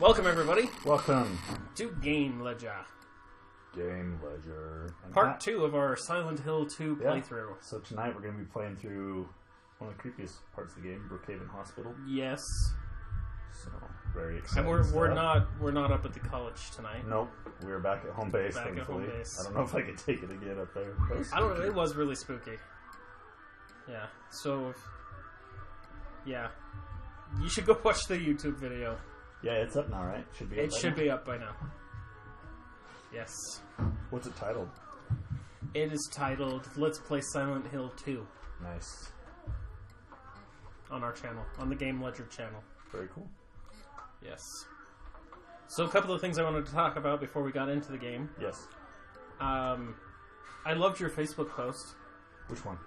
Welcome, everybody, Welcome, to Game Ledger. Game Ledger. And Part 2 of our Silent Hill 2 Yeah. playthrough. So tonight we're going to be playing through one of the creepiest parts of the game, Brookhaven Hospital. Yes. So, very exciting And we're stuff. not up at the college tonight. Nope, we're back at home base, Back at thankfully. home base. I don't know if I could take it again up there. That was I don't know, spooky. it was really spooky. Yeah, so... Yeah. You should go watch the YouTube video. Yeah, it's up now, right? Should be up It by should now? be up by now. Yes. What's it titled? It is titled Let's Play Silent Hill 2 Nice. on our channel, on the Game Ledger channel. Very cool. Yes. So a couple of things I wanted to talk about before we got into the game. Yes. I loved your Facebook post. Which one?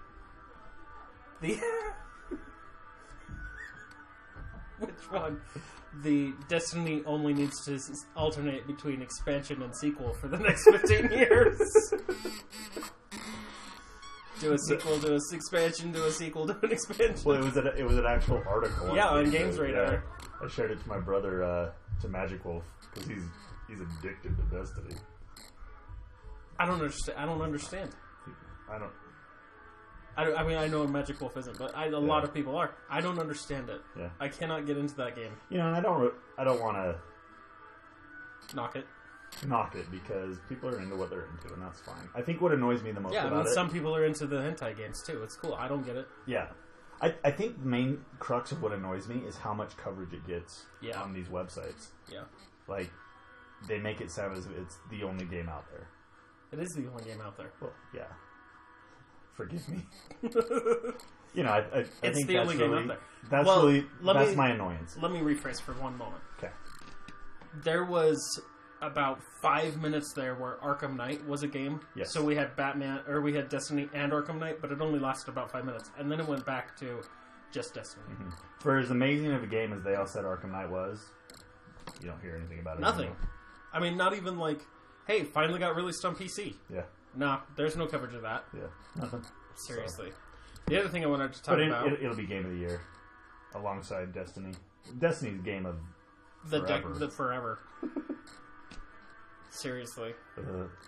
The which one? The Destiny only needs to alternate between expansion and sequel for the next 15 years. Do a sequel, do an expansion, do a sequel, do an expansion. Well, it was an actual article. Yeah, on Facebook, Games Radar. Yeah. I shared it to my brother, to Magic Wolf, because he's addicted to Destiny. I don't understand. I don't. I mean, I know Magic Wolf isn't, but a lot of people are. I don't understand it. Yeah. I cannot get into that game. You know, and I don't want to Knock it. knock it because people are into what they're into, and that's fine. I think what annoys me the most Yeah, I about mean, it... some people are into the hentai games too. It's cool. I don't get it. Yeah. I think the main crux of what annoys me is how much coverage it gets Yeah. on these websites. Yeah. Like, they make it sound as if it's the only game out there. It is the only game out there. Well, yeah. Forgive me. You know, I It's think the that's only game really, out there. That's Well, really... let That's me- my annoyance. Let me rephrase for one moment. Okay. There was about 5 minutes there where Arkham Knight was a game. Yes. So we had we had Destiny and Arkham Knight, but it only lasted about 5 minutes, and then it went back to just Destiny. Mm-hmm. For as amazing of a game as they all said Arkham Knight was, you don't hear anything about it Nothing. anymore. I mean, not even like, hey, finally got released on PC. Yeah. Nah, there's no coverage of that. Yeah. Nothing. Seriously. The other thing I wanted to talk But about it'll be Game of the Year alongside Destiny. Destiny's game of forever. Forever. Seriously.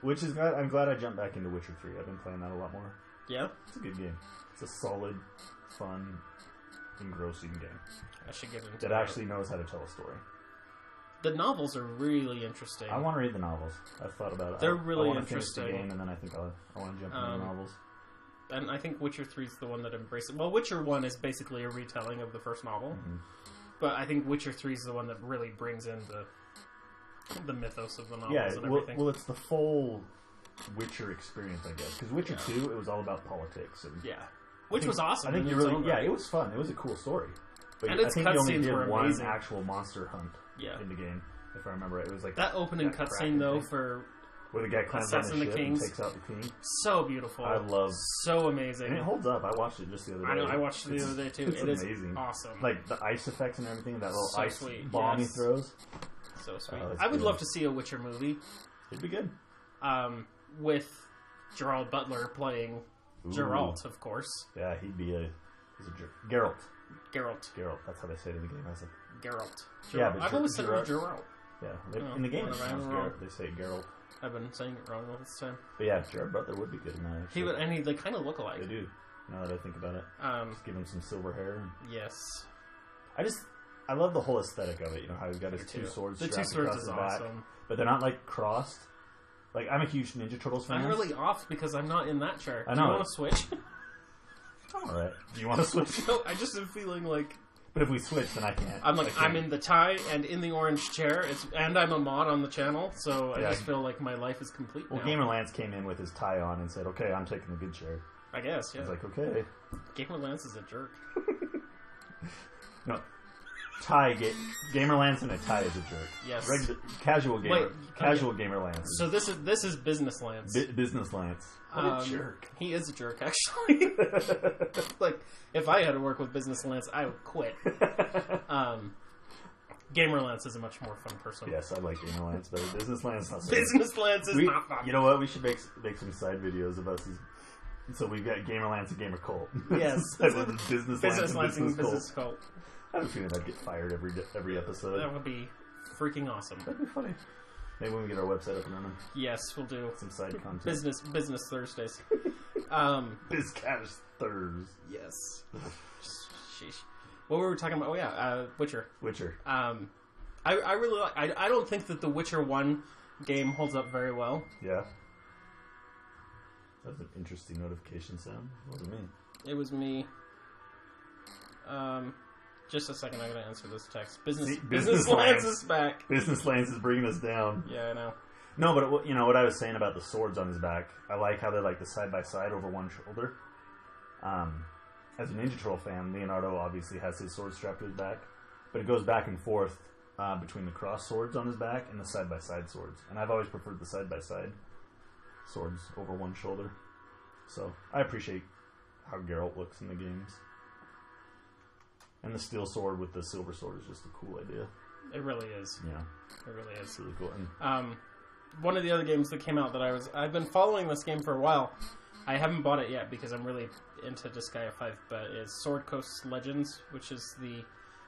Which is glad I'm glad I jumped back into Witcher 3. I've been playing that a lot more. Yeah? It's a good game. It's a solid, fun, engrossing game I should get into that actually knows how to tell a story. The novels are really interesting. I want to read the novels. I've thought about it. They're I really want to finish the interesting. game, and then I think I want to jump into the novels. And I think Witcher 3 is the one that embraces it. Well, Witcher 1 is basically a retelling of the first novel. Mm-hmm. But I think Witcher 3 is the one that really brings in the mythos of the novels Yeah, and well, everything. it's the full Witcher experience, I guess. Because Witcher 2, it was all about politics. And Yeah. Which was awesome. I think in you its really... own Yeah, right. it was fun. It was a cool story. But And I its think you only cutscenes did were one amazing. actual monster hunt Yeah. in the game, if I remember right. It was like That opening that cutscene, Kraken though, thing, for where the guy climbs on the Assassin the ship and Kings. takes out the king. so beautiful. I love... So amazing. And it holds up. I watched it just the other day. I know, I watched it the other day, too. It's It is amazing. awesome. Like, the ice effects and everything, that little So ice sweet, bomb yes. he throws. So sweet. Oh, that's I would good. love to see a Witcher movie It'd be good. with Gerald Butler playing Ooh. Geralt, of course. Yeah, he's a jerk. Geralt. Geralt. That's how they say it in the game. I was like, Geralt. Yeah, Geralt. but I've always said it was Geralt- Geralt. yeah. Oh, In the game, it whatever, sounds I'm wrong. Geralt. They say Geralt. I've been saying it wrong all this time. But yeah, Jared Butler would be good in that, actually. He would, and they kind of look alike. They do, now that I think about it. Just give him some silver hair. Yes. I love the whole aesthetic of it. You know, how he's got his Me too. two swords The two strapped swords across is his back. awesome. But they're not, like, crossed. Like, I'm a huge Ninja Turtles fan. I'm really off because I'm not in that chair. I Do you know. want to switch? Alright. Do you want to switch? No, I just am feeling like... But if we switch, then I can't. I'm like, I can't. I'm in the tie and in the orange chair, and I'm a mod on the channel, so I Yeah. just feel like my life is complete Well, now. Gamer Lance came in with his tie on and said, okay, I'm taking the good chair. I guess, yeah. I was like, okay. Gamer Lance is a jerk. No. Gamer Lance in a tie is a jerk. Yes. Casual gamer. Wait, Casual Gamer Lance. So this is Business Lance. Business Lance. What a jerk. He is a jerk, actually. Like, if I had to work with Business Lance, I would quit. Gamer Lance is a much more fun person. Yes, I like Gamer Lance better. Business Lance not so Business Lance is not fun. You know what? We should make some side videos of us. So we've got Gamer Lance and Gamer Cult. Yes. Business Business Lance Lance and and Business Business Cult. Cult. I have a feeling I'd get fired every episode. That would be freaking awesome. That'd be funny. Maybe when we get our website up and running. Yes, we'll do some side content. Business Thursdays. Bizcash Thursdays. Yes. Sheesh. What were we talking about? Oh yeah, Witcher. I really like. I don't think that the Witcher 1 game holds up very well. Yeah. That's an interesting notification sound. What was it mean? It was me. Just a second, I gotta answer this text. Business Lance is back. Business Lance is bringing us down. Yeah, I know. No, but what I was saying about the swords on his back, I like how they're like the side by side over one shoulder. As a Ninja Turtle fan, Leonardo obviously has his sword strapped to his back, but it goes back and forth between the cross swords on his back and the side by side swords. And I've always preferred the side by side swords over one shoulder. So I appreciate how Geralt looks in the games. And the steel sword with the silver sword is just a cool idea. It really is. Yeah. It really is. It's really cool. And, one of the other games that came out that I've been following this game for a while. I haven't bought it yet because I'm really into Disgaea 5, but is Sword Coast Legends, which is the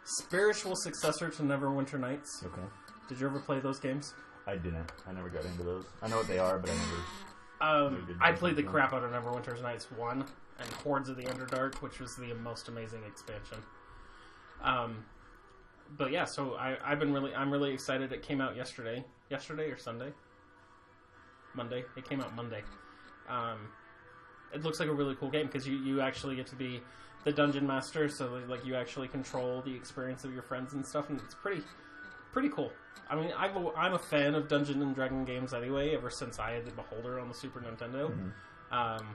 spiritual successor to Neverwinter Nights. Okay. Did you ever play those games? I didn't. I never got into those. I know what they are, but I never... I played the crap out of Neverwinter Nights 1 and Hordes of the Underdark, which was the most amazing expansion. But yeah, so I'm really excited. It came out yesterday or Sunday? Monday. It came out Monday. It looks like a really cool game because you actually get to be the dungeon master, so like you actually control the experience of your friends and stuff, and it's pretty cool. I mean, I'm a fan of Dungeon and Dragon games anyway, ever since I had the Beholder on the Super Nintendo. Mm-hmm.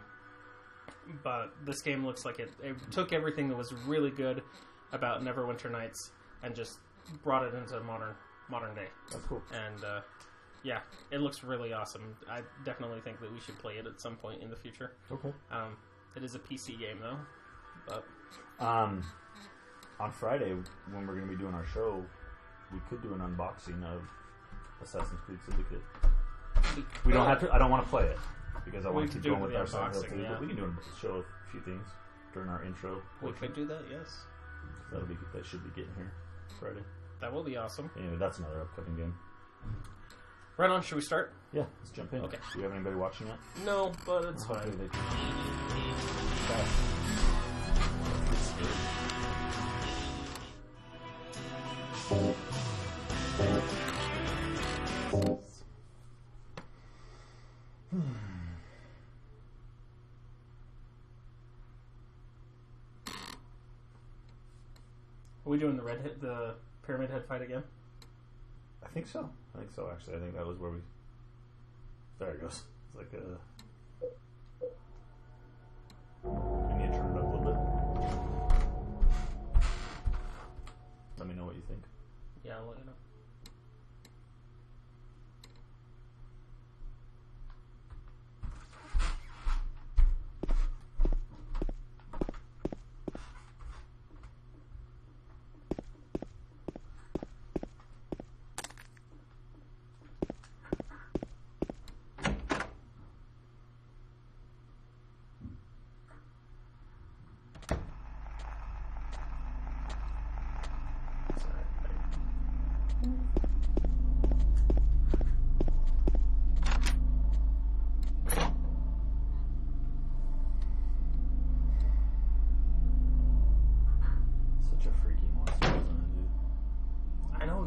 But this game looks like it took everything that was really good about Neverwinter Nights and just brought it into modern day. That's cool. And yeah, it looks really awesome. I definitely think that we should play it at some point in the future. Okay. It is a PC game though. But on Friday when we're going to be doing our show, we could do an unboxing of Assassin's Creed Syndicate. We don't have to. I don't want to play it because I want to keep going with our unboxing. Yeah. But we can do a show of a few things during our intro portion. We could do that. Yes. That should be getting here Friday. That will be awesome. Anyway, that's another upcoming game. Right on. Should we start? Yeah, let's jump in. Okay. Do we have anybody watching yet? No, but it's fine. Are we doing the Pyramid Head fight again? I think so. Actually, I think that was where we. There it goes. It's like a. You need to turn it up a little bit. Let me know what you think. Yeah, I'll let you know.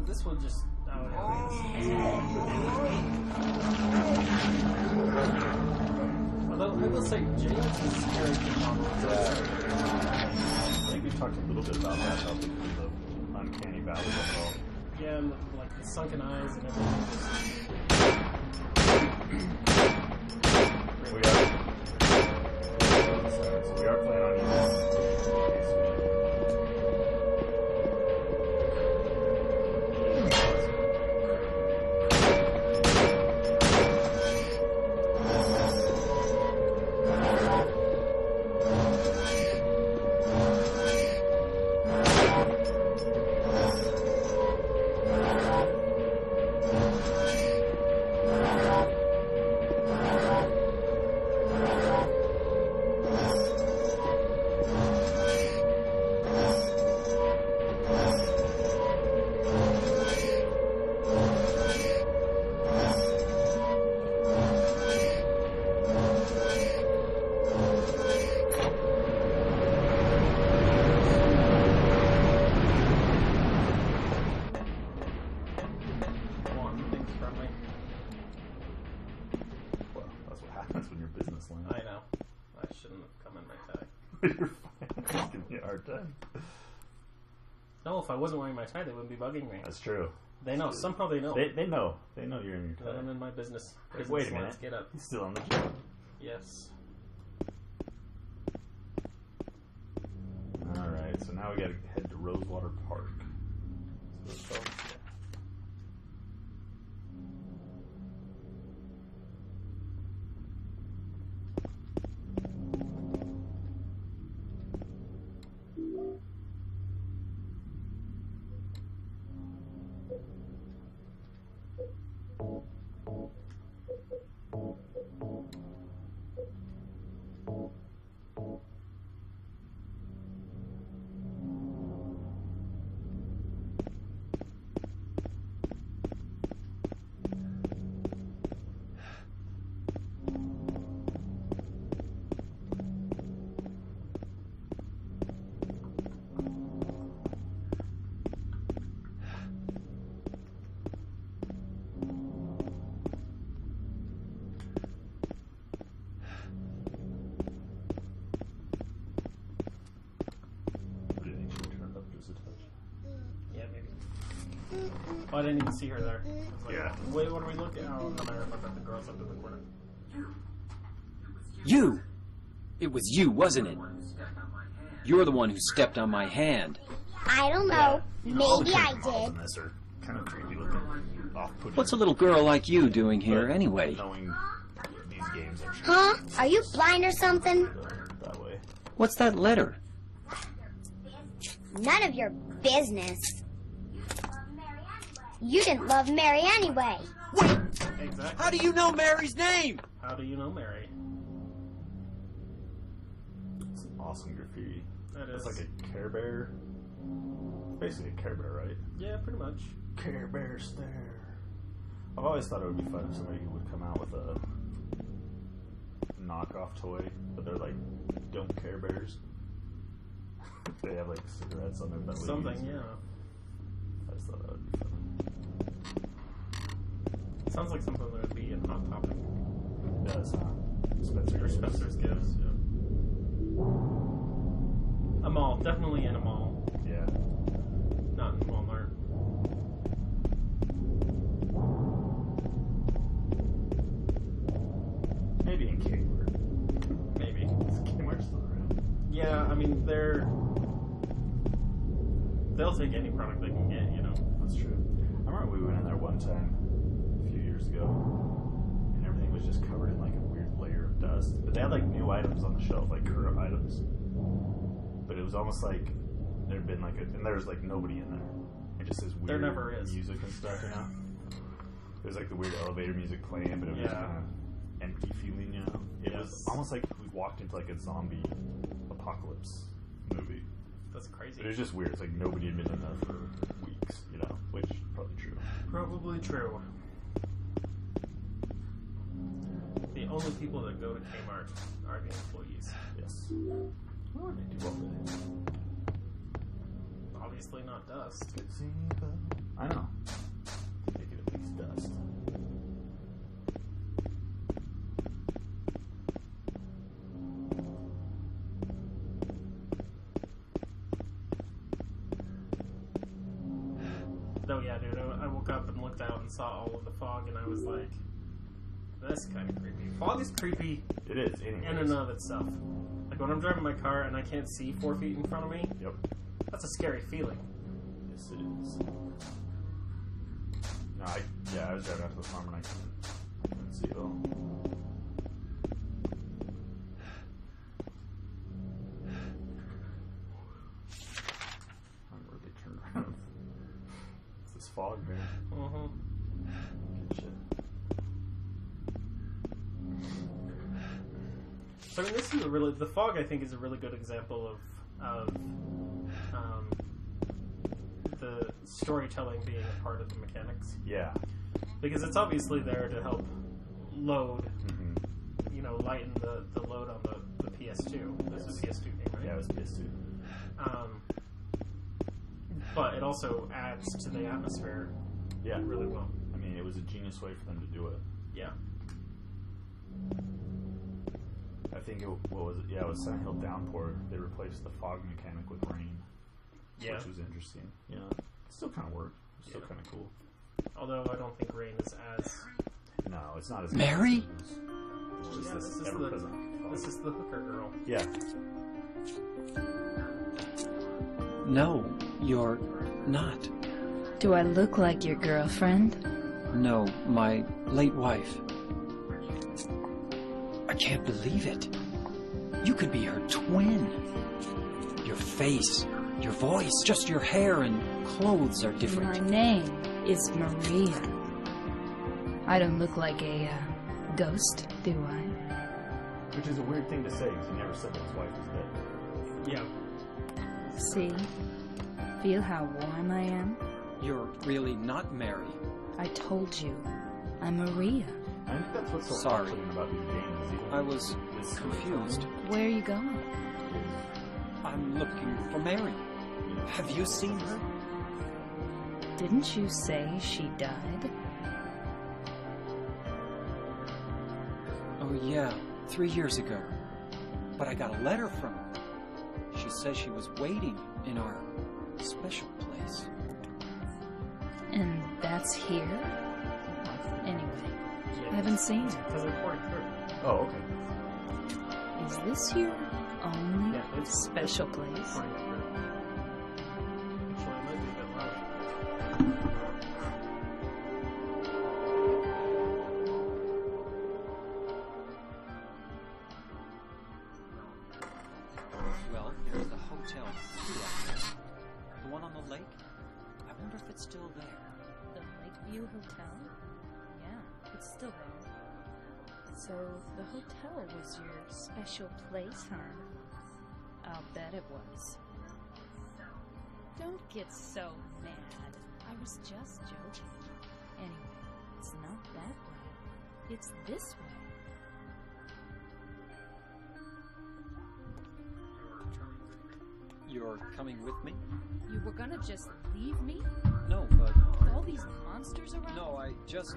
This one just... Although, I will say, James is scary to I think we talked a little bit about that, how the uncanny valley as well. Yeah, and like the sunken eyes and everything. We are playing on YouTube. That's when your business lands. I know. I shouldn't have come in my tie. You're fine. It's giving me a hard time. No, if I wasn't wearing my tie, they wouldn't be bugging me. That's true. They know. Somehow they know. They know. They know you're in your That tie. I'm in my business. Wait a minute. Let's get up. He's still on the job. Yes. Alright, so now we gotta head to Rosewater Park. So Oh, I didn't even see her there. I was like, Yeah. Wait, what are we looking at? Oh, no matter if I got the girls up in the corner. You! It was you, wasn't it? You're the one who stepped on my hand. I don't know. All the Maybe I curtain calls did. in this are kind of creepy looking. Off-putting. What's a little girl like you doing here But anyway? Knowing these games are Huh? Are you blind or something? that way. What's that letter? None of your business. You didn't love Mary anyway. Exactly. How do you know Mary's name? How do you know Mary? It's an awesome graffiti. That It's is. like a Care Bear. Basically a Care Bear, right? Yeah, pretty much. Care Bear stare. I've always thought it would be fun if somebody would come out with a knockoff toy, but they're like, don't Care Bears. They have like cigarettes on their bellies. Something, yeah. I just thought that would be fun. Sounds like something that would be in Hot Topic. Yeah, it's not. Spencer Or Gibbs. Spencer's Gifts, yeah. A mall. Definitely in a mall. Yeah. Not in Walmart. Maybe in Kmart. Maybe. Is Kmart still around? Yeah, I mean, they'll take any product they can get, you know. That's true. I remember we went in there one time a few years ago, and everything was just covered in like a weird layer of dust. But they had like new items on the shelf, like current items. But it was almost like there'd been like and there was like nobody in there. It just this weird There never is. music and stuff, you know. There's like the weird elevator music playing, but it was Yeah. kind of empty feeling, you know. It was Yes. almost like we walked into like a zombie apocalypse movie. That's crazy. But it was just weird. It's like nobody had been in there for weeks, you know, which is probably true. Probably true. The only people that go to Kmart are the employees. Yes. Oh, they do all that. Obviously not dust. I know. They could at least dust. No, yeah, dude. I woke up and looked out and saw all of the fog, and I was like, "That's kind of creepy." Fog is creepy It is, anyways. in and of itself. Like when I'm driving my car and I can't see 4 feet in front of me, Yep. that's a scary feeling. Yes, it is. No, I was driving out to the farm and I couldn't see it all. I'm really turned around. It's this fog, man. Uh-huh. Good shit. So I mean, this is the fog. I think is a really good example of the storytelling being a part of the mechanics, Yeah. because it's obviously there to help load, Mm-hmm. you know, lighten the load on the PS2. This is a PS2 game, right? Yeah, it was PS2. But it also adds to the atmosphere Yeah. really well. I mean, it was a genius way for them to do it. Yeah. think what was it? Yeah, it was Silent Hill Downpour. They replaced the fog mechanic with rain, Yeah. which was interesting. Yeah, it still kind of worked. It's still kind of cool. Although I don't think rain is as. No, it's not as Mary? good as it Yeah, was this is ever-present fog. This is the hooker girl. Yeah. No, you're not. Do I look like your girlfriend? No, my late wife. I can't believe it. You could be her twin. Your face, your voice, just your hair and clothes are My different. name is Maria. I don't look like a ghost, do I? Which is a weird thing to say because he never said that his wife was dead. Yeah. See? Feel how warm I am? You're really not Mary. I told you. I'm Maria. I think that's what's so Sorry. off-putting about these games. Even I was this confused. Where are you going? I'm looking for Mary. Have you seen her? Didn't you say she died? Oh yeah, 3 years ago. But I got a letter from her. She says she was waiting in our special place. And that's here? Anyway, Yeah. I haven't seen it. Because it's 43. Oh, okay. Is this your only Yeah, it's special place? 43. Actually, it might be a bit loud. Well, there's the hotel too out there. The one on the lake. I wonder if it's still there. The Lakeview Hotel? Yeah, it's still there. So the hotel was your special place, huh? I'll bet it was. Don't get so mad. I was just joking. Anyway, it's not that way. It's this way. You're coming with me? You were gonna just leave me? No, but... With all these monsters around? No, I just...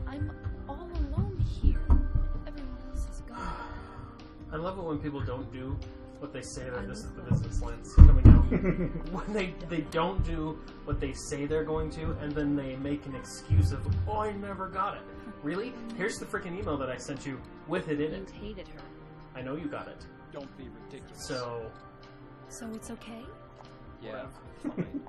I'm all alone here. Everyone else is gone. I love it when people don't do what they say that this is the business lens coming out. When they don't do what they say they're going to, and then they make an excuse of, oh, I never got it. Really? Here's the freaking email that I sent you with it in You it. hated her. I know you got it. Don't be ridiculous. So, So it's okay? Yeah, fine.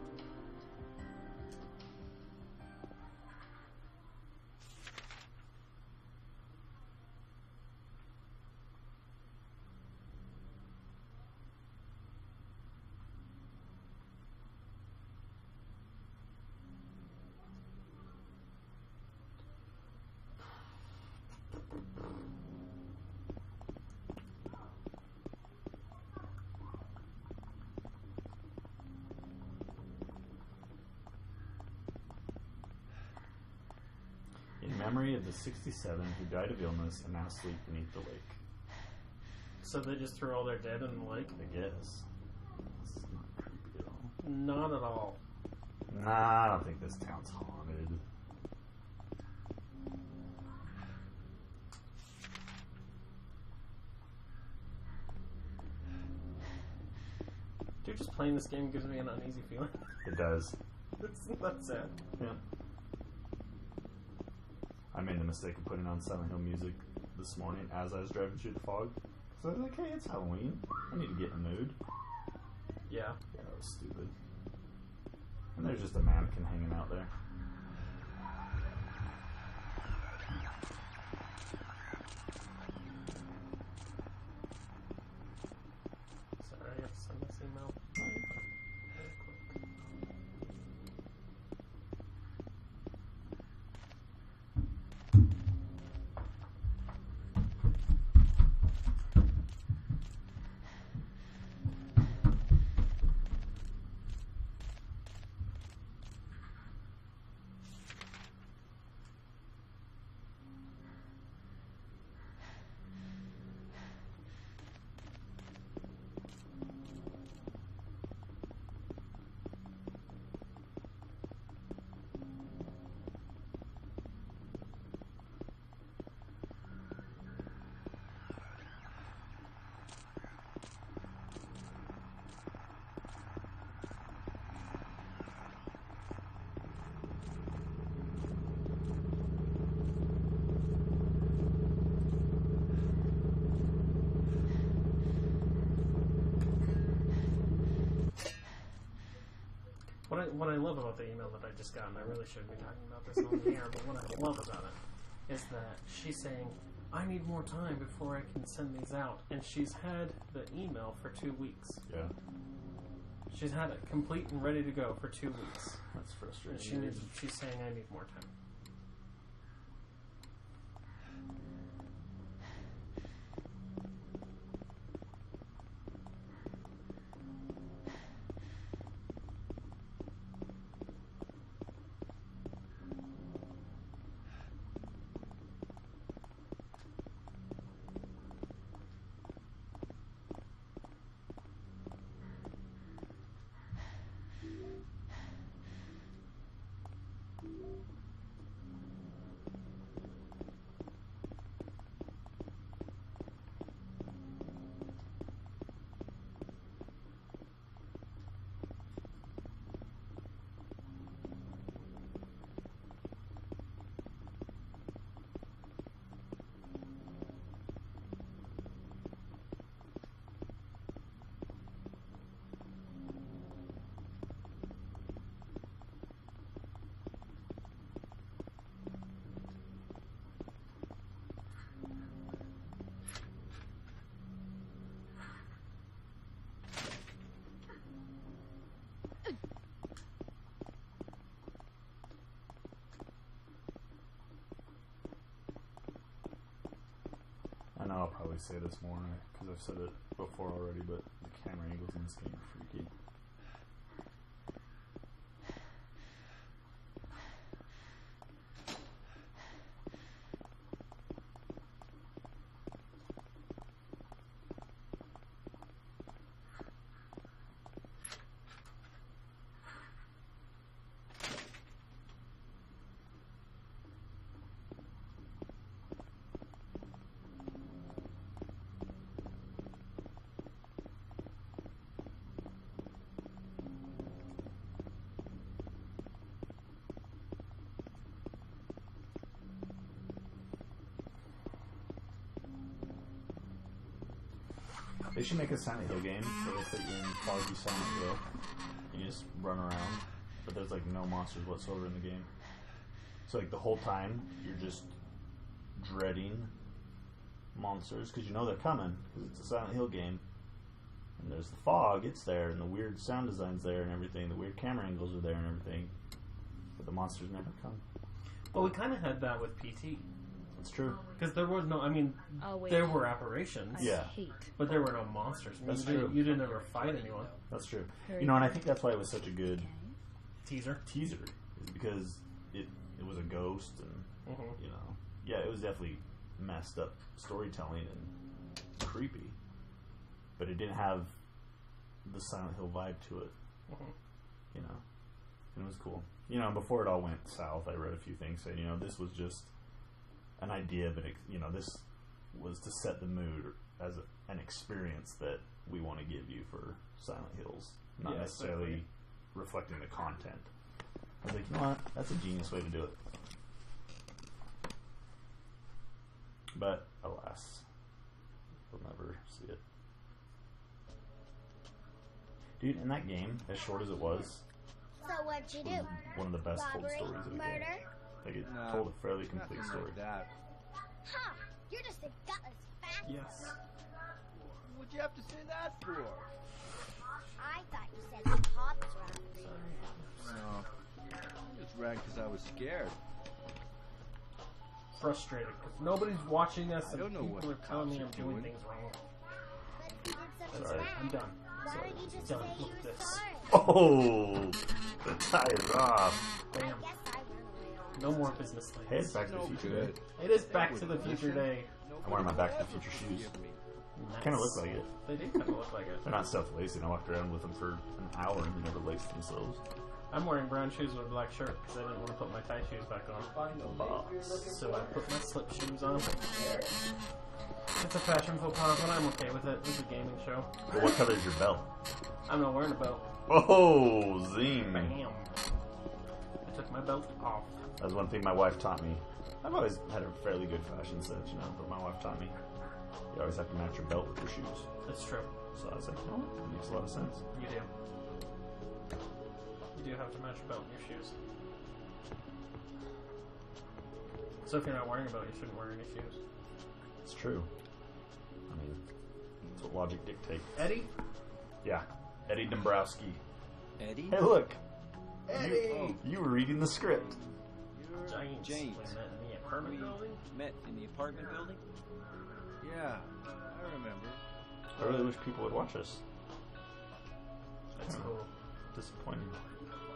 In memory of the 67 who died of illness and now sleep beneath the lake. so they just threw all their dead in the lake? I guess. This is not creepy at all. Not at all. Nah, I don't think this town's haunted. Dude, just playing this game gives me an uneasy feeling. It does. It's not sad. Yeah. I made the mistake of putting on Silent Hill music this morning as I was driving through the fog. So I was like, hey, it's Halloween. I need to get in the mood. Yeah. Yeah, that was stupid. And there's just a mannequin hanging out there. Sorry, I have to send this email very quick. what I love about the email that I just got, and I really shouldn't be talking about this on the air, but what I love about it is that she's saying, I need more time before I can send these out. And she's had the email for 2 weeks. Yeah. She's had it complete and ready to go for 2 weeks. That's frustrating. And she's saying, I need more time. I know I'll probably say this more because I've said it before already, but the camera angles in this game are freaky. They should make a Silent Hill game where they put you in Foggy Silent Hill and you just run around, but there's like no monsters whatsoever in the game. So like the whole time you're just dreading monsters because you know they're coming because it's a Silent Hill game. And there's the fog, it's there, and the weird sound design's there and everything. The weird camera angles are there and everything, but the monsters never come. Well, we kind of had that with PT. That's true. Because there was no, I mean, there were apparitions. Yeah. But there were no monsters. I mean, That's true. You didn't ever fight anyone. That's true. You know, and I think that's why it was such a good Teaser. is because it was a ghost and, you know, yeah, it was definitely messed up storytelling and creepy, but it didn't have the Silent Hill vibe to it, you know, and it was cool. You know, before it all went south, I read a few things saying, you know, this was just an idea, but, you know, this was to set the mood as an experience that we want to give you for Silent Hills, not necessarily definitely reflecting the content. I was like, you know what? That's a genius way to do it. But, alas, we'll never see it. Dude, in that game, as short as it was, So what'd you do? one of the best told Robbery? stories of the game. Murder? Like, it told a fairly complete Nothing story. like that. Huh, you're just a gutless fat. Yes. What'd you have to say that for? I thought you said the cops were after you. No, I just ran because I was scared. Frustrated. Because nobody's watching us I and don't know people what are the telling me cops I'm are doing doing. things wrong. But you did something Sorry. bad. I'm done. Why don't you just Done. say you Look at were this. sorry? Oh! The tie is off. I Bam. guess I run away. No more business Hey, things. it's Back to the No Future good. Day. It is Back to the Future Day. I'm wearing my Back to the Future shoes. Nice. Kind of look like it. They do kind of look like it. They're not self-lacing. I walked around with them for an hour and they never laced themselves. I'm wearing brown shoes with a black shirt because I didn't want to put my tight shoes back on. So I put my slip shoes on. It's a fashion faux pas, but I'm okay with it. It's a gaming show. But what color is your belt? I'm not wearing a belt. Oh, zing. Bam. I took my belt off. That's one thing my wife taught me. I've always had a fairly good fashion sense, you know, but my wife taught me you always have to match your belt with your shoes. It's true. So I was like, oh, that makes a lot of sense. You do. You do have to match your belt and your shoes. So if you're not wearing a belt, you shouldn't wear any shoes. It's true. I mean, it's what logic dictates. Eddie? Yeah. Eddie Dombrowski. Eddie? Hey, look. Eddie! You were reading the script. James. James. We met in the apartment building? Met in the apartment building? Yeah, I remember. I really wish people would watch us. That's cool. Disappointing.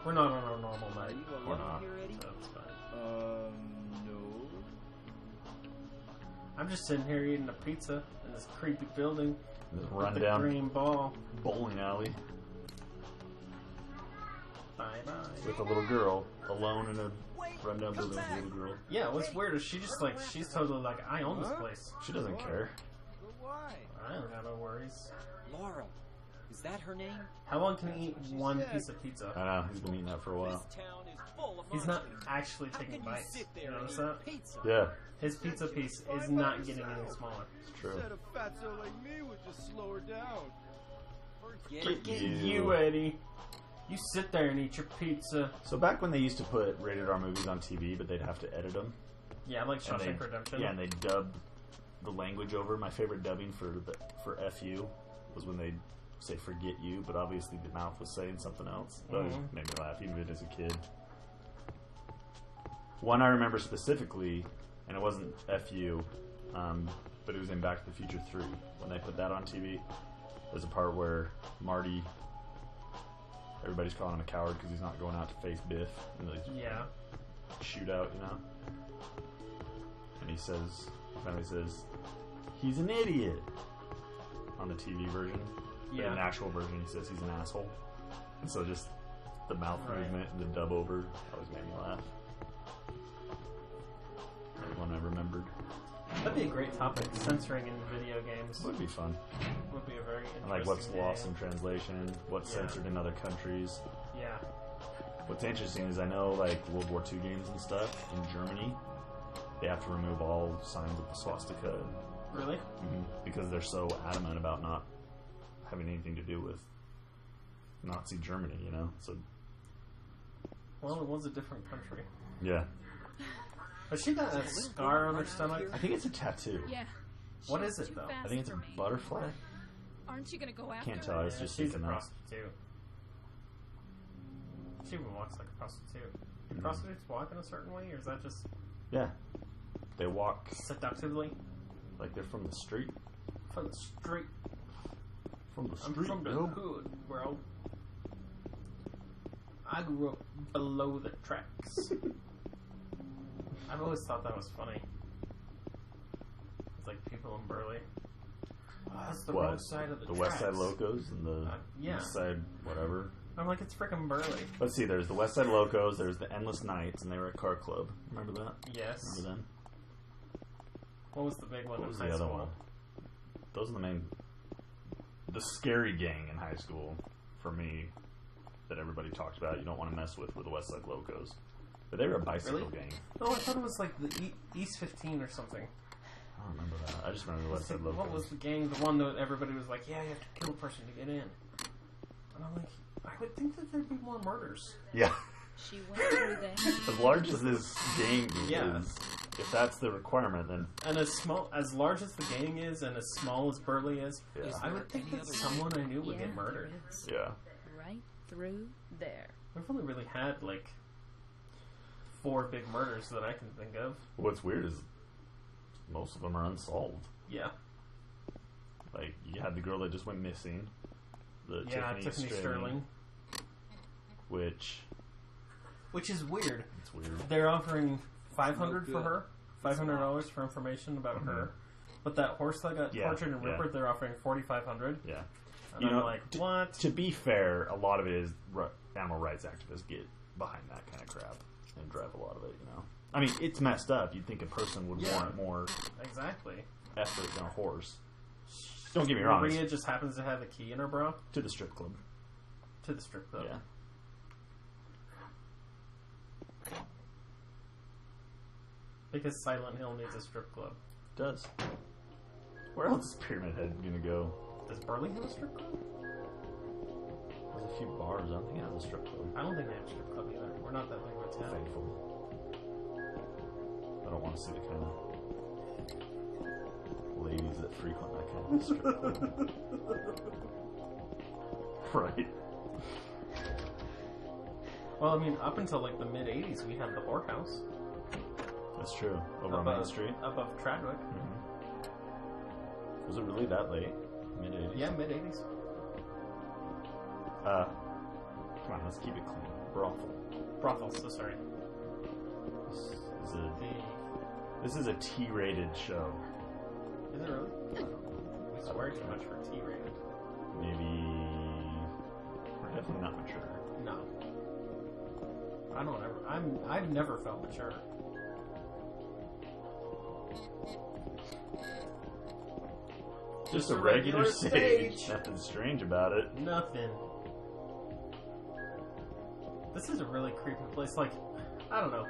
We're not on our normal Are night, you Or alone not. here, Eddie? so it's fine. No. I'm just sitting here eating a pizza in this creepy building This with the rundown green ball. bowling alley Bye-bye. with a little girl alone in a rundown building with a little girl. Yeah, what's weird is she just like, she's totally like, I own this place. She doesn't care. But why? I don't got no worries. Laura. Is that her name? How long can he eat one piece of pizza? I know, he's been eating that for a while. This town is full of He's not monsters. actually How taking can you bites. sit You there and notice eat that? pizza? Yeah, His pizza piece is not getting any smaller. it's true. Said a fatso like me would just slow her down. Forget You, Eddie. You sit there and eat your pizza. So back when they used to put rated R movies on TV, but they'd have to edit them. Yeah, like and Shawshank they- Redemption. Yeah, and they dubbed the language over. My favorite dubbing for FU was when they'd say "forget you," but obviously the mouth was saying something else. But it Mhm. made me laugh, even as a kid. One I remember specifically, and it wasn't FU, but it was in Back to the Future 3. When they put that on TV, there's a part where Marty, everybody's calling him a coward because he's not going out to face Biff in the Yeah. shootout, you know? And he says, finally says, he's an idiot on the TV version. But in the Yeah. actual version, he says he's an asshole. And so just the mouth Right. movement and the dub over always made me laugh. That one I remembered. That'd be a great topic. Censoring in video games Would be fun. would be a very interesting And like what's lost game. in translation, what's Yeah. censored in other countries. Yeah. What's interesting is I know like World War II games and stuff in Germany, they have to remove all signs of the swastika Really? because they're so adamant about not having anything to do with Nazi Germany, you know? So Well, it was a different country. yeah. But she got a scar on her stomach. I think it's a tattoo. Yeah. What She is was it, too though? fast I think it's for a me. butterfly. Aren't you gonna go after Can't her? tell. It's Yeah, just she's a thinking that. prostitute. She even walks like a prostitute. Do Mhm. prostitutes walk in a certain way, or is that just Yeah. They walk seductively like they're from the street. from the street? From the I'm street, from the yo. hood, bro. I grew up below the tracks. I've always thought that was funny. It's like people in Burley. Oh, that's the wrong What? side of the West Side tracks. Locos and the Yeah. East Side whatever. I'm like, it's freaking Burley. Let's see, there's the West Side Locos, there's the Endless Nights, and they were a car club. Remember that? Yes. Remember them? What was the big one What in was high the other school? one? Those are the main... The scary gang in high school, for me, that everybody talked about, you don't want to mess with, were the West Side Locos. But they were a bicycle Really? gang. Oh, I thought it was like the East 15 or something. I don't remember that. I just remember the West Side Locos. What was the gang? The one that everybody was like, yeah, you have to kill a person to get in. And I'm like, I would think that there'd be more murders. Yeah. She went through there. As large as this gang Yeah. is, if that's the requirement, then And as large as the gang is, and as small as Burley is, yeah. I would think that someone I knew would Yeah, get murdered. there is. Yeah. Right through there. We've only really had like 4 big murders that I can think of. What's weird is most of them are unsolved. Yeah. Like, you had the girl that just went missing. The Yeah, Tiffany Sterling. Which, Which is weird. it's weird. They're offering $500 for good. her. $500 for information about her. But that horse that got Yeah, tortured in yeah. Rupert, they're offering $4,500. Yeah. And You I'm know, like, what? To be fair, a lot of it is animal rights activists get behind that kind of crap and drive a lot of it, you know? I mean, it's messed up. You'd think a person would Yeah. want more Exactly. effort than a horse. Don't get me wrong. Maria just happens to have a key in her bra To the strip club. to the strip club. Yeah. Because Silent Hill needs a strip club. Does. Where else is Pyramid Head gonna go? Does Burley have a strip club? a few bars. I don't think it has a strip club. I don't think they have a strip club either. We're not that big of a town. Thankfully. I don't want to see the kind of ladies that frequent that kind of strip club. Right. Well, I mean, up until like the mid '80s, we had the whorehouse That's true. Over on Main Street. above Tradwick. Mm-hmm. Was it really that late? Mid 80s? Yeah, mid '80s. Come on, let's keep it clean. Brothel. So sorry. This is a T-rated show. Is it really? We swear too much for T-rated. Maybe we're definitely not mature. No. I've never felt mature. Just a regular stage. Nothing strange about it. Nothing. This is a really creepy place. Like, I don't know.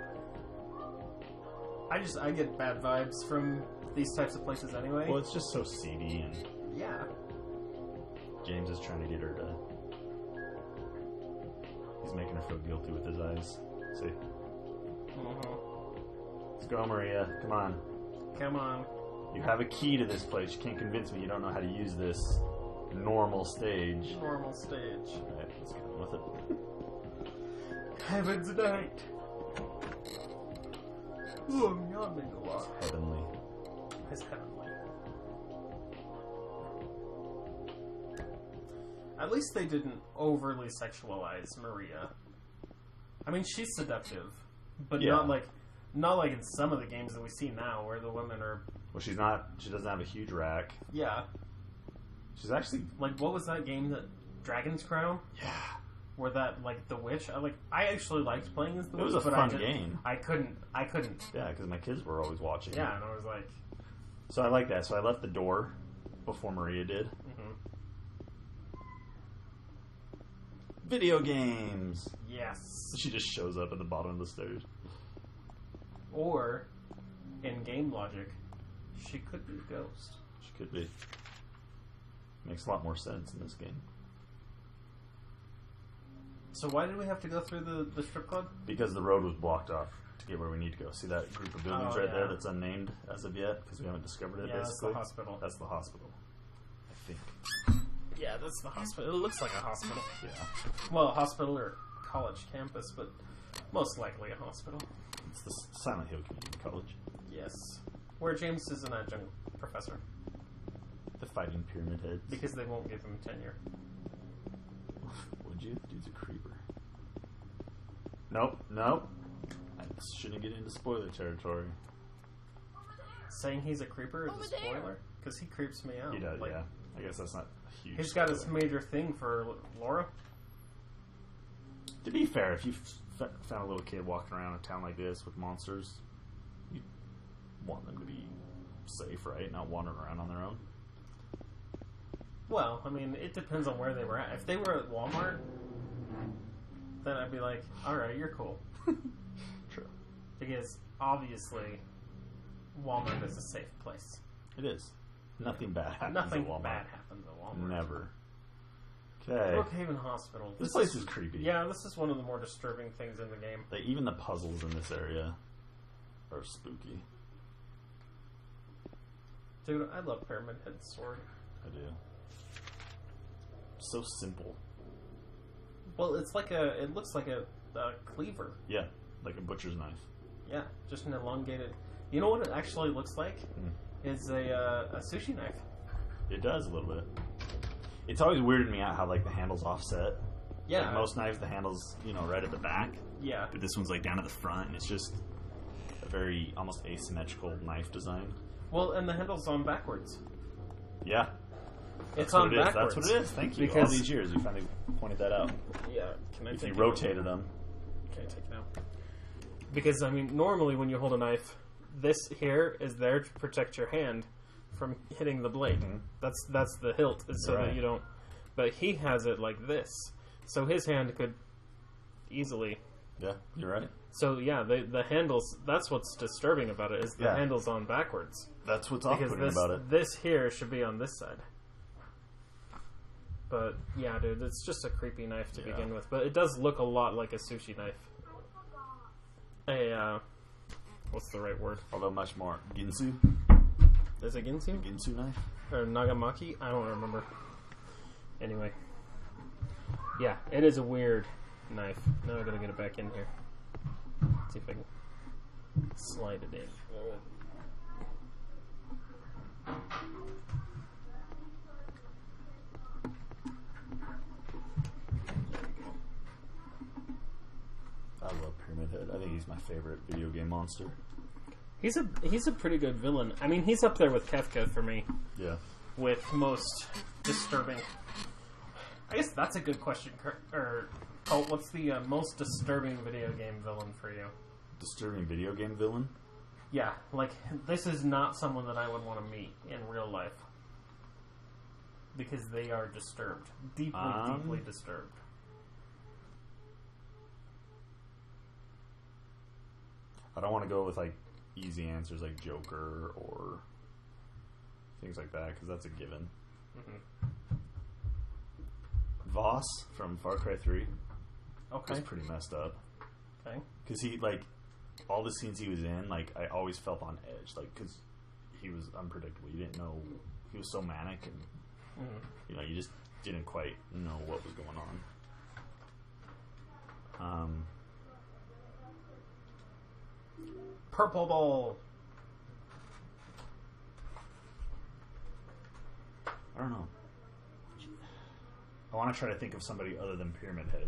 I get bad vibes from these types of places anyway. Well, it's just so seedy, and yeah. James is trying to get her to. He's making her feel guilty with his eyes. See? Mm-hmm. Let's go, Maria. Come on. Come on. You have a key to this place. You can't convince me you don't know how to use this normal stage. Normal stage. Alright, let's get on with it. Heaven's night. Oh, I'm yawning a lot. Heavenly. It's heavenly. At least they didn't overly sexualize Maria. I mean, she's seductive, but Yeah. not like in some of the games that we see now, where the women are. Well, she's not. She doesn't have a huge rack. Yeah, She's actually. like what was that game that Dragon's Crown? Yeah. Where that like the witch? I actually liked playing as the It witch. was a but fun game. I couldn't. Yeah, because my kids were always watching. Yeah, and I was like, So I like that. So I left the door before Maria did. mm-hmm. Video games. Yes. She just shows up at the bottom of the stairs. Or in game logic, she could be a ghost. She could be. Makes a lot more sense in this game. So why did we have to go through the strip club? Because the road was blocked off to get where we need to go. See that group of buildings Oh, right yeah. there that's unnamed as of yet? Because we haven't discovered it, Yeah, that's basically. the hospital. That's the hospital. I think. Yeah, that's the hospital. It looks like a hospital. Yeah. Well, a hospital or college campus, but most likely a hospital. It's the Silent Hill Community College. Yes. Where James is an adjunct professor. The Fighting Pyramid Heads. Because they won't give him tenure. Would you? Dude's a creeper. Nope. I shouldn't get into spoiler territory. Saying he's a creeper is a spoiler? Because he creeps me out. He does, Like, yeah. I guess that's not a huge He's got spoiler. his major thing for Laura. To be fair, if you found a little kid walking around a town like this with monsters, you want them to be safe, right? Not wandering around on their own. Well, I mean, it depends on where they were at. If they were at Walmart, then I'd be like, alright, you're cool. True. Because, obviously, Walmart is a safe place. It is. Nothing bad happens Nothing at Walmart. bad happens at Walmart. Never. Okay. Brookhaven Hospital. This place is creepy. Yeah, this is one of the more disturbing things in the game. Like, even the puzzles in this area are spooky. Dude, I love Pyramid Head Sword. I do. So simple. Well, it looks like a cleaver. Yeah, like a butcher's knife. Yeah, just an elongated. You know what it actually looks like? Is a sushi knife. It does a little bit. It's always weirded me out how like the handle's offset. Yeah. Like most knives, the handle's right at the back. Yeah. But this one's like down at the front, and it's just a very almost asymmetrical knife design. Well, and the handle's on backwards. Yeah. It's That's on what it is. backwards. That's what it is. Thank you. Because All these years, you finally pointed that out. Yeah. Can I If take you it? rotated them. Can I take it out? Because I mean, normally when you hold a knife, this here is there to protect your hand from hitting the blade. Mhm. That's the hilt, is so Right. that you don't. But he has it like this, so his hand could easily. Yeah, you're right. So yeah, the handles. That's what's disturbing about it is the Yeah. handle's on backwards. That's what's Because off-putting this about it. this here should be on this side. But yeah, dude, it's just a creepy knife to Yeah. begin with. But it does look a lot like a sushi knife. What's the right word? Although much more Ginsu. Is it Ginsu? Ginsu knife? Or Nagamaki? I don't remember. Anyway. Yeah, it is a weird knife. Now I gotta get it back in here. Let's see if I can slide it in. I love Pyramid Head. I think he's my favorite video game monster. He's a pretty good villain. I mean, he's up there with Kefka for me. Yeah. With most disturbing. I guess that's a good question. Colt, what's the most disturbing video game villain for you? Disturbing video game villain? Yeah, like, this is not someone that I would want to meet in real life. Because they are disturbed. Deeply disturbed. I don't want to go with, like, easy answers like Joker or things like that, because that's a given. Mm-hmm. Voss from Far Cry 3 Okay. was pretty messed up. Okay. Because he, like, all the scenes he was in, like, I always felt on edge, like, because he was unpredictable. You didn't know, he was so manic, and, you know, you just didn't quite know what was going on. Purple Ball. I don't know. I want to try to think of somebody other than Pyramid Head.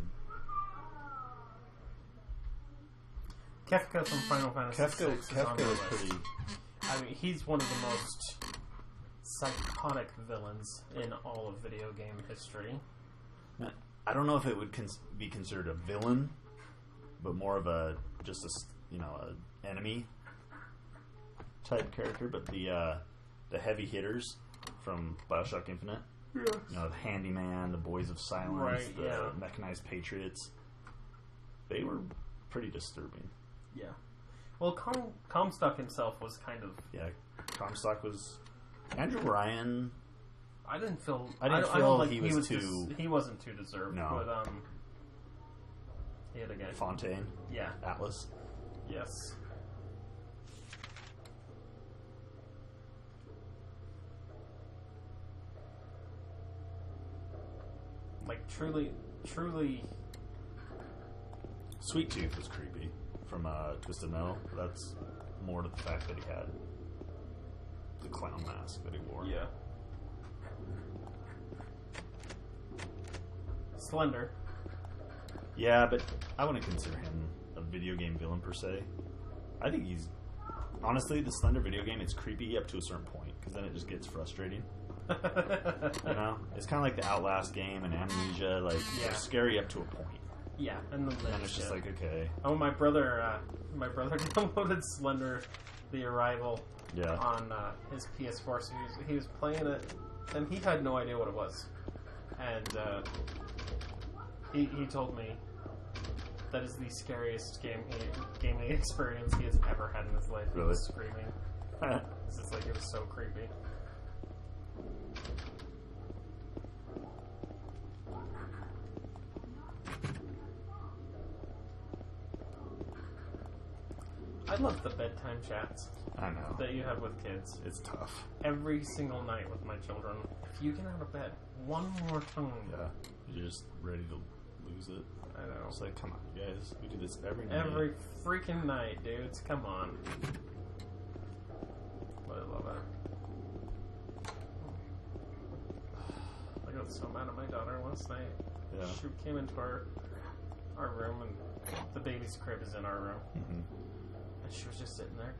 Kefka from Final Fantasy VI is on the Kefka was list. pretty. I mean, he's one of the most psychotic villains in all of video game history. I don't know if it would be considered a villain, but more of a just a enemy type character. But the heavy hitters from BioShock Infinite, you know, the Handyman, the Boys of Silence, Right, the yeah. Mechanized Patriots, they were pretty disturbing. Yeah. Well, Comstock himself was kind of... Yeah, Comstock was Andrew Ryan. I didn't feel... I didn't don't feel like he was too... he wasn't too deserved. No. But, he had a guy... Fontaine, Yeah. Atlas. Yes. Like, truly... Sweet Tooth was creepy from Twisted Metal. That's more to the fact that he had the clown mask that he wore. Yeah. Slender. Yeah, but I wouldn't consider him a video game villain per se. I think he's... Honestly, the Slender video game, it's creepy up to a certain point, because then it just gets frustrating. You know? It's kind of like the Outlast game and Amnesia, like, Yeah. they're scary up to a point. Yeah, and then And it's just like, okay. Oh, my brother downloaded Slender, The Arrival, Yeah. on his PS4. So he was playing it, and he had no idea what it was. And he told me that is the scariest gaming experience he has ever had in his life. He Really? was screaming. It's just like, it was so creepy. I love the bedtime chats I know. that you have with kids. It's tough. Every single night with my children. If you get out of bed one more time. Yeah. You're just ready to lose it. I know. It's like, come on, you guys. We do this every night. Every freaking night, dudes. Come on. But I love it. I got so mad at my daughter last night. Yeah. She came into our room, and the baby's crib is in our room. Mm-hmm. And she was just sitting there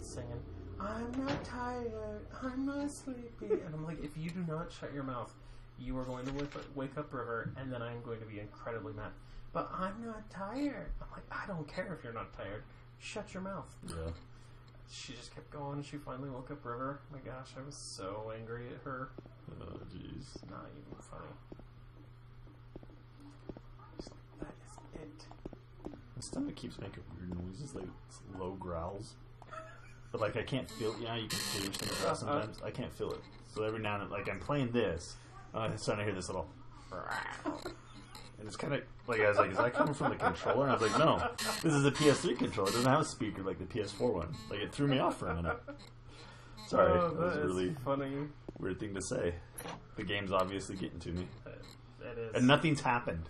singing, "I'm not tired, I'm not sleepy." And I'm like, if you do not shut your mouth, you are going to wake up River, and then I'm going to be incredibly mad. But I'm not tired. I'm like, I don't care if you're not tired. Shut your mouth. Yeah. She just kept going. She finally woke up River. My gosh, I was so angry at her. Oh, jeez. It's not even funny. Just like, that is it. My stomach keeps making weird noises, like low growls. But like I can't feel. You know, you can feel your stomach growl sometimes. I can't feel it. So every now and then, like I'm playing this, I'm starting to hear this little... And it's kind of... Like, I was like, is that coming from the controller? And I was like, no. This is a PS3 controller. It doesn't have a speaker like the PS4 one. Like, it threw me off for a minute. Sorry. Oh, that was a really funny. weird thing to say. The game's obviously getting to me. It is. And nothing's happened.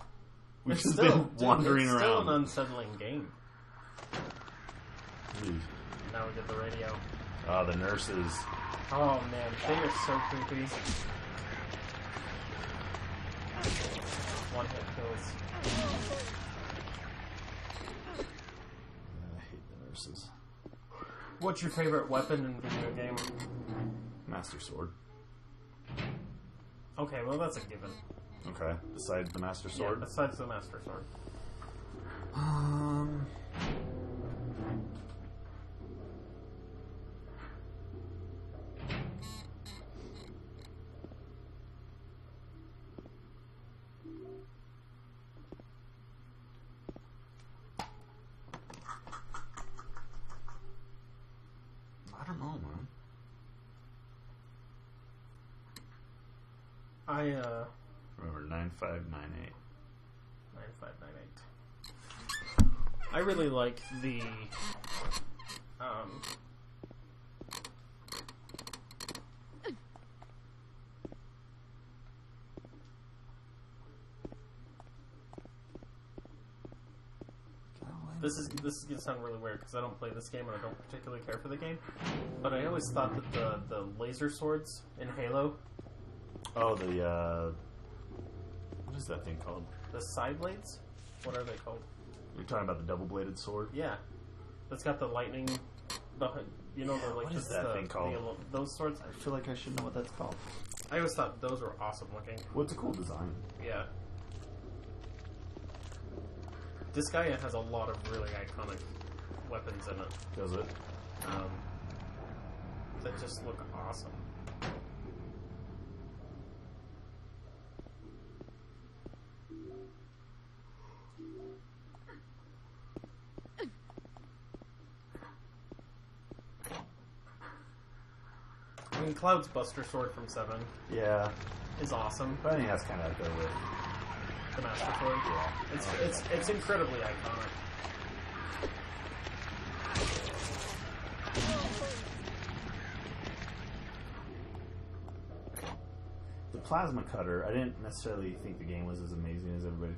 We've It's just still, been wandering it's around. still an unsettling game. Jeez. Now we get the radio. Oh, the nurses. Oh man, they are so creepy. One hit kills. I hate the nurses. What's your favorite weapon in video game? Master Sword. Okay, well that's a given. Okay. Besides the Master Yeah, Sword? besides the Master Sword. I don't know, man. Remember, 9598. 9598. I really like the This is gonna sound really weird because I don't play this game and I don't particularly care for the game. But I always thought that the laser swords in Halo, Oh, the, what is that thing called? the side blades, what are they called? You're talking about the double-bladed sword? Yeah, that's got the lightning. You know, the like What is just that the, thing called? those swords. I feel like I should know what that's called. I always thought those were awesome looking. Well, it's a cool design. Yeah. This guy has a lot of really iconic weapons in it. Does it? That just look awesome. I mean, Cloud's Buster Sword from 7 Yeah. is awesome. But I think that's kind of up there with... The Master Sword. Yeah. It's incredibly iconic. The plasma cutter, I didn't necessarily think the game was as amazing as everybody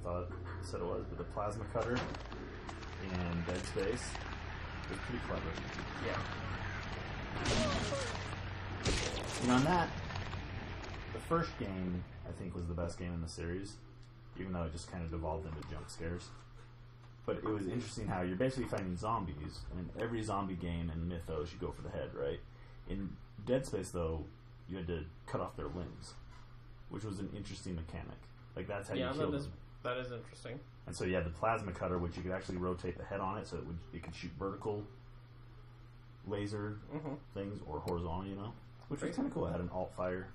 said it was, but the plasma cutter in Dead Space was pretty clever. Yeah. You know, on that, the first game, I think, was the best game in the series, even though it just kind of devolved into jump scares. But it was interesting how you're basically fighting zombies, and in every zombie game in Mythos, you go for the head, right? In Dead Space, though, you had to cut off their limbs, which was an interesting mechanic. Like, that's how you kill them. That is interesting. And so you had the plasma cutter, which you could actually rotate the head on it, so it could shoot vertical laser things, or horizontal, you know? Which was kind of cool. It had an alt fire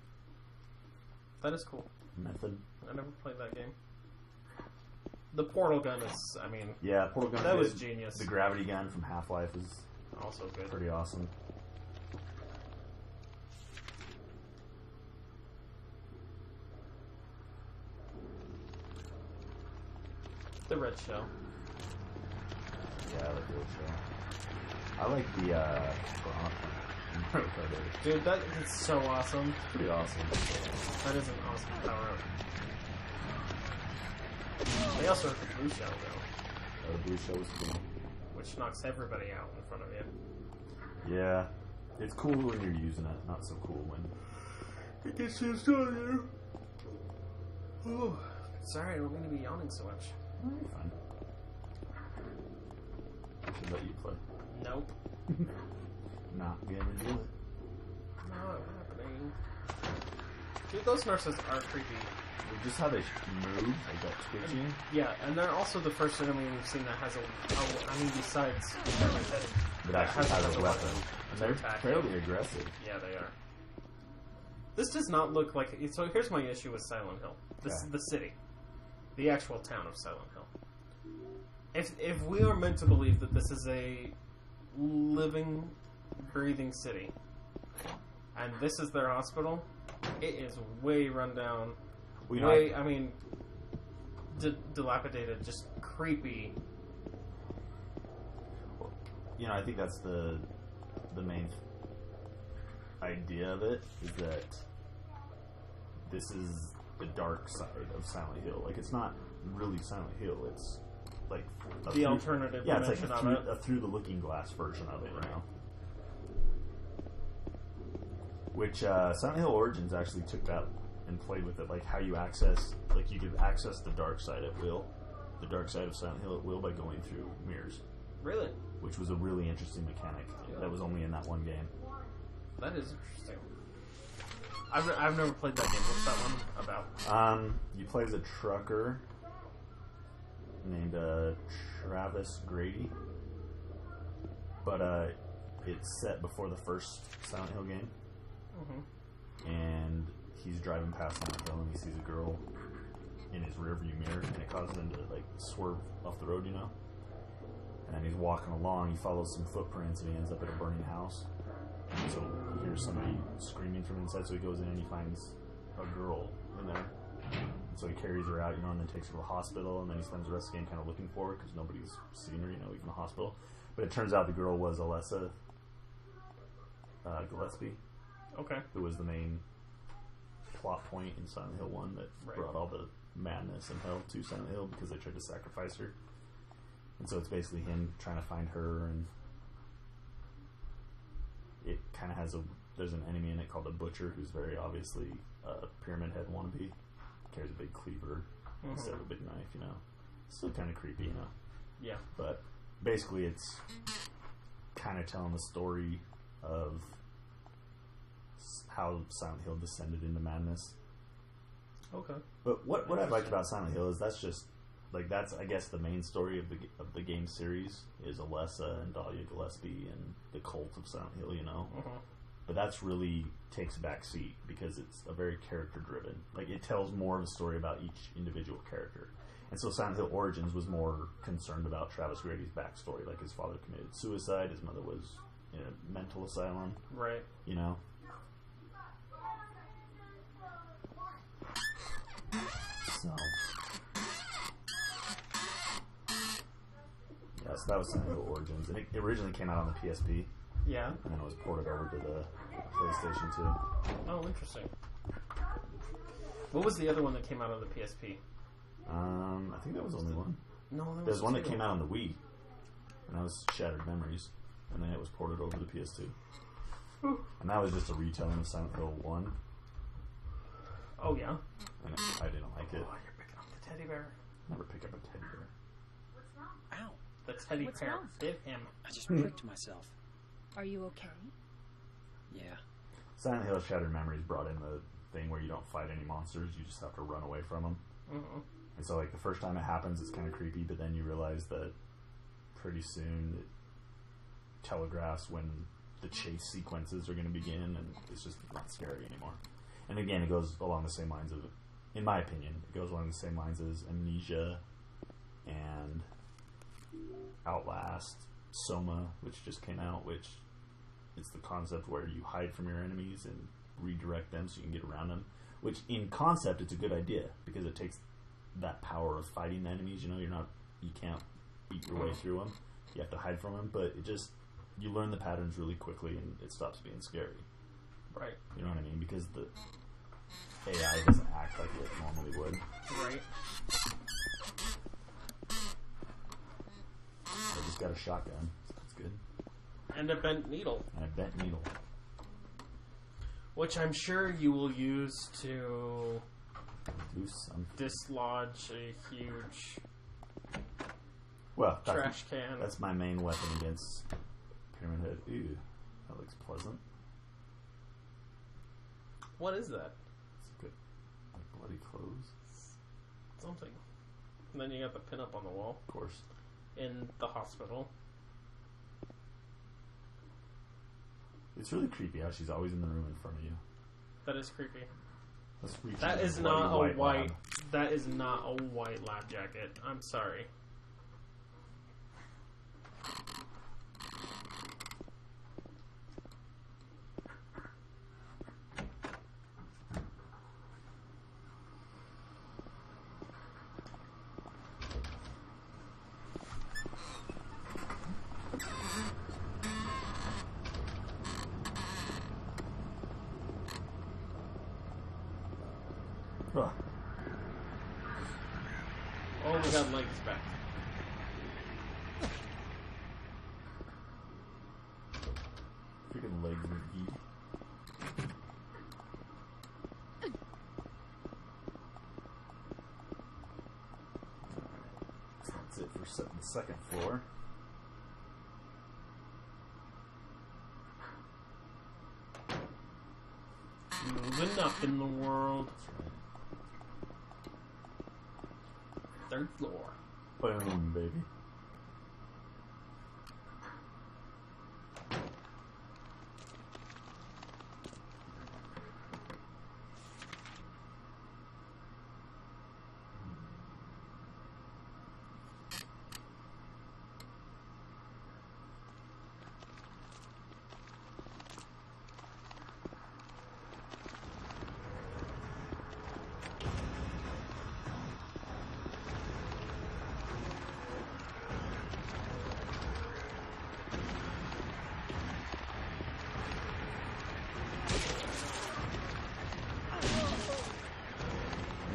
That is cool. method. I never played that game. The portal gun is, I mean, Yeah, portal gun. that was good. genius. The gravity gun from Half-Life is Also good. pretty awesome. The red shell. Yeah, I like the old show. I like the Mario Kart 8. Dude, that is so awesome. It's pretty awesome. That is an awesome power up. They also have the blue shell, though, The blue show was cool. which knocks everybody out in front of you. Yeah. It's cool when you're using it, not so cool when... It gets used on you. Oh, sorry, I don't mean to be yawning so much. Oh, you're fine. I should let you play. Nope. Not gonna do it. Not happening. Dude, those nurses are creepy. Just how they move, like that twitching. Yeah, and they're also the first enemy we've seen that has besides That actually has a weapon. And they're attack fairly you. aggressive. Yeah, they are. This does not look like... So here's my issue with Silent Hill. This is the city. The actual town of Silent Hill. If we are meant to believe that this is a living, breathing city, and this is their hospital, It is way run down. Well, you know, Way, I mean, dilapidated, just creepy. you know, I think that's the main idea of it, is that this is the dark side of Silent Hill. Like, it's not really Silent Hill, it's like The alternative yeah, it's like dimension of it. a through the looking glass version of it, you know. Which Silent Hill Origins actually took that and played with it, like how you access, like you could access the dark side at will, the dark side of Silent Hill at will by going through mirrors, Really? which was a really interesting mechanic that was only in that one game. That is interesting. I've never played that game. What's that one about? You play as a trucker named Travis Grady, but it's set before the first Silent Hill game, and he's driving past Silent Hill and he sees a girl in his rearview mirror, and it causes him to like swerve off the road, you know. And then he's walking along, he follows some footprints, and he ends up at a burning house. And so he hears somebody screaming from inside, so he goes in and he finds a girl in there. And so he carries her out, you know, and then takes her to the hospital, and then he spends the rest of the game kind of looking for her because nobody's seen her, you know, even in the hospital. But it turns out the girl was Alessa Gillespie, Okay. who was the main plot point in Silent Hill 1 that Right. brought all the madness and hell to Silent Hill because they tried to sacrifice her. And so it's basically him trying to find her, and it kind of has there's an enemy in it called the Butcher, who's very obviously a Pyramid Head wannabe. Carries a big cleaver instead of a big knife, you know. Still kind of creepy, you know. Yeah. But basically it's kind of telling the story of how Silent Hill descended into madness. Okay. But what I liked about Silent Hill is that's just like that's I guess the main story of the game series is Alessa and Dahlia Gillespie and the cult of Silent Hill, you know. But that's really takes a back seat because it's a very character driven. Like it tells more of a story about each individual character. And so Silent Hill Origins was more concerned about Travis Grady's backstory, like his father committed suicide, his mother was in a mental asylum, Right. you know. So yeah, so that was Silent Hill Origins, and it originally came out on the PSP, Yeah. and then it was ported over to the PlayStation 2. Oh, interesting. What was the other one that came out on the PSP? I think that was only one. No, there There's one that two. came out on the Wii, and that was Shattered Memories, and then it was ported over to the PS2. And that was just a retelling of Silent Hill 1, Oh, yeah. and I didn't like it. Oh, you're picking up the teddy bear. Never pick up a teddy bear. Ow. The teddy What's bear wrong? bit him. I just pricked myself. Are you okay? Yeah. Silent Hill Shattered Memories brought in the thing where you don't fight any monsters, you just have to run away from them. And so, like, the first time it happens, it's kind of creepy, but then you realize that pretty soon it telegraphs when the chase sequences are going to begin, and it's just not scary anymore. And again, it goes along the same lines of, in my opinion, it goes along the same lines as Amnesia and Outlast, Soma, which just came out, which it's the concept where you hide from your enemies and redirect them so you can get around them. Which, in concept, it's a good idea because it takes that power of fighting the enemies. You know, you can't beat your way through them. You have to hide from them, but it just you learn the patterns really quickly, and it stops being scary. Right. You know what I mean? Because the AI doesn't act like it normally would. Right. I just got a shotgun. That's good. And a bent needle, And a bent needle. which I'm sure you will use to Do some. dislodge a huge Well, trash can. That's my main weapon against Pyramid Head. Ew, that looks pleasant. What is that? It's good. Like bloody clothes, Something. And then you got the pin up on the wall of course. in the hospital. It's really creepy how she's always in the room in front of you. That is creepy. Let's reach That into is the not bloody a white. lab. That is not a white lab jacket. I'm sorry. Ugh. Oh, we got legs back. Freaking legs McGee. So that's it for setting the second floor. Moving up in the world. Third floor. Boom, baby.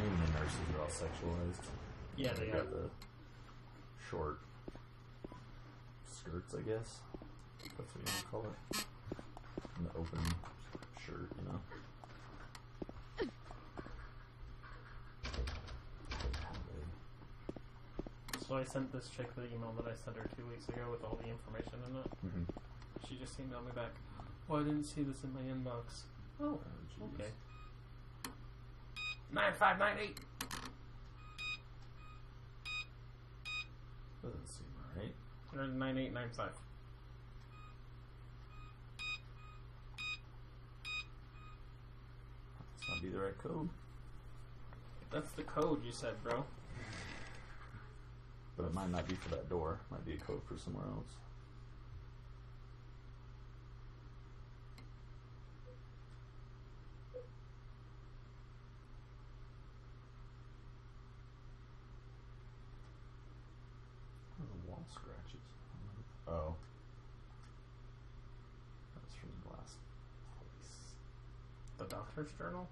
Even the nurses are all sexualized. Yeah, they got are. the short skirts, I guess. That's what you want to call it. And the open shirt, you know. So I sent this chick the email that I sent her 2 weeks ago with all the information in it. Mm-hmm. She just emailed me back. Oh, I didn't see this in my inbox. Oh, okay. 9598. Doesn't seem right. Or 9895. This might be the right code. That's the code you said, bro. But it might not be for that door. It might be a code for somewhere else. What are the wall scratches? Oh. That's from the last place. The doctor's journal?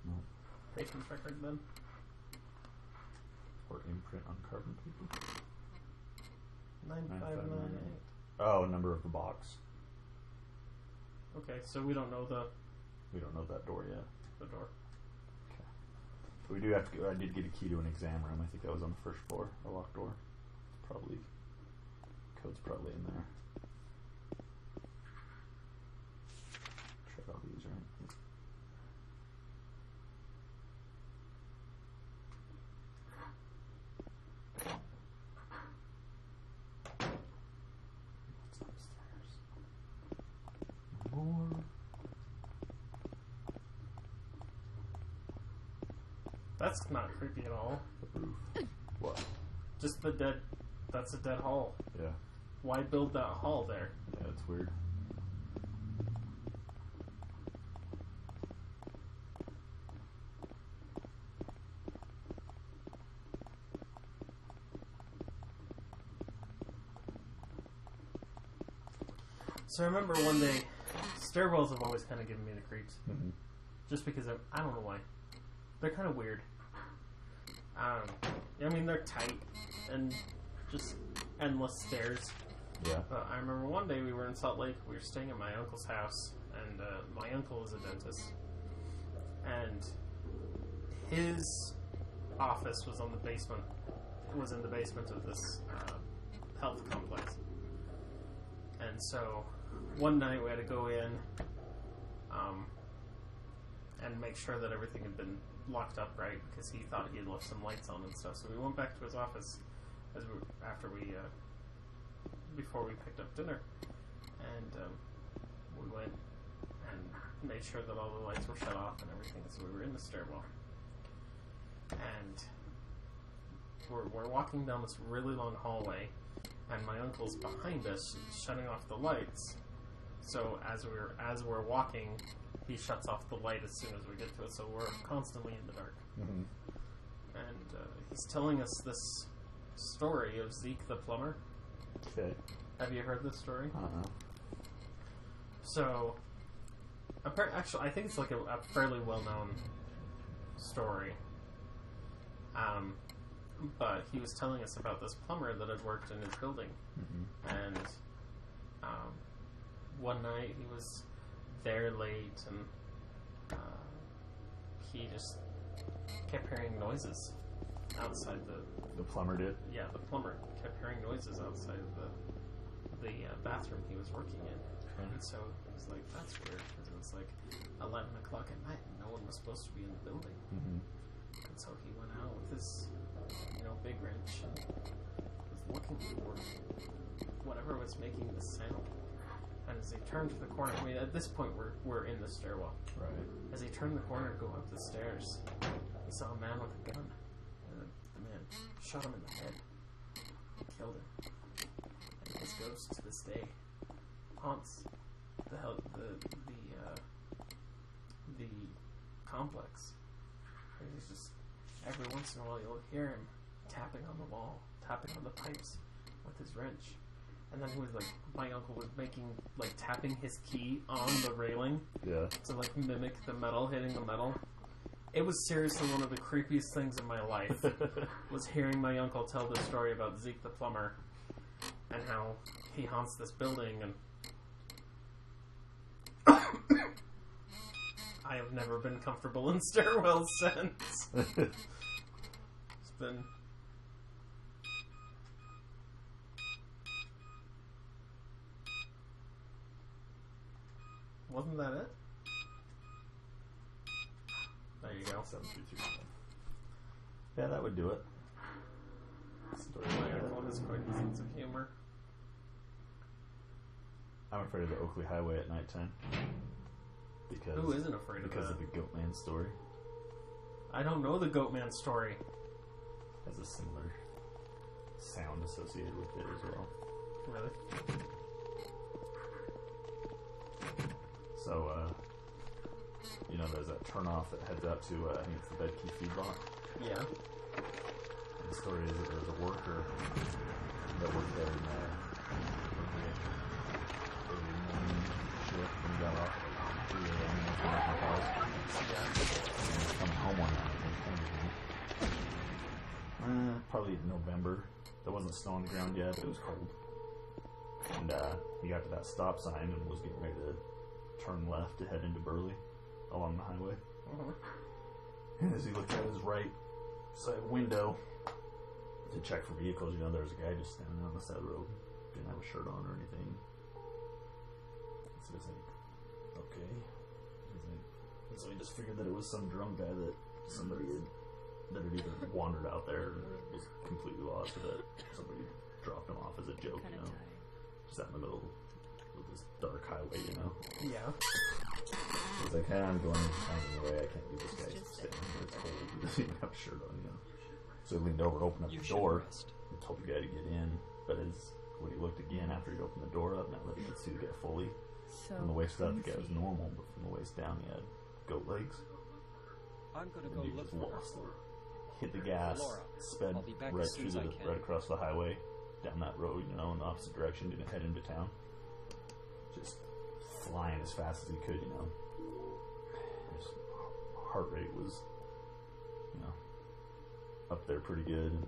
No. Patient's record then? Or imprint on carbon paper. 9598. Oh, number of the box. Okay, so we don't know the We don't know that door yet. door. But we do have to go. I did get a key to an exam room. I think that was on the first floor. A locked door. It's probably. Code's probably in there. Check all these, right? What's upstairs? More. That's not creepy at all. The roof. What? Just the dead. That's a dead hall. Yeah. Why build that hall there? Yeah, it's weird. So I remember one day, stairwells have always kind of given me the creeps. Mm-hmm. Just because I don't know why. They're kind of weird. I mean, they're tight and just endless stairs. Yeah. But I remember one day we were in Salt Lake. We were staying at my uncle's house, and my uncle is a dentist, and his office was on the basement. Was in the basement of this health complex, and so one night we had to go in and make sure that everything had been locked up right, because he thought he had left some lights on and stuff. So we went back to his office before we picked up dinner, and we went and made sure that all the lights were shut off and everything. So we were in the stairwell, and we're walking down this really long hallway, and my uncle's behind us, shutting off the lights. So as we're walking, he shuts off the light as soon as we get to it. So we're constantly in the dark. Mm-hmm. and he's telling us this story of Zeke the plumber. Okay. Have you heard this story? I don't know. So, actually, I think it's like a fairly well-known story. But he was telling us about this plumber that had worked in his building, and one night he was there late, and he just kept hearing noises outside The plumber did? Yeah, the plumber kept hearing noises outside of the bathroom he was working in. And so he was like, that's weird, because it was like 11 o'clock at night and no one was supposed to be in the building. Mm-hmm. And so he went out with his, big wrench and was looking for whatever was making the sound. And as he turned to the corner, I mean, at this point we're in the stairwell. Right. As he turned the corner to go up the stairs, he saw a man with a gun. And the man shot him in the head and killed him. And his ghost to this day haunts the complex. And he's just, every once in a while you'll hear him tapping on the wall, tapping on the pipes with his wrench. And then he was like, my uncle was tapping his key on the railing to mimic the metal hitting the metal. It was seriously one of the creepiest things in my life, was hearing my uncle tell this story about Zeke the plumber and how he haunts this building. And I have never been comfortable in stairwells since. It's been... Wasn't that it? There you go. 733. Yeah, that would do it. Story My uncle has quite a sense of humor. I'm afraid of the Oakley Highway at nighttime. Because Who isn't afraid of that? Because of the Goatman story. I don't know the Goatman story. Has a similar sound associated with it as well. Really? So, there's that turnoff that heads out to, I think it's the Bedkey feedlot. Yeah. And the story is that there was a worker that worked there in the early morning shift when he got off at 3 a.m. and was going to my house. And he was coming home one night and probably November. There wasn't snow on the ground yet, but it was cold. And he got to that stop sign and was getting ready to turn left to head into Burley along the highway. And as he looked at his right side window to check for vehicles, there was a guy just standing on the side of the road, didn't have a shirt on or anything. So he's like, okay. And so he just figured that it was some drunk guy that had either wandered out there and was completely lost, or that somebody dropped him off as a joke, just out in the middle of this dark highway, Yeah. He's like, hey, I'm going away. I can't leave this guy standing here. It's cold. He doesn't even have a shirt on, So he leaned over, opened up the door, and told the guy to get in. But when he looked again after he'd opened the door up, now that he could see the guy fully, from the waist up, the guy was normal, but from the waist down, he had goat legs. I'm gonna go look for lost it. Hit the gas, sped right through right across the highway, down that road, in the opposite direction, didn't head into town. Just flying as fast as he could, His heart rate was, up there pretty good. And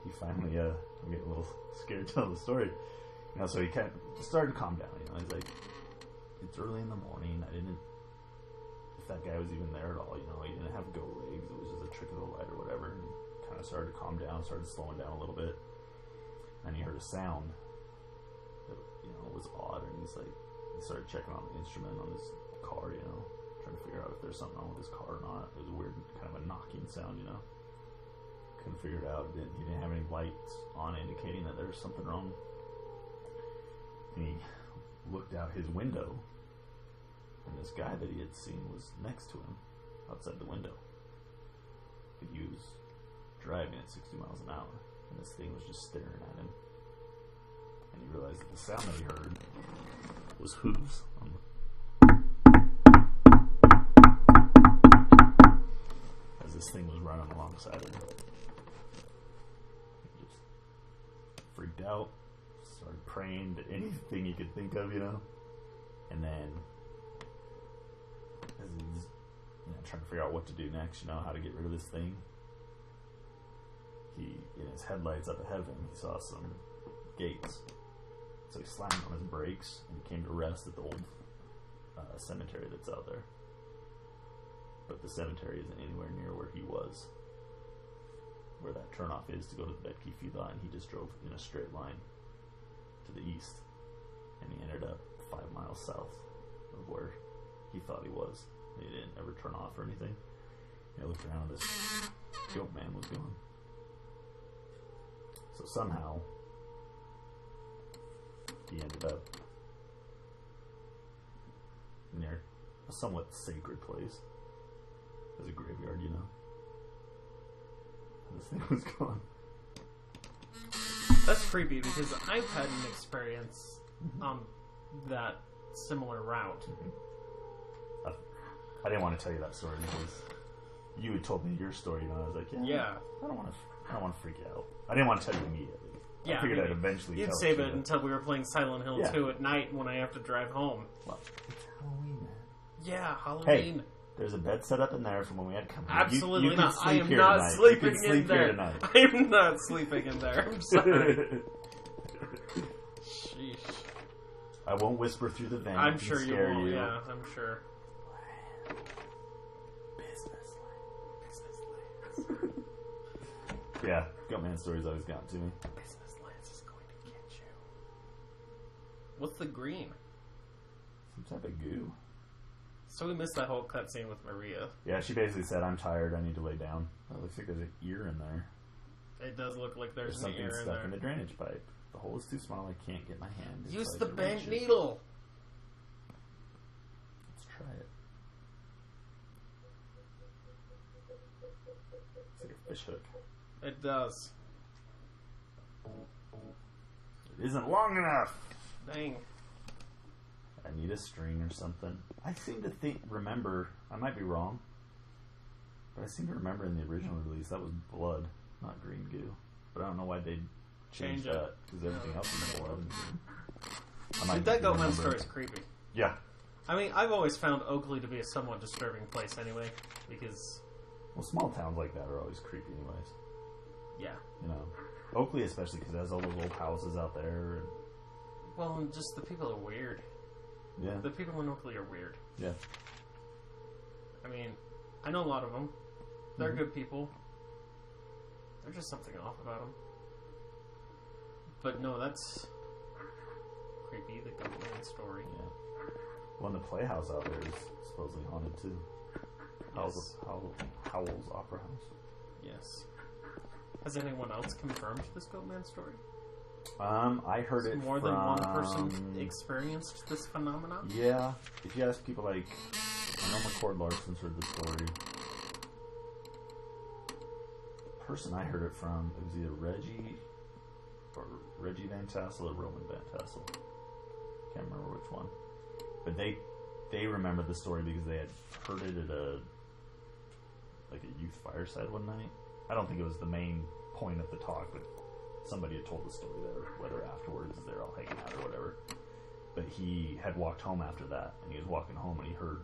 he finally, I'm getting a little scared telling the story. So he kind of started to calm down. He's like, it's early in the morning. If that guy was even there at all, he didn't have goat legs. It was just a trick of the light or whatever. And kind of started to calm down, started slowing down a little bit. And he heard a sound that, was odd. And he started checking on the instrument on his car, trying to figure out if there's something wrong with his car or not. It was a weird kind of a knocking sound, Couldn't figure it out. He didn't have any lights on indicating that there was something wrong. And he looked out his window, and this guy that he had seen was next to him, outside the window. He was driving at 60 miles an hour, and this thing was just staring at him. And he realized that the sound that he heard was hooves. As this thing was running alongside him. He just freaked out, started praying to anything he could think of, you know? And then, as he's trying to figure out what to do next, you know, how to get rid of this thing, he, in his headlights up ahead of him, he saw some gates. So he slammed on his brakes and he came to rest at the old cemetery that's out there. But the cemetery isn't anywhere near where he was, where that turnoff is to go to the Betke feedlot, and he just drove in a straight line to the east, and he ended up 5 miles south of where he thought he was. He didn't ever turn off or anything. He looked around, this goat man was gone. So somehow he ended up near a somewhat sacred place. As a graveyard, you know. And this thing was gone. That's creepy because I've had an experience on that similar route. I didn't want to tell you that story because you had told me your story, and I was like, Yeah. I don't want to freak you out. I didn't want to tell you immediately. Yeah, I figured I'd eventually you'd tell save you it until we were playing Silent Hill 2 at night when I have to drive home. Well, it's Halloween, man. Yeah, Halloween. Hey, there's a bed set up in there from when we had company. Absolutely you not. can I sleep am here not tonight. sleeping you can sleep in there. Here tonight. I am not sleeping in there. I'm sorry. Sheesh. I won't whisper through the vent. I'm sure you scare will. you. Yeah, I'm sure. Business Lance. Yeah, Goatman stories always got to me. Business Lance is going to get you. What's the green? Some type of goo. So we missed that whole cutscene with Maria. Yeah, she basically said, "I'm tired. I need to lay down." Oh, looks like there's an ear in there. It does look like there's an something ear in stuck there. in the drainage pipe. The hole is too small. I can't get my hand. Use inside the bent reach it. needle. Let's try it. It's like a fish hook. It does. It isn't long enough. Dang. I need a string or something. I seem to remember, I might be wrong, but I seem to remember in the original release that was blood, not green goo. But I don't know why they changed Change it. that, because everything else is blood and green. I might Dude, that be Goatman remembering. story is creepy. Yeah. I mean, I've always found Oakley to be a somewhat disturbing place anyway, because, Well, small towns like that are always creepy anyways. yeah. You know, Oakley especially because it has all those old houses out there. And, Well, and just the people are weird. yeah. The people in Oakley are weird. Yeah. I mean, I know a lot of them. They're Mhm. good people. There's just something off about them. But no, that's creepy, the Goatman story. Yeah. Well, and the Playhouse out there is supposedly haunted too. Yes. Howell's Opera House. Yes. Has anyone else confirmed this Goatman story? I heard it More from than one person experienced this phenomenon? Yeah, if you ask people like, I know McCord Larson's heard the story. The person I heard it from, it was either Reggie Van Tassel or Roman Van Tassel. Can't remember which one. But they remembered the story because they had heard it at a youth fireside one night. I don't think it was the main point of the talk, but somebody had told the story there, whether afterwards they're all hanging out or whatever. But he had walked home after that, and he was walking home, and he heard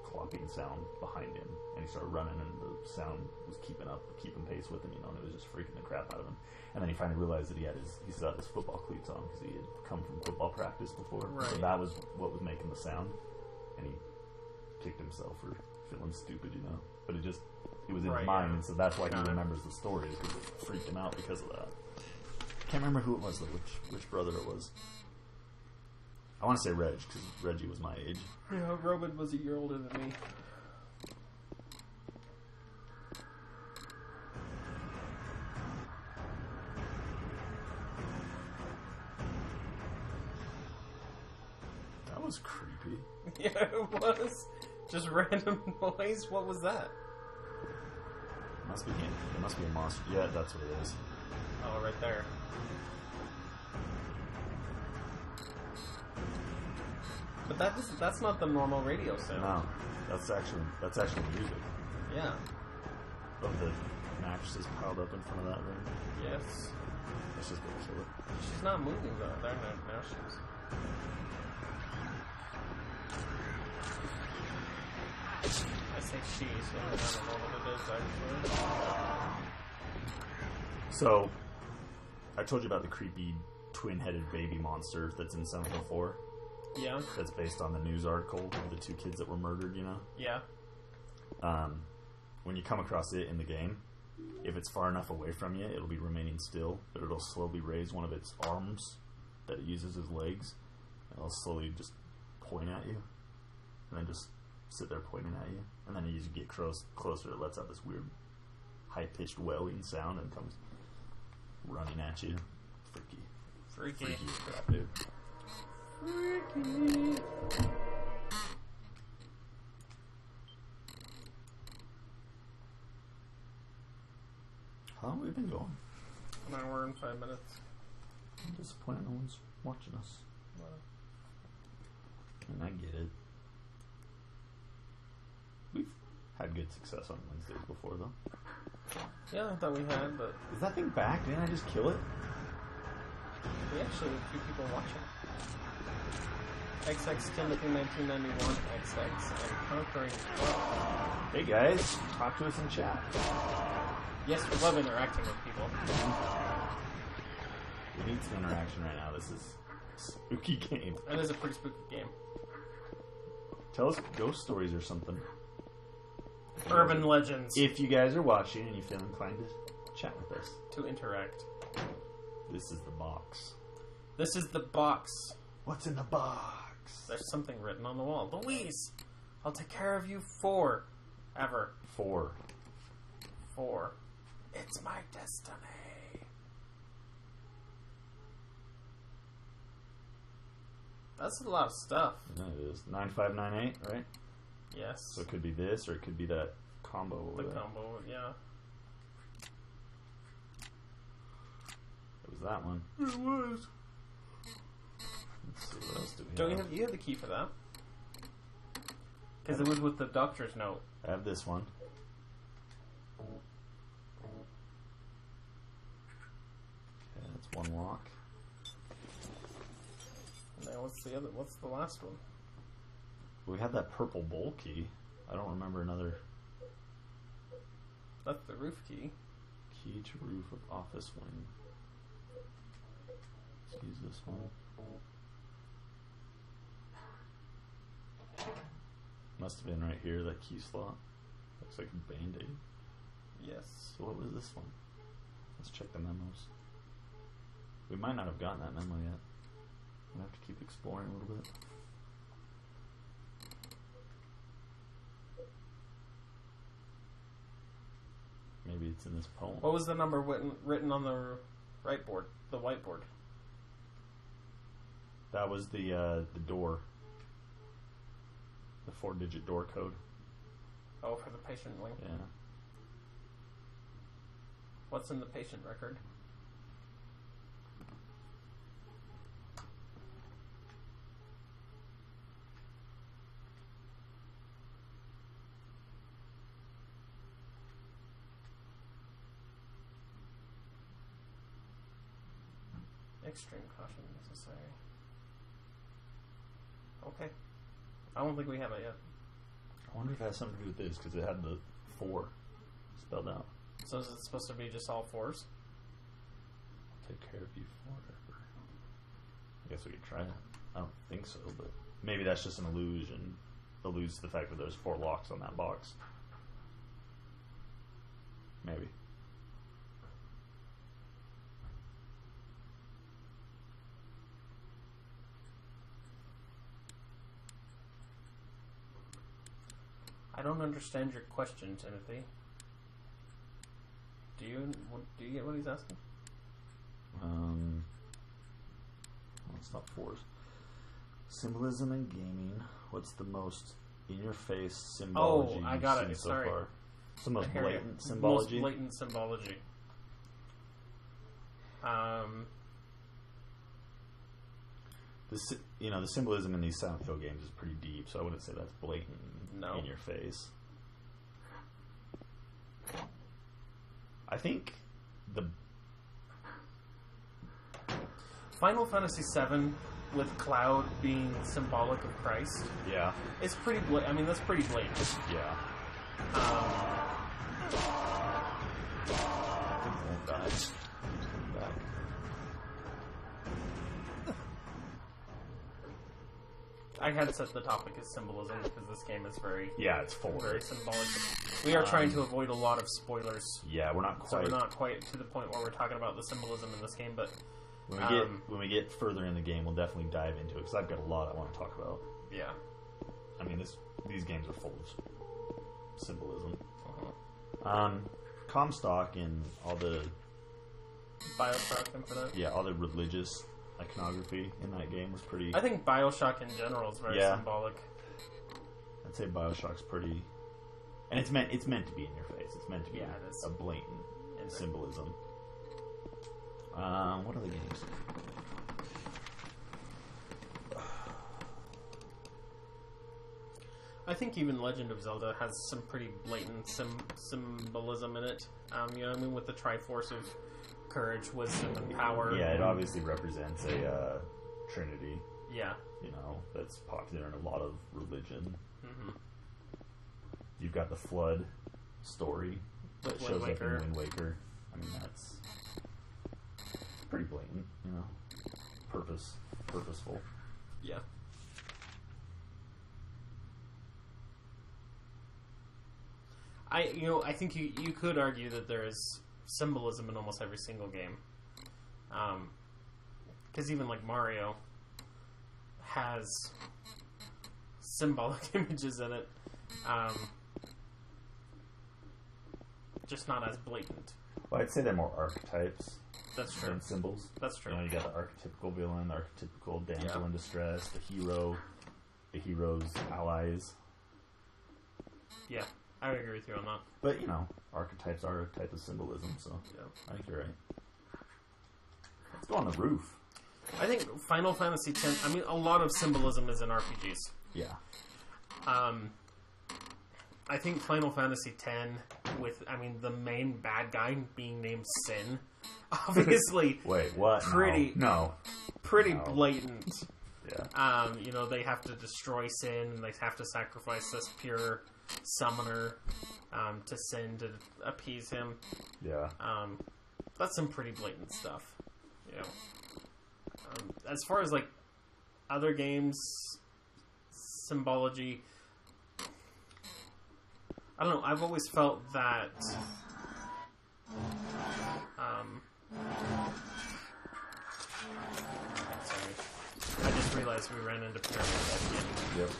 clopping sound behind him, and he started running, and the sound was keeping pace with him, you know, and it was just freaking the crap out of him. And then he finally realized that he still had his football cleats on because he had come from football practice before. Right. So that was what was making the sound, and he kicked himself for feeling stupid, you know. But it was in Right, his mind, yeah. and so that's why Got he it. remembers the story, because it freaked him out because of that. Can't remember who it was, though, which brother it was. I want to say Reg, because Reggie was my age. Yeah, Roman was a year older than me. That was creepy. Yeah, it was. Just random noise. What was that? It must be a monster. Yeah, that's what it is. Oh, right there. But that's not the normal radio sound. No, that's actually music. Yeah. Of the mattresses piled up in front of that room. Yes. Let's just go kill it. She's not moving though. There now she is. I say she, so I don't know what it is actually. So, I told you about the creepy twin-headed baby monster that's in Silent Hill 4. Yeah. That's based on the news article of the 2 kids that were murdered, you know? Yeah. When you come across it in the game, if it's far enough away from you, it'll be remaining still, but it'll slowly raise one of its arms that it uses as legs, and it'll slowly just point at you, and then just sit there pointing at you. And then as you get closer, it lets out this weird high-pitched wailing sound and comes running at you. Freaky. Freaky as crap, dude. Freaky. How long have we been going? An hour and 5 minutes. I'm disappointed no one's watching us. And I get it. We've had good success on Wednesdays before, though. Yeah, I thought we had, but Is that thing back? Didn't I just kill it? we actually have 2 people watching. XX Timothy 1991, XX, and Conquering 12. Hey guys, talk to us in chat. Yes, we love interacting with people. We need some interaction right now. This is a spooky game. It is a pretty spooky game. Tell us ghost stories or something. Urban legends. If you guys are watching and you feel inclined to chat with us, To interact. this is the box. This is the box. What's in the box? There's something written on the wall. Louise, I'll take care of you forever. 4. It's my destiny. That's a lot of stuff. No, it is 9598, right? Yes. So it could be this, or it could be that combo over The there. combo, yeah. It was that one. It was. Let's see, what else do we Don't have? you have the key for that? Because it was with the doctor's note. I have this one. Okay, that's one lock. And then what's the other? What's the last one? We have that purple bowl key. I don't remember another That's the roof key. key to roof of office wing. Let's use this one. Must have been right here, that key slot. Looks like a band-aid. Yes. So what was this one? Let's check the memos. We might not have gotten that memo yet. We'll have to keep exploring a little bit. Maybe it's in this poem. What was the number written on the right board? The whiteboard. That was the door. The 4-digit door code. Oh, for the patient wing. Yeah. What's in the patient record? Extreme caution necessary. Okay. I don't think we have it yet. I wonder if it has something to do with this, because it had the 4 spelled out. So is it supposed to be just all 4s? Take care of you forever. I guess we could try it. I don't think so, but maybe that's just an illusion. Alludes to the fact that there's 4 locks on that box. Maybe. I don't understand your question, Timothy. Do you get what he's asking? Well, it's not 4s. Symbolism in gaming. What's the most in-your-face symbology Oh, I you've got seen it. so Sorry. far? It's the most I hear you. blatant symbology. Most blatant symbology. The symbolism in these Silent Hill games is pretty deep, so I wouldn't say that's blatant No. in your face. I think the Final Fantasy VII with Cloud being symbolic of Christ yeah is pretty. I mean, that's pretty blatant. yeah. Won't die. Back. I had set the topic as symbolism because this game is very, Yeah, it's full. very symbolic. We are trying to avoid a lot of spoilers, Yeah, we're not so quite. we're not quite to the point where we're talking about the symbolism in this game. But When we get further in the game, we'll definitely dive into it because I've got a lot I want to talk about. yeah, I mean, these games are full of symbolism. uh-huh. Comstock and all the Bioshock Infinite. all the religious iconography in that game was pretty. I think Bioshock in general is very Yeah. symbolic. I'd say Bioshock's pretty, and it's meant to be in your face. It's meant to be Yeah, it is. a blatant In there. symbolism. What other games? I think even Legend of Zelda has some pretty blatant symbolism in it. You know what I mean? With the Triforce of courage, wisdom, and power. Yeah, it obviously represents a trinity. Yeah. You know, that's popular in a lot of religion. Mm-hmm. You've got the flood story that With shows Wind up in Waker. Wind Waker. I mean, that's pretty blatant, you know, purposeful. Yeah. I think you could argue that there is symbolism in almost every single game. Because even like Mario has symbolic images in it. Just not as blatant. Well, I'd say they're more archetypes That's true. than symbols. That's true. You know, you got the archetypical villain, the archetypical damsel Yeah. in distress, the hero, the hero's allies. Yeah, I would agree with you on that. But, you know, archetypes are a type of symbolism, so Yeah. I think you're right. Let's go on the roof. I think Final Fantasy X, I mean, a lot of symbolism is in RPGs. Yeah. I think Final Fantasy X, with, I mean, the main bad guy being named Sin, obviously Wait, what? Pretty- No. pretty No. blatant. Yeah. You know, they have to destroy Sin, and they have to sacrifice this pure summoner to Sin to appease him. Yeah. That's some pretty blatant stuff. You know, as far as like other games, symbology, I don't know. I've always felt that. Sorry, I just realized we ran into Pyramid Head again. Yep.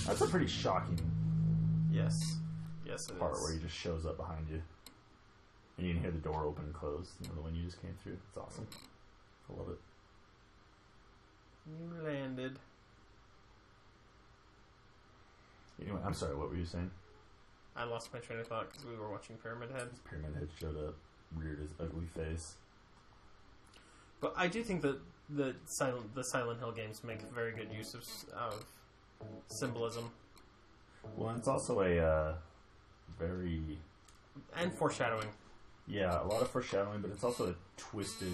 That's a pretty shocking Yes, yes, it part is. where he just shows up behind you. And you can hear the door open and close. You know, the one you just came through. It's awesome. I love it. You landed. Anyway, I'm sorry, what were you saying? I lost my train of thought because we were watching Pyramid Head. Pyramid Head showed up, reared his ugly face. But I do think that the Silent Hill games make very good use of symbolism Well, and it's also a very... and foreshadowing. Yeah, a lot of foreshadowing, but it's also a twisted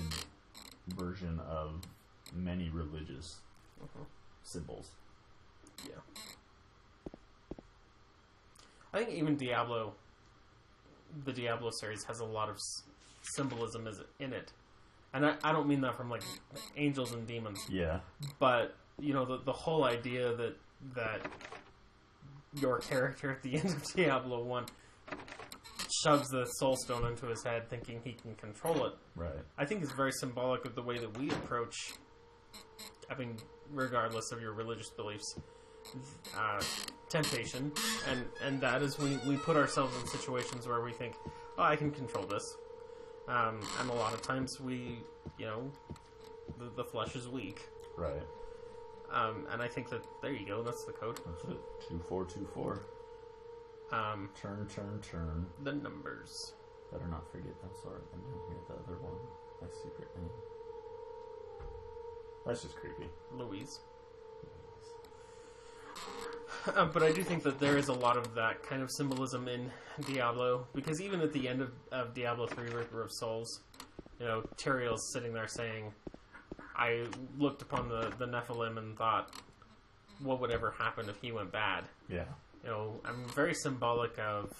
version of many religious symbols. Yeah. I think even Diablo, the Diablo series, has a lot of symbolism in it. And I don't mean that from, like, angels and demons. Yeah. But, you know, the whole idea that your character at the end of Diablo 1 shoves the soul stone into his head thinking he can control it, Right. I think is very symbolic of the way that we approach, I mean, regardless of your religious beliefs, temptation. And that is when we put ourselves in situations where we think, oh, I can control this. And a lot of times we, you know, the flesh is weak. Right. And I think that, there you go, that's the code. That's it. 2424. Turn. The numbers. Better not forget. I'm sorry. I'm down here. The other one. My secret name. That's just creepy. Louise. But I do think that there is a lot of that kind of symbolism in Diablo, because even at the end of Diablo 3 Reaper of Souls, you know, Tyrael's sitting there saying, I looked upon the Nephilim and thought, what would ever happen if he went bad? Yeah. You know, I'm very symbolic of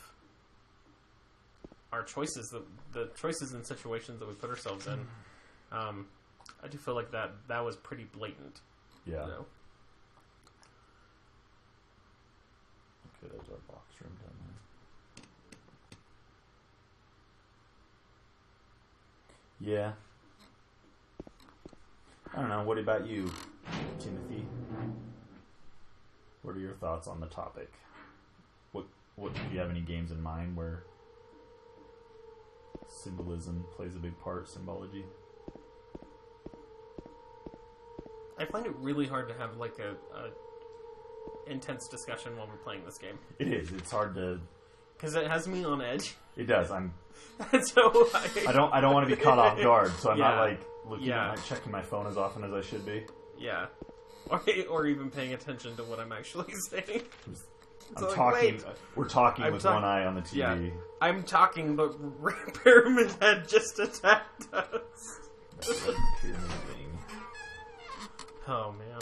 our choices, the choices and situations that we put ourselves in. I do feel like that was pretty blatant. Yeah. You know? Okay, there's our box room down there. Yeah. I don't know. What about you, Timothy? What are your thoughts on the topic? What do you have any games in mind where symbolism plays a big part, symbology? I find it really hard to have like a intense discussion while we're playing this game, It is. It's hard to. because it has me on edge. It does. I'm. So I don't want to be caught off guard, so I'm not Yeah. like looking Yeah. at checking my phone as often as I should be. Yeah, or even paying attention to what I'm actually saying. I'm like, talking. wait. We're talking I'm with talk- one eye on the TV. Yeah, I'm talking, but Pyramid Head just attacked us. Pyramid thing. Oh man.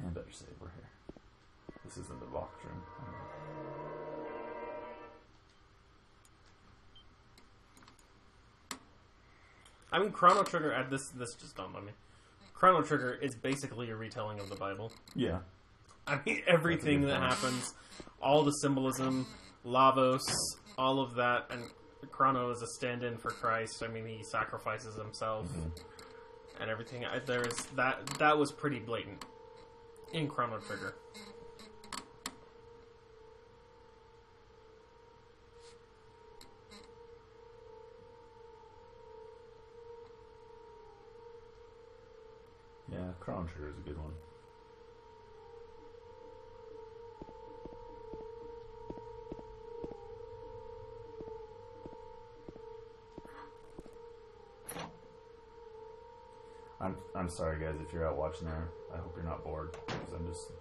I better say we're here. This isn't the box room. I mean, Chrono Trigger. This just dawned on me. Chrono Trigger is basically a retelling of the Bible. Yeah. I mean, everything That's a that good point. happens, all the symbolism, Lavos, all of that, and Chrono is a stand-in for Christ. I mean, he sacrifices himself and everything. There's that was pretty blatant in Chrono Trigger. Yeah, Chrono Trigger is a good one. I'm sorry guys if you're out watching there. I hope you're not bored because I'm just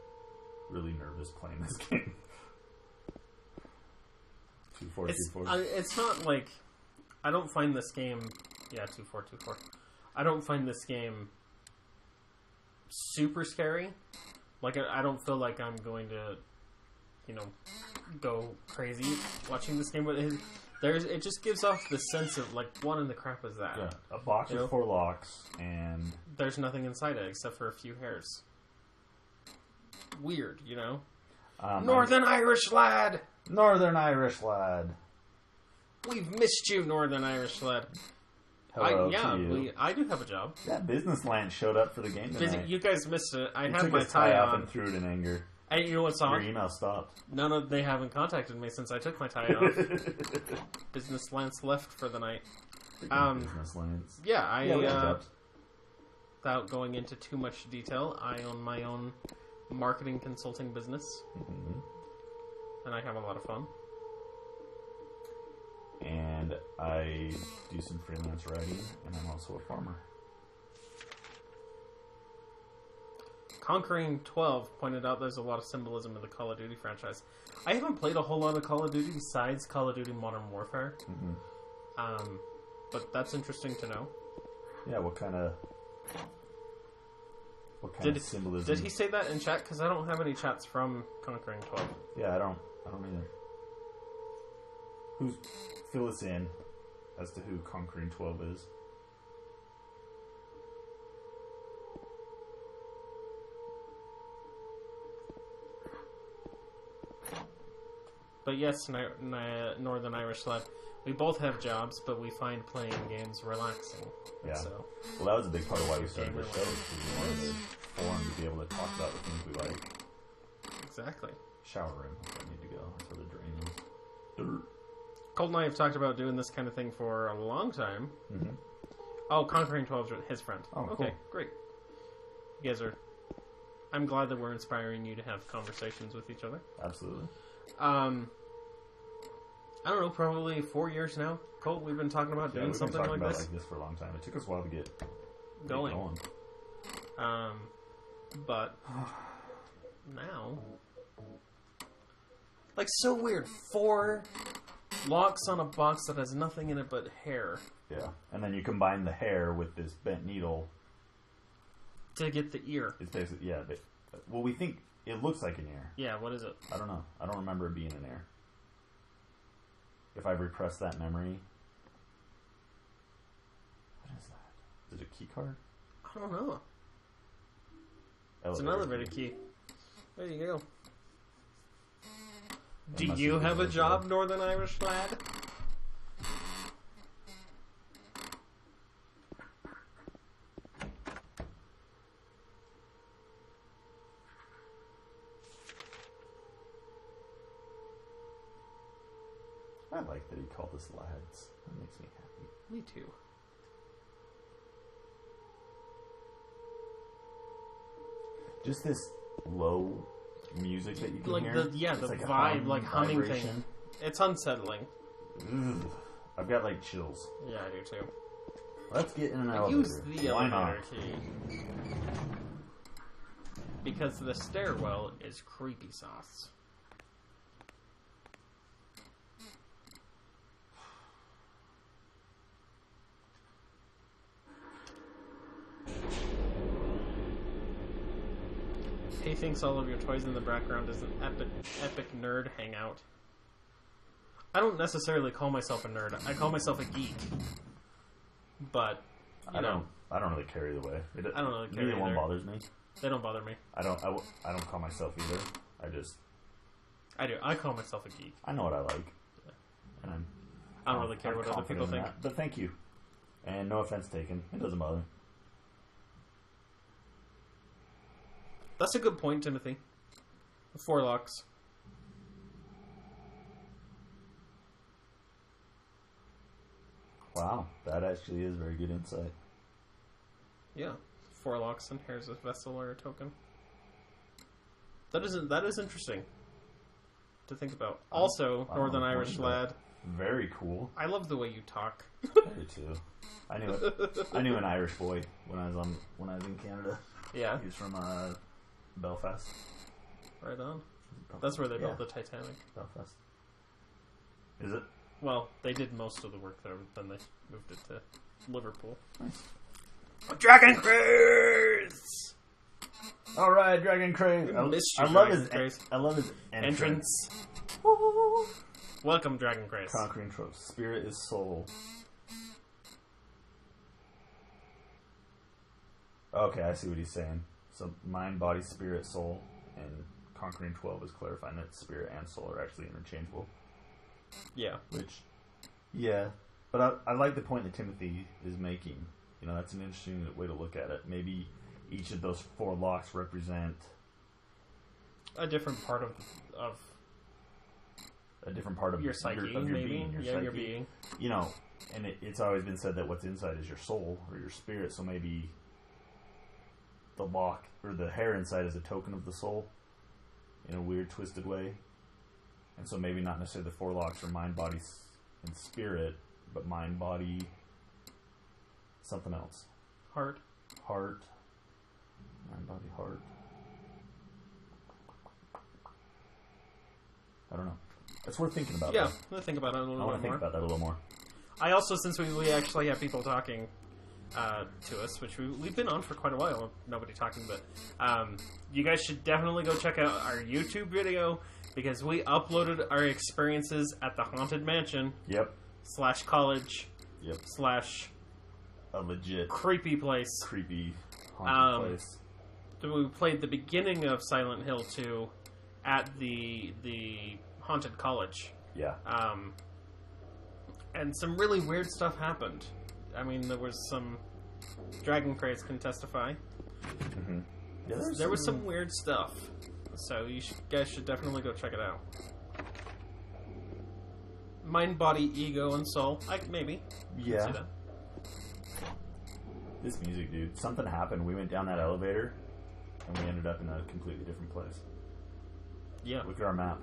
really nervous playing this game. 2424. It's not like I don't find this game. Yeah, 2424. I don't find this game super scary. Like I don't feel like I'm going to, you know, go crazy watching this game. But it just gives off the sense of like, what in the crap is that? Yeah, a box You with know? 4 locks and There's nothing inside it except for a few hairs. Weird, you know. Northern Irish lad. Northern Irish lad. We've missed you, Northern Irish lad. Hello to you. I do have a job. That business land showed up for the game tonight. You guys missed it. I He had took my his tie tie off on. and threw it in anger. And you know what's Your on? email stopped. None they haven't contacted me since I took my tie off. Business Lance left for the night. Business lands. Yeah, Yeah, we have jobs. without going into too much detail, I own my own marketing consulting business, Mhm. and I have a lot of fun. And I do some freelance writing, and I'm also a farmer. Conquering 12 pointed out there's a lot of symbolism in the Call of Duty franchise. I haven't played a whole lot of Call of Duty besides Call of Duty Modern Warfare, but that's interesting to know. Yeah, what kind of Did symbolism? Did he say that in chat? Because I don't have any chats from Conquering 12. Yeah, I don't either. Fill us in as to who Conquering 12 is. But yes, Northern Irish lad. We both have jobs, but we find playing games relaxing. Yeah. So, Well, that was a big part of why we started Gamer the show. life. Because we wanted the forum to be able to talk about the things we like. exactly. Shower room. If I need to go. That's where the drain is. Dirt. Colt and I have talked about doing this kind of thing for a long time. Mm-hmm. Oh, Conquering 12 is his friend. Oh, okay, cool. great. You guys are... I'm glad that we're inspiring you to have conversations with each other. Absolutely. I don't know, probably 4 years now. Colt, we've been talking about Yeah, doing we've been something talking like about this. like this for a long time. It took us a while to get going. But now, like, so weird. 4 locks on a box that has nothing in it but hair Yeah. And then you combine the hair with this bent needle. to get the ear. It's basically, yeah. Well, we think it looks like an ear. Yeah, what is it? I don't know. I don't remember it being an ear. If I repress that memory. What is that? Is it a key card? I don't know. It's Elevator an elevator key. There you go. It Do must you have been have a right job, there. Northern Irish lad? I like that he called us lads. That makes me happy. Me too. Just this low music that you can Like hear. the It's the like a vibe, like humming vibration. thing. It's unsettling. Ugh. I've got like chills. Yeah, I do too. Let's get in an I elevator. use the Why elevator not? key because the stairwell is creepy sauce. He thinks all of your toys in the background is an epic nerd hangout. I don't necessarily call myself a nerd. I call myself a geek. But I don't really care either way. I don't really care Neither one either. bothers me. they don't bother me. I don't call myself either. I do. I call myself a geek. I know what I like. And I don't really care what other confident people in think. that. But thank you. And no offense taken. It doesn't bother me. That's a good point, Timothy. 4 locks. Wow, that actually is very good insight. Yeah. 4 locks and here's a vessel or a token. That is interesting to think about. Also, I don't Northern know what Irish you lad, Very cool. I love the way you talk. I do too. I knew it. I knew an Irish boy when I was in Canada. Yeah, He was from Belfast. right on. That's where they built Yeah. the Titanic. Belfast. Is it? Well, they did most of the work there, then they moved it to Liverpool. Nice. Dragon Cruise! All right, Dragon Craze. Missed you, I love Dragon his. Craze. I love his entrance. Welcome, Dragon Craze. Conquering tropes. Spirit is soul. Okay, I see what he's saying. So mind, body, spirit, soul, and conquering 12 is clarifying that spirit and soul are actually interchangeable. Yeah. Which, yeah, but I like the point that Timothy is making. You know, that's an interesting way to look at it. Maybe each of those 4 locks represent A different part of a different part of your psyche, of your maybe. being. Your yeah, psyche. your being. You know, and it's always been said that what's inside is your soul or your spirit. So maybe the lock or the hair inside is a token of the soul in a weird, twisted way. And so maybe not necessarily the 4 locks are mind, body, and spirit, but mind, body, something else. Heart. Heart. Mind, body, heart. I don't know. It's worth thinking about. Yeah, though. let's think about it a I little want to bit think more. about that a little more. I also, since we actually have people talking to us, which we've been on for quite a while, nobody talking, but you guys should definitely go check out our YouTube video because we uploaded our experiences at the Haunted Mansion Yep. / college Yep. / A legit creepy place. creepy haunted place. So we played the beginning of Silent Hill 2 at the haunted college. Yeah. And some really weird stuff happened. I mean, there was some... Dragon Craze can testify. Mm-hmm. Yeah, There was some weird stuff. So you guys should definitely go check it out. Mind, body, ego, and soul. Maybe. Yeah. See that. This music, dude. Something happened. We went down that elevator, and we ended up in a completely different place. Yeah. Look at our map.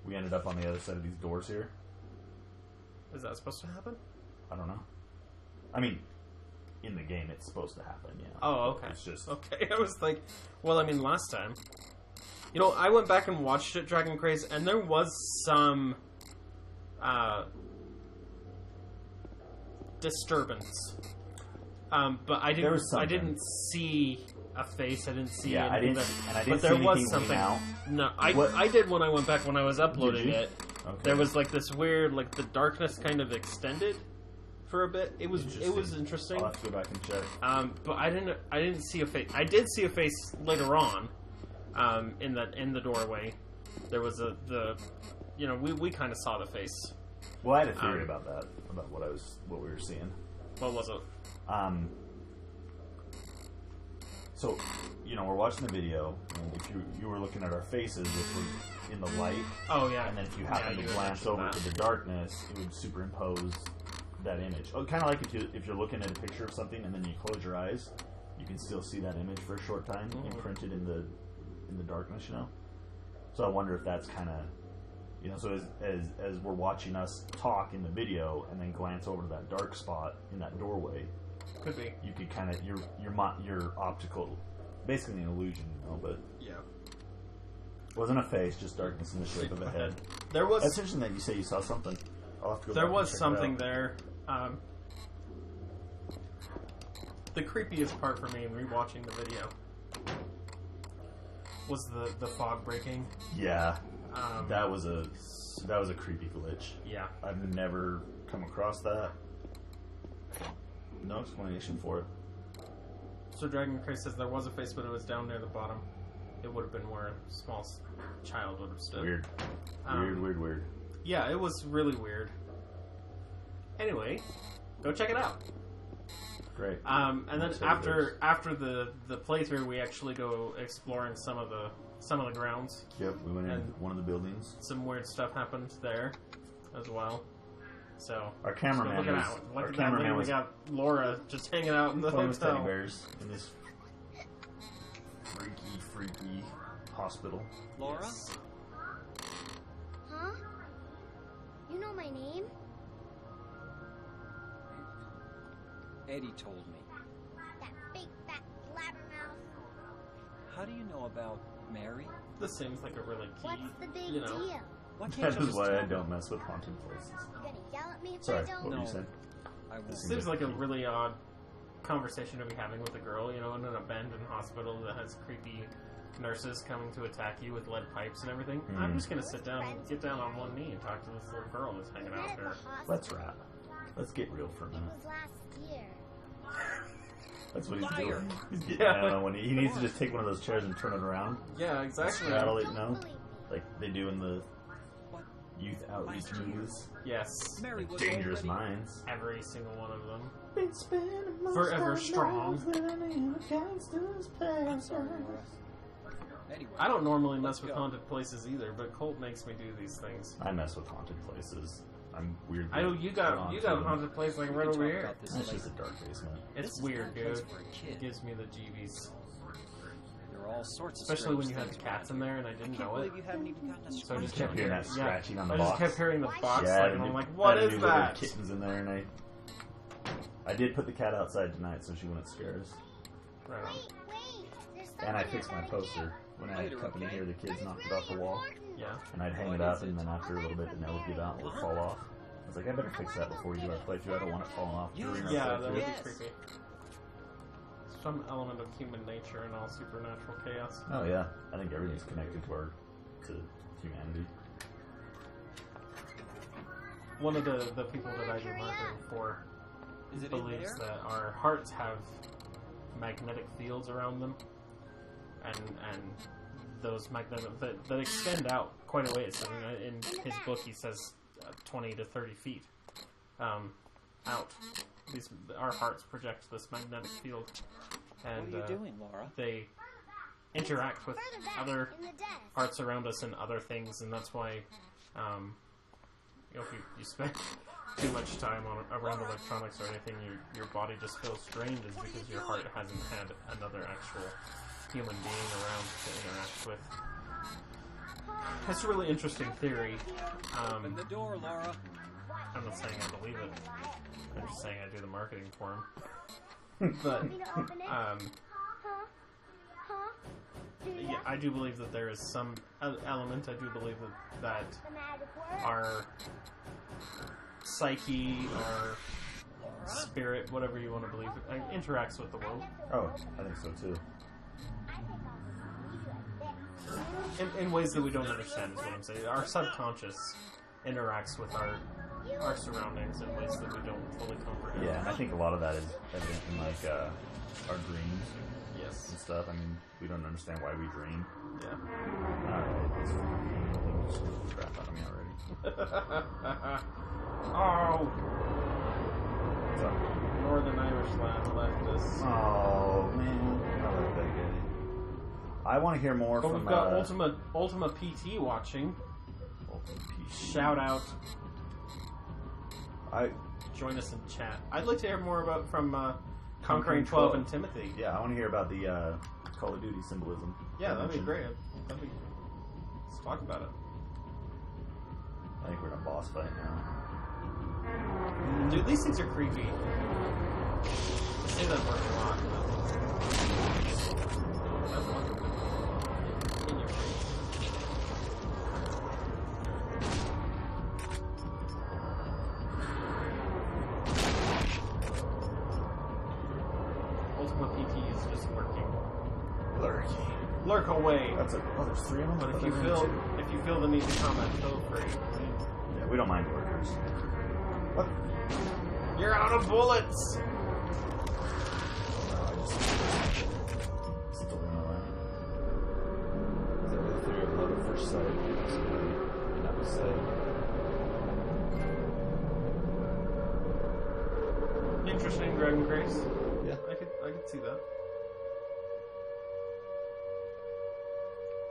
We ended up on the other side of these doors here. Is that supposed to happen? I don't know. I mean, in the game it's supposed to happen. Yeah. Oh, okay. It's just Okay, I was like, well, I mean, last time. You know, I went back and watched it, Dragon Craze, and there was some disturbance. But I There was didn't. I something. didn't see a face. I didn't see. Yeah, I anything didn't- that- and I didn't but there see was anything something. out. No, What- I did when I went back when I was uploading Did you? it. Okay. There was like this weird, like the darkness kind of extended for a bit. It was Interesting. interesting. I'll have to go back and check. But I didn't see a face. I did see a face later on, in the doorway. There was we kind of saw the face. Well, I had a theory about that, about what we were seeing. What was it? So, we're watching the video, and if you were looking at our faces, which were in the light, Oh yeah. and then if you happen you to had glance mentioned over that. to the darkness, it would superimpose that image. Oh, kind of like if you're looking at a picture of something and then you close your eyes, you can still see that image for a short time imprinted in the darkness. So I wonder if that's kind of, so as we're watching us talk in the video and then glance over to that dark spot in that doorway, Could be. you could kind of your optical, basically an illusion, but Yeah. it wasn't a face, just darkness in the shape of a head. There was That's interesting that you say you saw something. I'll have to go there back was and check it something out. there. The creepiest part for me in rewatching the video was the fog breaking. Yeah, Um, that was a creepy glitch. yeah. I've never come across that. No explanation for it. So Dragon Craze says there was a face, but it was down near the bottom. It would have been where a small child would have stood. Weird. Um, Weird. Yeah, it was really weird. Anyway, go check it out. Great. And then Looks after the playthrough, we actually go exploring some of the grounds. Yep, we went in and- one of the buildings. Some weird stuff happened there as well. So Our cameraman look at was. that. Look Our at that. cameraman We was got Laura just hanging out in the playing with teddy hotel. bears in this freaky hospital. Laura? Yes. Huh? You know my name? Eddie told me. That big fat blabbermouth. How do you know about Mary? This seems like a really key. What's the big you know. deal? Why can't That you is just why tell I me? don't mess with haunted places. You gonna yell at me if Sorry, I don't? what were you No. saying? I won't. This Seems like a really odd conversation to be having with a girl, in an abandoned hospital that has creepy nurses coming to attack you with lead pipes and everything. I'm just gonna sit down, get down on one knee, and talk to this little girl that's hanging I met out at the there. hospital. Let's wrap. Let's get real for a It minute. was last year. That's what he's Liar. doing. He's getting Yeah. down on one knee. He needs to just take one of those chairs and turn it around. Yeah, exactly. Straddle it, Don't no? believe me. Like they do in the What? youth outreach Last year. movies. Yes, Mary was Dangerous already... Minds. every single one of them. Forever strong. I'm sorry, Laura. Anyway, I don't normally mess Let's with go. haunted places either, but Colt makes me do these things. I mess with haunted places. I'm weird. I know you got a haunted place like we right can over talk here. about this That's later. just a dark basement. It's This is weird, not a place dude. for a kid. It gives me the jeebies, There are all sorts of especially when strange you had the things cats in around there and I here. I didn't can't know it. believe you haven't even gotten a So I scratch just kept kept hearing hearing that scratching on the I just box. kept hearing the box, Yeah, and I'm like, what I is knew that? There were kittens in there, and I did put the cat outside tonight so she wouldn't scare us. Right on. Wait. There's And I something fixed my gotta poster get. when I had Later, company okay? here. The kids But knocked it's it off the really wall, important. Yeah. and I'd hang What it up, is and it? then after a little bit, the nail would give out and it would fall off. I was like, I better fix that before you do our playthrough. I don't want it falling off during our Yeah, playthrough. that would Yes. be creepy. Some element of human nature and all supernatural chaos. Oh yeah, I think everything's connected to humanity. One of the people that I do marketing for Is it in believes there? that our hearts have magnetic fields around them, and those magnetic that extend out quite a ways. So in his book, he says 20 to 30 feet out. Our hearts project this magnetic field, and What are you doing, Laura? they interact with Further back other in the desk. hearts around us and other things, and that's why if you spend too much time around electronics or anything, your body just feels strained, is because your heart hasn't had another actual human being around to interact with. That's a really interesting theory. Open the door, Laura. I'm not saying I believe it. I'm just saying I do the marketing for him. But Want me to open it? Huh? Do you? yeah, I do believe that there is some element. I do believe that The magic word? our psyche, our spirit, whatever you want to believe, interacts with the world Oh, I think so too. I think I'll leave you like this. in ways that we don't understand. Is what I'm saying. Our subconscious interacts with our surroundings in ways that we don't fully comprehend. Yeah, and I think a lot of that is evident in like our dreams Yes. and stuff. I mean, we don't understand why we dream. Yeah. It's just crap out of me already. Oh, What's up? Northern Irish lad left us. Oh man, I like that game. I want to hear more But from we've got Ultima PT watching. Ultimate PC. Shout out. I Join us in chat. I'd like to hear more from Conquering Conquering 12 12. and Timothy. yeah, I want to hear about the Call of Duty symbolism. Yeah, you that'd be mentioned. great. Let's talk about it. I think we're in a boss fight now. Dude, these things are creepy. I say that word a lot. That's one. In your face. Ultima PT is just lurking. Lurking. Lurk away. That's there's 3 of them. But I if you thought there were feel 2. if you feel the need to comment, feel free. Yeah, we don't mind lurkers. What? You're out of bullets. No, I just still don't know why. Is that really through love at first sight? And that was said. Interesting, Dragon Grace. Yeah. I could see that.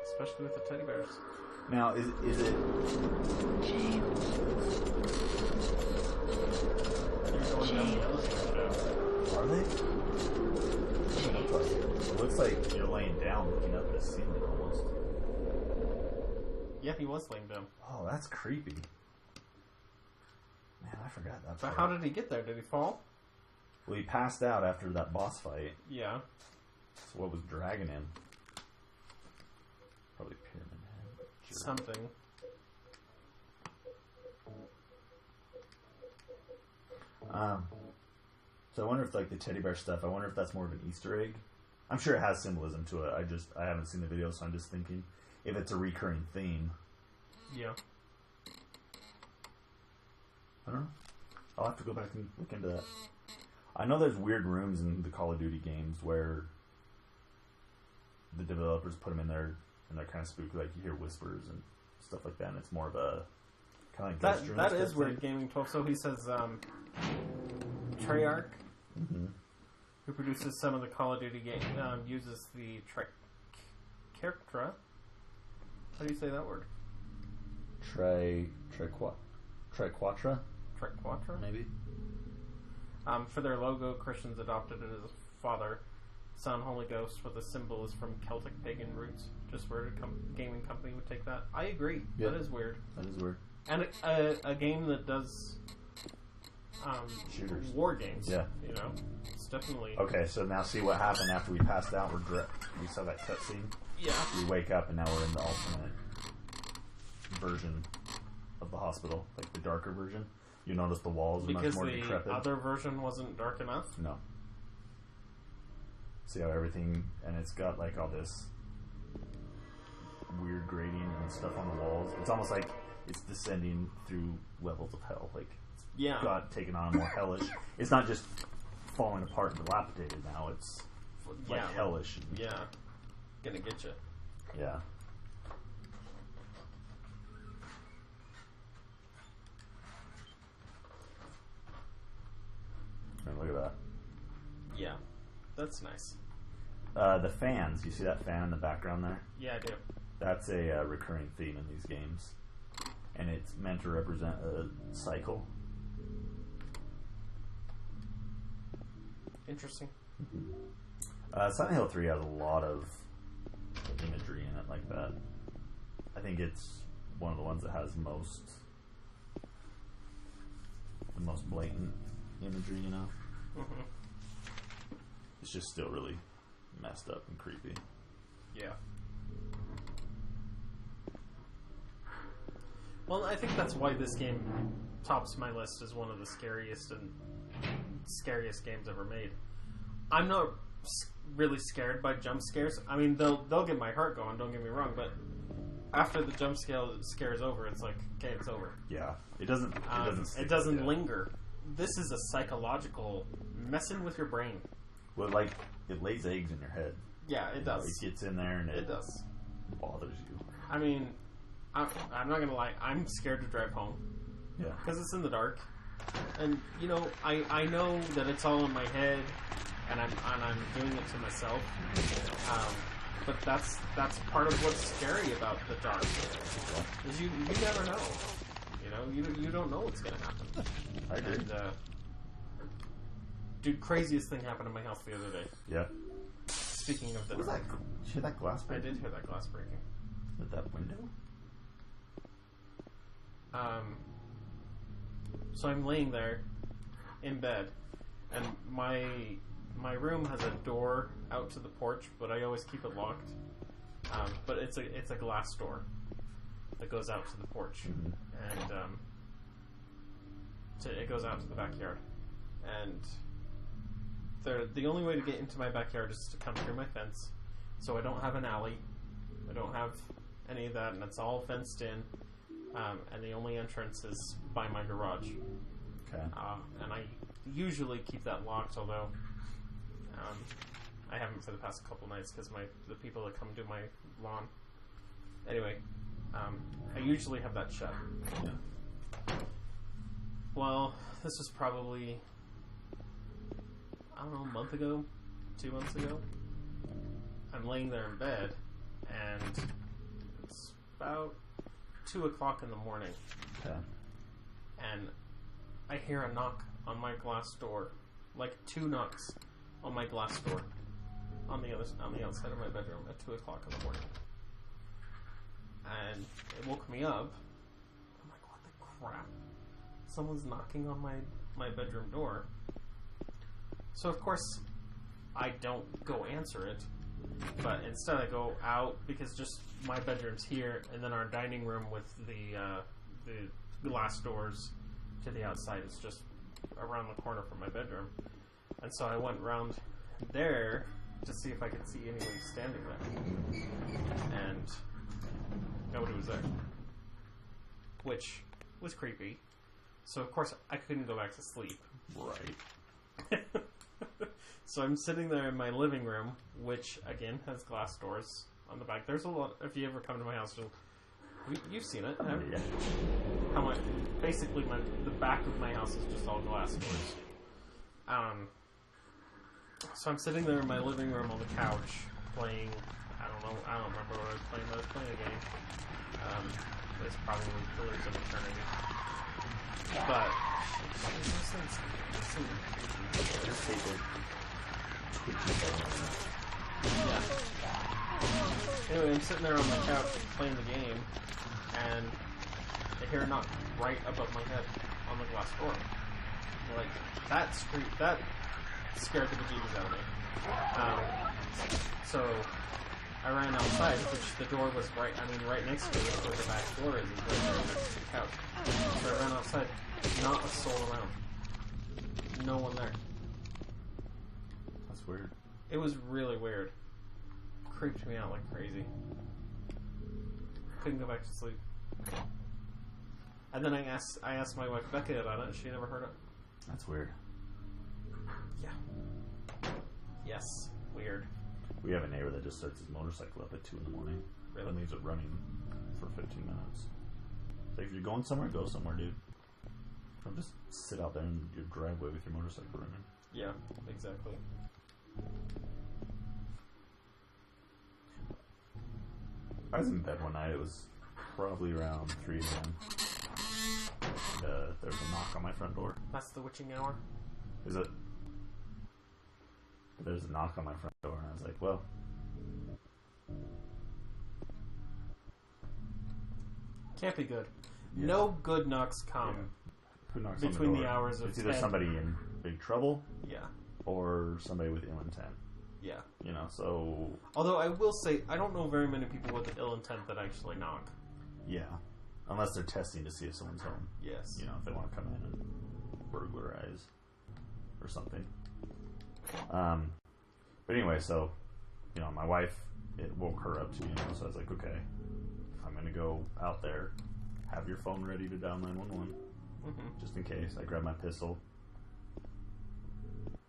Especially with the teddy bears. Now, is it? You're going down the elevator shaft. Are they? It looks like you're laying down, looking up at the ceiling almost. Yeah, he was laying down. Oh, that's creepy. Man, I forgot that. But part. how did he get there? Did he fall? Well, he passed out after that boss fight. Yeah. So what was dragging him? Probably Pyramid Head. Sure. Something. So I wonder if like the teddy bear stuff. I wonder if that's more of an Easter egg. I'm sure it has symbolism to it. I haven't seen the video, so I'm just thinking if it's a recurring theme. Yeah. I don't know. I'll have to go back and look into that. I know there's weird rooms in the Call of Duty games where the developers put them in there and they're kind of spooky. Like you hear whispers and stuff like that. And it's more of a kind of like ghost That rooms is type weird. thing. Gaming 12. So he says, Treyarch, Mm-hmm. who produces some of the Call of Duty games, uses the Triquetra. How do you say that word? Triquetra, Triquetra? maybe. For their logo, Christians adopted it as Father, Son, Holy Ghost, but the symbol is from Celtic pagan roots. Just where a gaming company would take that. I agree. Yeah. That is weird. That is weird. And a game that does Shooters. war games. Yeah. You know, it's definitely. Okay, so now see what happened after we passed out. We saw that cutscene. Yeah. We wake up and now we're in the alternate version of the hospital, like the darker version. You notice the walls are Because much more the decrepit. other version wasn't dark enough. No. See how everything, and it's got like all this weird grading and stuff on the walls. It's almost like it's descending through levels of hell. Like it's Yeah. got taken on a more hellish. It's not just falling apart and dilapidated now. It's like Yeah. hellish. Yeah. Gonna get you. Yeah. And look at that. Yeah. That's nice. The fans, you see that fan in the background there? Yeah, I do. That's a recurring theme in these games. And it's meant to represent a cycle. Interesting. Silent Hill 3 has a lot of imagery in it like that. I think it's one of the ones that has the most blatant imagery, you know? Mm-hmm. It's just still really messed up and creepy. Yeah. Well, I think that's why this game tops my list as one of the scariest games ever made. I'm not really scared by jump scares. I mean, they'll get my heart going. Don't get me wrong, but after the jump scare is over, it's like, okay, it's over. Yeah, it doesn't. It doesn't linger. This is a psychological messing with your brain. Well, like it lays eggs in your head. Yeah, it does. It gets in there and It does. bothers you. I mean, I'm not gonna lie. I'm scared to drive home Yeah. because it's in the dark, and you know, I know that it's all in my head, and I'm doing it to myself. But that's part of what's scary about the dark. Is you never know. You know, you don't know what's gonna happen. I agree. And, dude, craziest thing happened in my house the other day. Yeah. Speaking of the What was dark, that? Did you hear that glass I break? did hear that glass breaking. At that window? So I'm laying there in bed, and my room has a door out to the porch, but I always keep it locked. But it's a glass door that goes out to the porch, Mm-hmm. and it goes out to the backyard. And the only way to get into my backyard is to come through my fence. So I don't have an alley. I don't have any of that, and it's all fenced in. And the only entrance is by my garage. Okay. And I usually keep that locked, although I haven't for the past couple nights because the people that come do my lawn. Anyway, I usually have that shut. Yeah. Well, this was probably, I don't know, a month ago, 2 months ago. I'm laying there in bed, and it's about 2 o'clock in the morning, Okay. and I hear a knock on my glass door, like 2 knocks on my glass door, on the outside of my bedroom at 2 o'clock in the morning, and it woke me up. I'm like, what the crap? Someone's knocking on my bedroom door. So of course, I don't go answer it, but instead I go out because just my bedroom's here, and then our dining room with the glass doors to the outside is just around the corner from my bedroom. And so I went around there to see if I could see anybody standing there, and nobody was there, which was creepy. So of course I couldn't go back to sleep. Right. So I'm sitting there in my living room, which again has glass doors on the back. There's a lot. If you ever come to my house, you've seen it. Haven't you? Yeah. How much? Basically, the back of my house is just all glass doors. So I'm sitting there in my living room on the couch playing. I don't remember what I was playing. I was playing a game. It's probably Pillars of Eternity. But yeah. Anyway, I'm sitting there on the couch playing the game, and I hear a knock right above my head on the glass door. Like, that scared the bejesus out of me. So I ran outside, which the door was right next to it, where the back door is right there next to the couch. So I ran outside, not a soul around. No one there. That's weird. It was really weird. Creeped me out like crazy. Couldn't go back to sleep. And then I asked my wife Becca about it, and she never heard it. That's weird. Yeah. Yes. Weird. We have a neighbor that just starts his motorcycle up at 2 in the morning. Really? And leaves it running for 15 minutes. It's like, if you're going somewhere, go somewhere, dude. Don't just sit out there in your driveway with your motorcycle running. Yeah, exactly. I was in bed one night. It was probably around 3 a.m. And there was a knock on my front door. That's the witching hour. Is it? There's a knock on my front door, and I was like, well. Can't be good. Yeah. No good knocks come. Yeah. Who knocks Between on the door? the hours of It's either 10. somebody in big trouble, Yeah. or somebody with ill intent. Yeah. You know, so Although I will say, I don't know very many people with ill intent that actually knock. yeah, unless they're testing to see if someone's home. Yes. You know, if they want to come in and burglarize or something. But anyway, so you know, my wife, it woke her up too. You know, so I was like, okay, I'm gonna go out there. Have your phone ready to dial 911, just in case. I grabbed my pistol.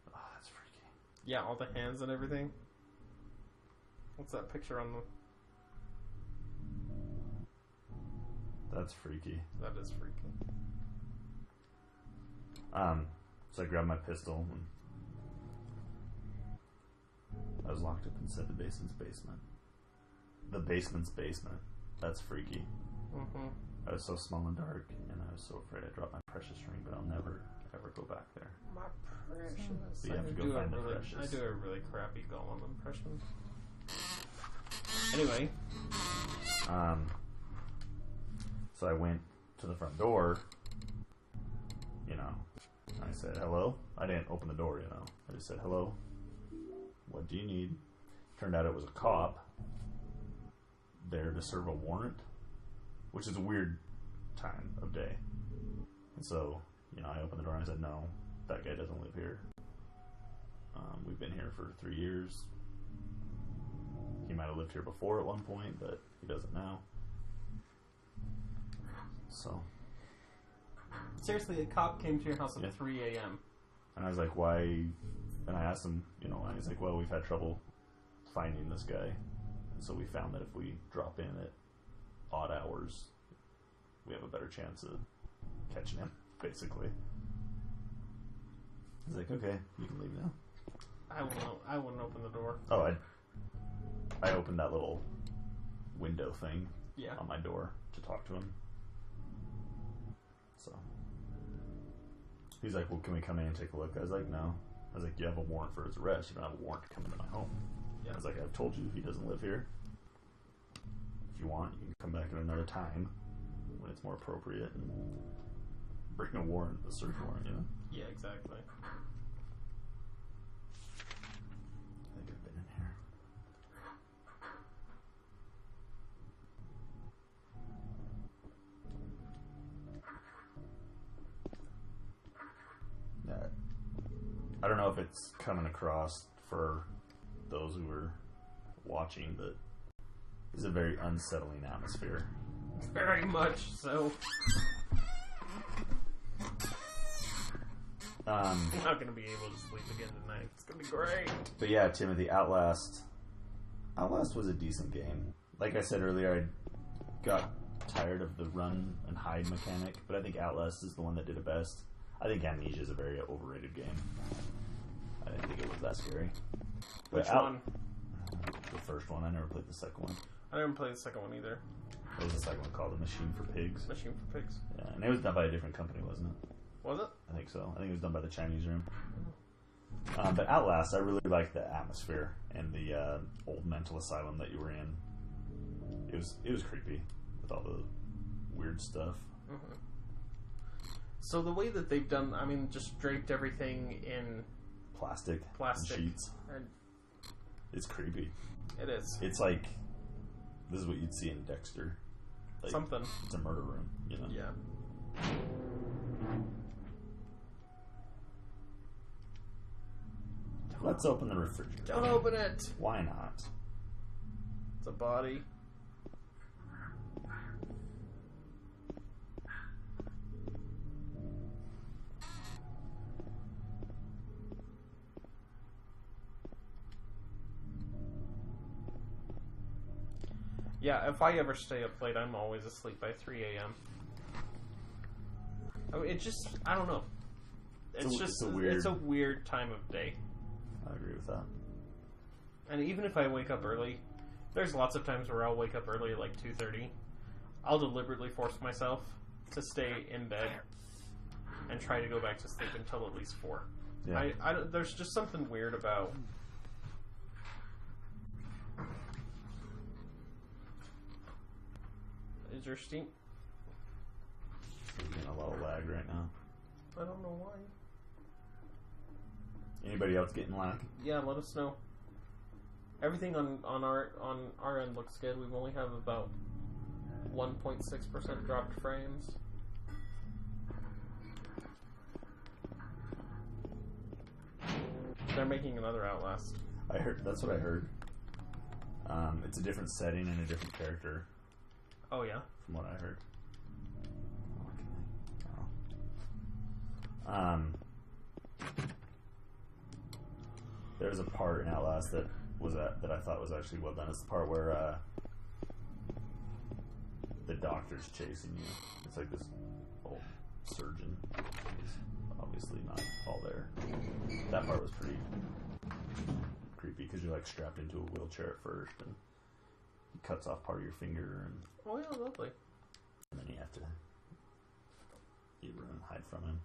Oh, that's freaky. Yeah, all the hands and everything. What's that picture on the... That's freaky. That is freaky. So I grabbed my pistol and I was locked up inside the basement's basement. The basement's basement. That's freaky. I was so small and dark, and I was so afraid I'd drop my precious ring, but I'll never, ever go back there. My precious. So you have to go find the precious. I do a really crappy Gollum impression. Anyway. So I went to the front door, you know, and I said, hello? I didn't open the door, you know. I just said, hello? What do you need? Turned out it was a cop there to serve a warrant, which is a weird time of day. And so, you know, I opened the door and I said, no, that guy doesn't live here. We've been here for 3 years. He might have lived here before at one point, but he doesn't now. So. Seriously, a cop came to your house at Yeah. 3 a.m. And I was like, why? And I asked him, you know, and he's like, well, we've had trouble finding this guy. And so we found that if we drop in at odd hours, we have a better chance of catching him, basically. He's like, okay, you can leave now. I wouldn't open the door. Oh, I opened that little window thing Yeah. on my door to talk to him. So he's like, well, can we come in and take a look? I was like, no. I was like, you have a warrant for his arrest. You don't have a warrant to come into my home. Yeah. I was like, I've told you he doesn't live here. If you want, you can come back at another time when it's more appropriate and bring a warrant, a search warrant, you know? Yeah, exactly. I think I've been in here. I don't know if it's coming across for those who are watching, but it's a very unsettling atmosphere. Very much so. I'm not going to be able to sleep again tonight. It's going to be great. But yeah, Timothy, Outlast was a decent game. Like I said earlier, I got tired of the run and hide mechanic, but I think Outlast is the one that did it best. I think Amnesia is a very overrated game. I didn't think it was that scary. But Which one? The first one. I never played the second one. I didn't play the second one either. What was the second one called? The Machine for Pigs? Machine for Pigs. Yeah, and it was done by a different company, wasn't it? Was it? I think so. I think it was done by the Chinese Room. But Outlast, I really liked the atmosphere and the old mental asylum that you were in. It was creepy with all the weird stuff. Mm-hmm. So the way that they've done, I mean, just draped everything in Plastic and sheets. And It's creepy. it is. It's like, this is what you'd see in Dexter. Like, Something. It's a murder room, you know? Yeah. Let's open the refrigerator. Don't open it! Why not? It's a body. Yeah, if I ever stay up late, I'm always asleep by 3 a.m. I mean, it just, I don't know. It's a weird time of day. I agree with that. And even if I wake up early, there's lots of times where I'll wake up early at like 2:30. I'll deliberately force myself to stay in bed and try to go back to sleep until at least 4. Yeah. There's just something weird about... Is your Steam... There's getting a lot of lag right now. I don't know why. Anybody else getting lag? Yeah, let us know. Everything on our end looks good. We've only have about 1.6% dropped frames. They're making another Outlast. I heard. That's what I heard. It's a different setting and a different character, Oh yeah. from what I heard. There's a part in Outlast that I thought was actually well done. It's the part where the doctor's chasing you. It's like this old surgeon. He's obviously not all there. That part was pretty creepy because you're like strapped into a wheelchair at first, and he cuts off part of your finger, and Oh yeah, lovely. then you have to run and hide from him.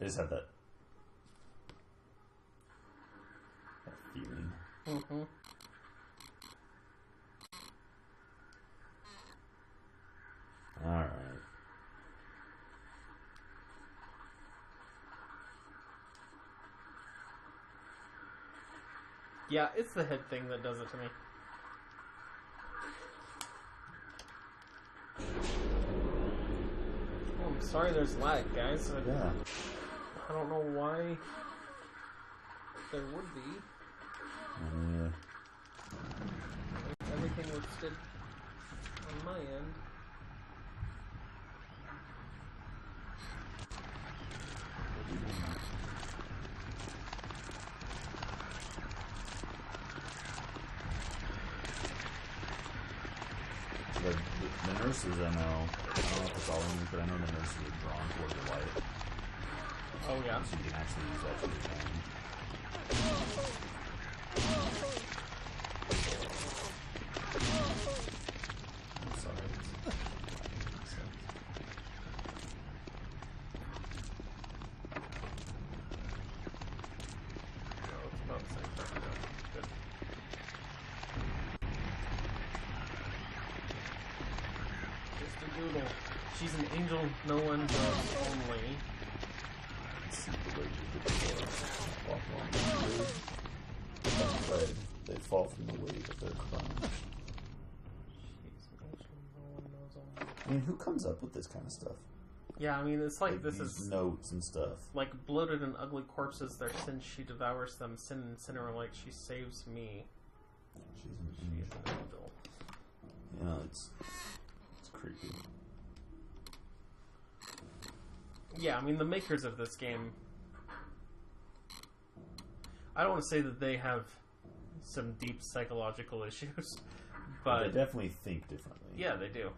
I just have that feeling. Mm-hmm. Alright. Yeah, it's the head thing that does it to me. Oh, I'm sorry there's lag, guys. Yeah. I don't know why there would be. Everything looks good on my end. The nurses, I don't know if it's all in this, but I know the nurses are drawn toward the light. Oh yeah. So you can actually use that for your phone. I'm sorry. Oh, it's about the same time. Good. Mr. Doodle. She's an angel no one does only. See the way you did walk along the road. But they fall from the weight of their crime. She's an angel no one knows only. I mean, who comes up with this kind of stuff? Yeah, I mean, it's like this these is notes and stuff. like bloated and ugly corpses. Their sin she devours them. Sin and sinner alike. She saves me. She's an She is angel. an angel. You know, it's creepy. Yeah, I mean, the makers of this game, I don't want to say that they have some deep psychological issues, but They definitely think differently. yeah, they do.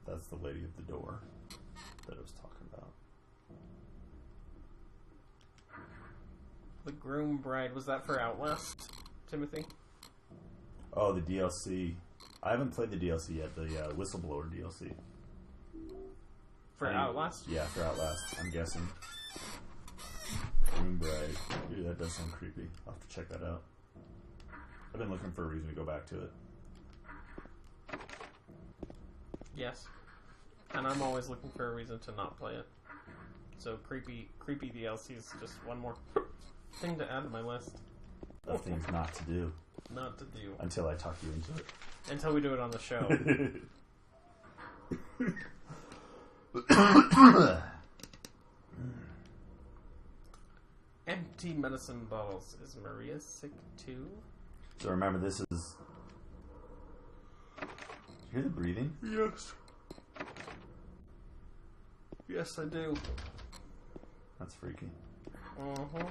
That's the lady of the door that I was talking about. The Groom Bride, was that for Outlast, Timothy? Oh, the DLC. I haven't played the DLC yet, the Whistleblower DLC. For Outlast? Yeah, for Outlast, I'm guessing. Groom Bride. Dude, that does sound creepy. I'll have to check that out. I've been looking for a reason to go back to it. Yes. And I'm always looking for a reason to not play it. So creepy DLC is just one more thing to add to my list. Of things not to do. Not to do. Until I talk you into it. Until we do it on the show. Empty medicine bottles. Is Maria sick too? So remember, this is... You hear the breathing? Yes. Yes, I do. That's freaky. Uh-huh.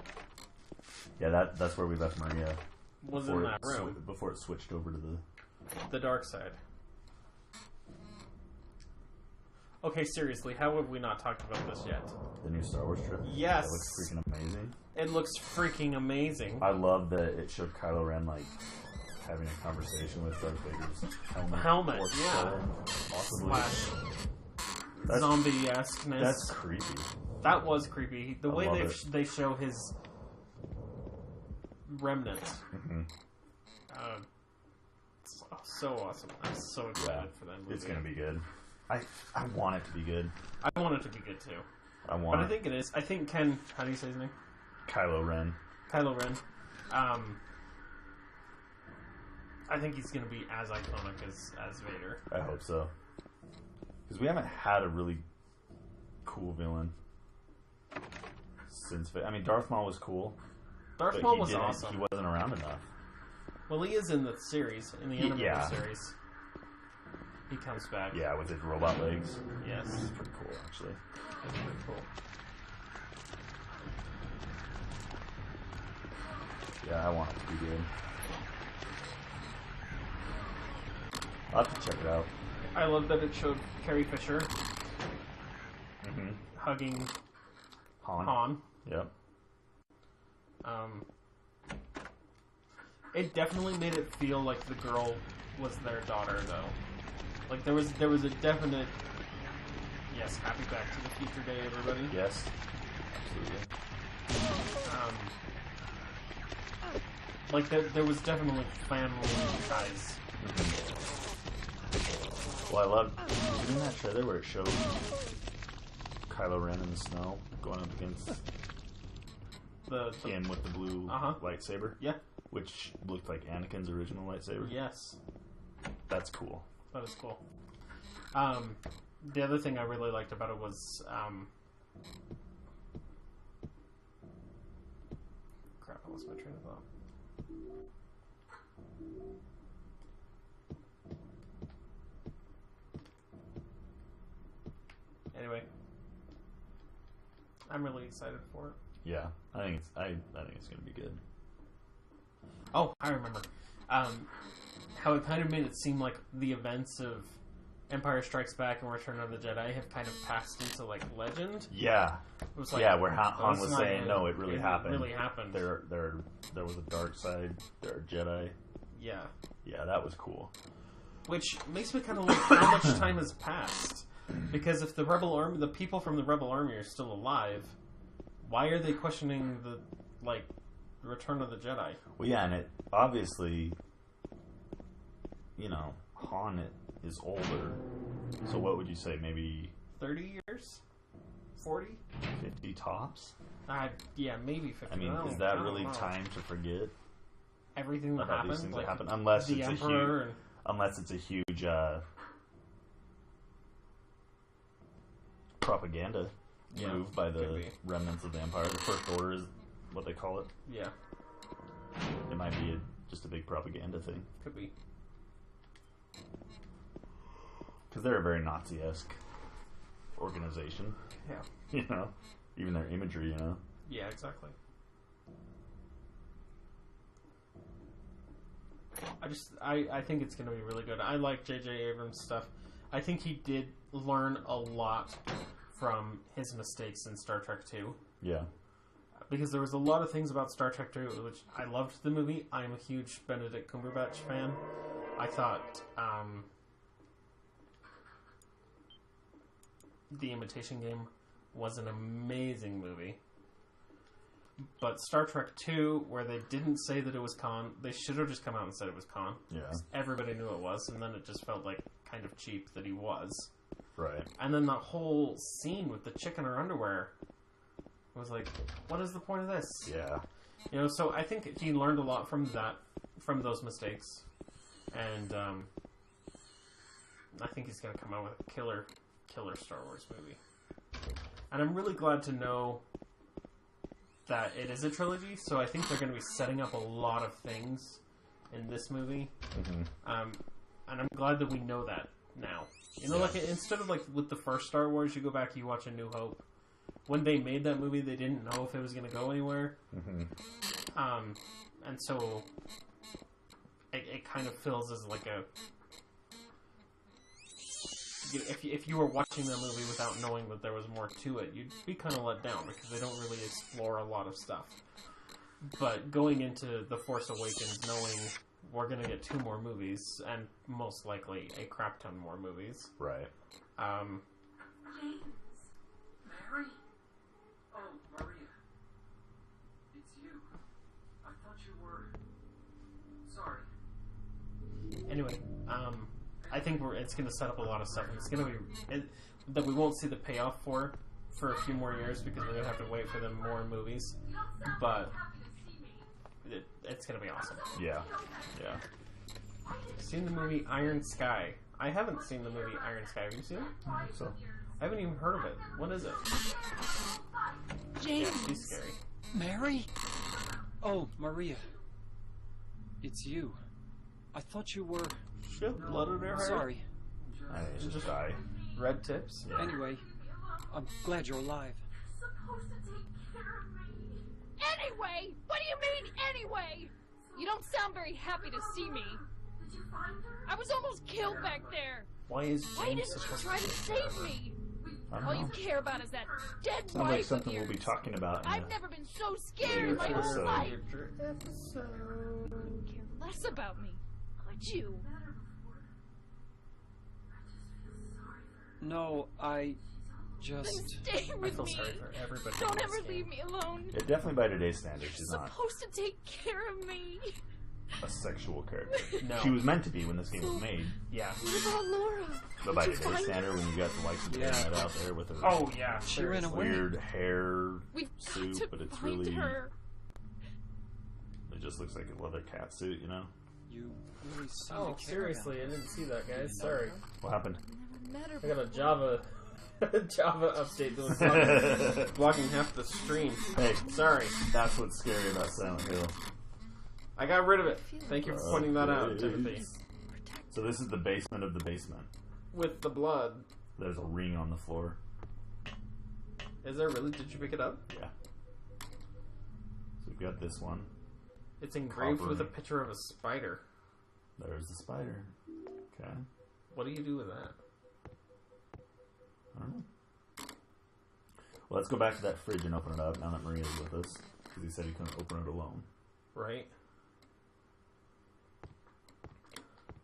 Yeah, that's where we left Maria. Was in that room. Before it switched over to The dark side. Okay, seriously, how have we not talked about this yet? the new Star Wars trip. Yes. That looks freaking amazing. It looks freaking amazing. I love that it showed Kylo Ren, like, having a conversation with Darth Vader's helmet. Or yeah. skull, possibly. Slash zombie-esqueness. That's creepy. That was creepy. The I way love they show his remnants. Mm-hmm. So awesome. I'm so excited for that movie. It's gonna be good. I want it to be good. I want it to be good too. But I think it is. I think Ken... How do you say his name? Kylo Ren. Kylo Ren. I think he's going to be as iconic as Vader. I hope so. Because we haven't had a really cool villain since... I mean, Darth Maul was cool. Darth Maul was awesome. He wasn't around enough. Well, he is in the series, in the animated series. He comes back. Yeah, with his robot legs. Yes. This is pretty cool, actually. That's pretty cool. Yeah, I want it to be good. I'll have to check it out. I love that it showed Carrie Fisher hugging Han. Yep. It definitely made it feel like the girl was their daughter, though. Like there was a definite happy Back to the Future Day, everybody. Yes, absolutely. Like there was definitely family ties. Well, I loved in that trailer where it showed Kylo Ren in the snow going up against him with the blue lightsaber. Yeah. Which looked like Anakin's original lightsaber. Yes. That's cool. That is cool. The other thing I really liked about it was crap, I lost my train of thought. Anyway, I'm really excited for it. Yeah, I think it's gonna be good. Oh, I remember. How it kind of made it seem like the events of Empire Strikes Back and Return of the Jedi have kind of passed into like legend. Yeah, it was like, where Han was saying, "No, it really happened. It really happened. There was a dark side. There are Jedi." Yeah. Yeah, that was cool. Which makes me kind of like how much time has passed. Because if the Rebel Army, the people from the Rebel Army are still alive, why are they questioning the Return of the Jedi? Well, yeah, and it obviously, Han is older. So what would you say? Maybe 30 years, 40, 50 tops. Yeah, maybe 50. I mean, is that really time to forget everything that happened? These things that happen, unless the Emperor it's a huge propaganda move by the remnants of the Empire. The First Order is what they call it. Yeah. It might be just a big propaganda thing. Could be. Because they're a very Nazi-esque organization. Yeah. Even their imagery, Yeah, exactly. I think it's going to be really good. I like J.J. Abrams' stuff. I think he did learn a lot from his mistakes in Star Trek 2. Yeah. Because there was a lot of things about Star Trek 2, which I loved the movie. I am a huge Benedict Cumberbatch fan. I thought The Imitation Game was an amazing movie. But Star Trek 2, where they didn't say that it was Khan, they should have just come out and said it was Khan. Yeah. Everybody knew it was, and then it just felt like kind of cheap that he was. Right. And then that whole scene with the chick in her underwear was like, what is the point of this? Yeah. So I think he learned a lot from from those mistakes. And I think he's going to come out with a killer Star Wars movie. And I'm really glad to know that it is a trilogy, so I think they're going to be setting up a lot of things in this movie. And I'm glad that we know that now. Instead of with the first Star Wars, you go back, you watch A New Hope. When they made that movie, they didn't know if it was going to go anywhere. And so it kind of feels as like a... If you were watching the movie without knowing that there was more to it, you'd be kind of let down because they don't really explore a lot of stuff. But going into The Force Awakens knowing we're going to get 2 more movies, and most likely a crap ton more movies. Right. James. Mary? Oh, Maria. It's you. I thought you were... Sorry. Anyway, think it's going to set up a lot of stuff. It's going to be that we won't see the payoff for a few more years because we're going to have to wait for them more in movies. But it's going to be awesome. Yeah. Seen the movie Iron Sky? I haven't seen the movie Iron Sky. Have you seen it? I think so. I haven't even heard of it. What is it? James. Yeah, she's scary. Mary? Oh, Maria. It's you. I thought you were... She has blood in her hair. Sorry. I think it's just die. Red tips. Yeah. Anyway, I'm glad you're alive. Anyway? What do you mean, anyway? You don't sound very happy to see me. I was almost killed back there. Why is Why James didn't you supposed try to save me? I All don't you know. care about is that dead Sounds wife like of something we'll yours. be talking about in I've the never been so scared in my Future whole episode. life. Care less about me, could you? No, I Then just... stay I with feel me. sorry for everybody. Don't in this ever game. leave me alone. Yeah, definitely by today's standards, she's You're not supposed to take care of me. a sexual character. No. She was meant to be when this game was made, Yeah. What about Laura? but by Did you today's find standard, when you got the likes of Yeah. Janet out there with her Oh yeah. She ran seriously. away. weird hair We've got suit, to but it's find really her. it just looks like a leather cat suit, you know? You really seem Oh, to care seriously, I about didn't see that, guys. Sorry. What happened? Never met I her. got a Java update doing blocking half the stream. Hey, Sorry. that's what's scary about Silent Hill. I got rid of it. Thank you for pointing that out, Updates. Timothy. So this is the basement of the basement. With the blood. There's a ring on the floor. Is there really? Did you pick it up? Yeah. So we've got this one. It's engraved Copper. with a picture of a spider. There's the spider. Okay. What do you do with that? I don't know. Well, let's go back to that fridge and open it up now that Maria's with us. Because he said he couldn't open it alone. Right?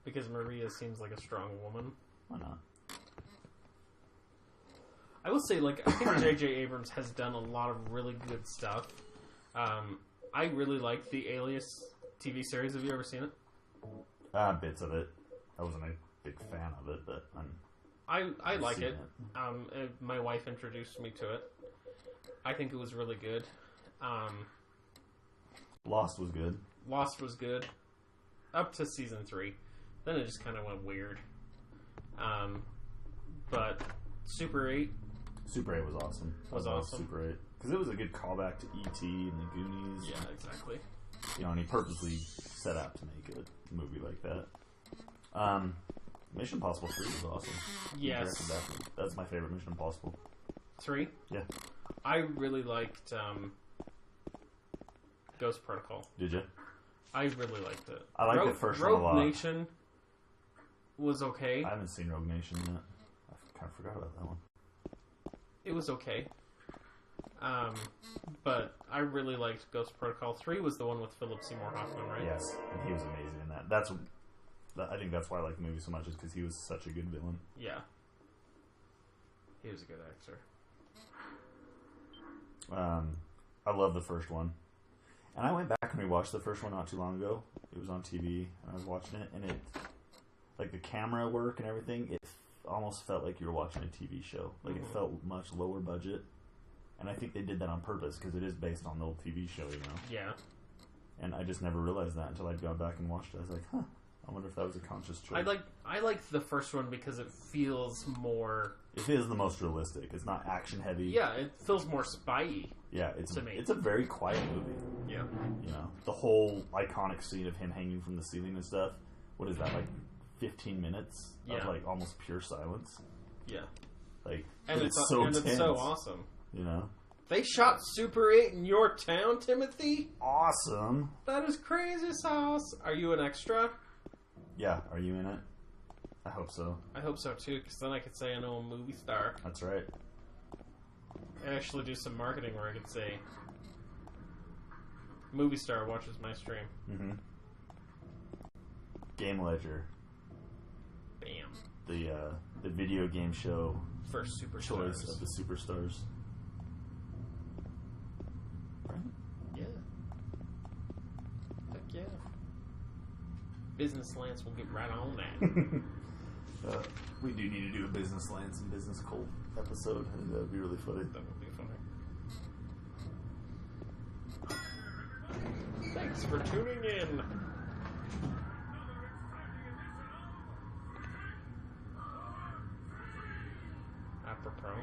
Because Maria seems like a strong woman. Why not? I will say, like, I think J.J. Abrams has done a lot of really good stuff. I really like the Alias TV series. Have you ever seen it? Bits of it. I wasn't a big fan of it, but I I've like seen it. My wife introduced me to it. I think it was really good. Lost was good. Lost was good. Up to season 3. Then it just kind of went weird. But Super 8 Super 8 was awesome. Was I love awesome. Super 8. Because it was a good callback to E.T. and the Goonies. Yeah, exactly. You know, and he purposely set out to make a movie like that. Mission Impossible 3 was awesome. Yes. Directed that. That's my favorite Mission Impossible. 3? Yeah. I really liked Ghost Protocol. Did you? I really liked it. I liked the first one a Rogue lot. Nation was okay. I haven't seen Rogue Nation yet. I kind of forgot about that one. It was okay. But I really liked Ghost Protocol. 3 was the one with Philip Seymour Hoffman, right? Yes, and he was amazing in that. I think that's why I like the movie so much, is because he was such a good villain. Yeah. He was a good actor. I love the first one. And I went back and rewatched the first one not too long ago. It was on TV, and I was watching it, and it, like the camera work and everything, it almost felt like you were watching a TV show. Like it felt much lower budget. And I think they did that on purpose, because it is based on the old TV show, you know? Yeah. And I just never realized that until I got back and watched it. I was like, huh, I wonder if that was a conscious choice. I like the first one because it feels more... It is the most realistic. It's not action heavy. Yeah, it feels more spy-y. Yeah, it's to me. it's a very quiet movie. Yeah. You know, the whole iconic scene of him hanging from the ceiling and stuff. What is that, like 15 minutes Yeah. of like almost pure silence? Yeah. Like, And but it's so and tense, it's so awesome. You know, They shot Super 8 in your town, Timothy? awesome. That is crazy sauce. Are you an extra? Yeah, are you in it? I hope so. I hope so too, because then I could say I know a movie star. That's right. I actually do some marketing where I could say, movie star watches my stream. Mm-hmm. Game Ledger, Bam. the video game show First superstars. choice of the superstars. Right? Yeah. Heck yeah. Business Lance will get right on that. We do need to do a Business Lance and Business Cold episode. I think that would be really funny. That would be funny. Thanks for tuning in. Apropos.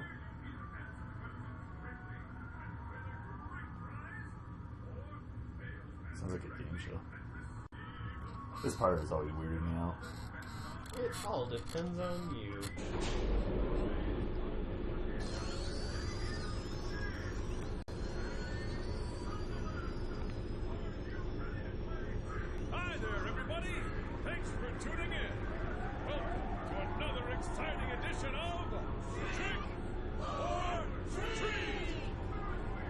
Sounds like a game show. This part is always weirding me out. It all depends on you. Hi there, everybody! Thanks for tuning in. Welcome to another exciting edition of Trick or Treat!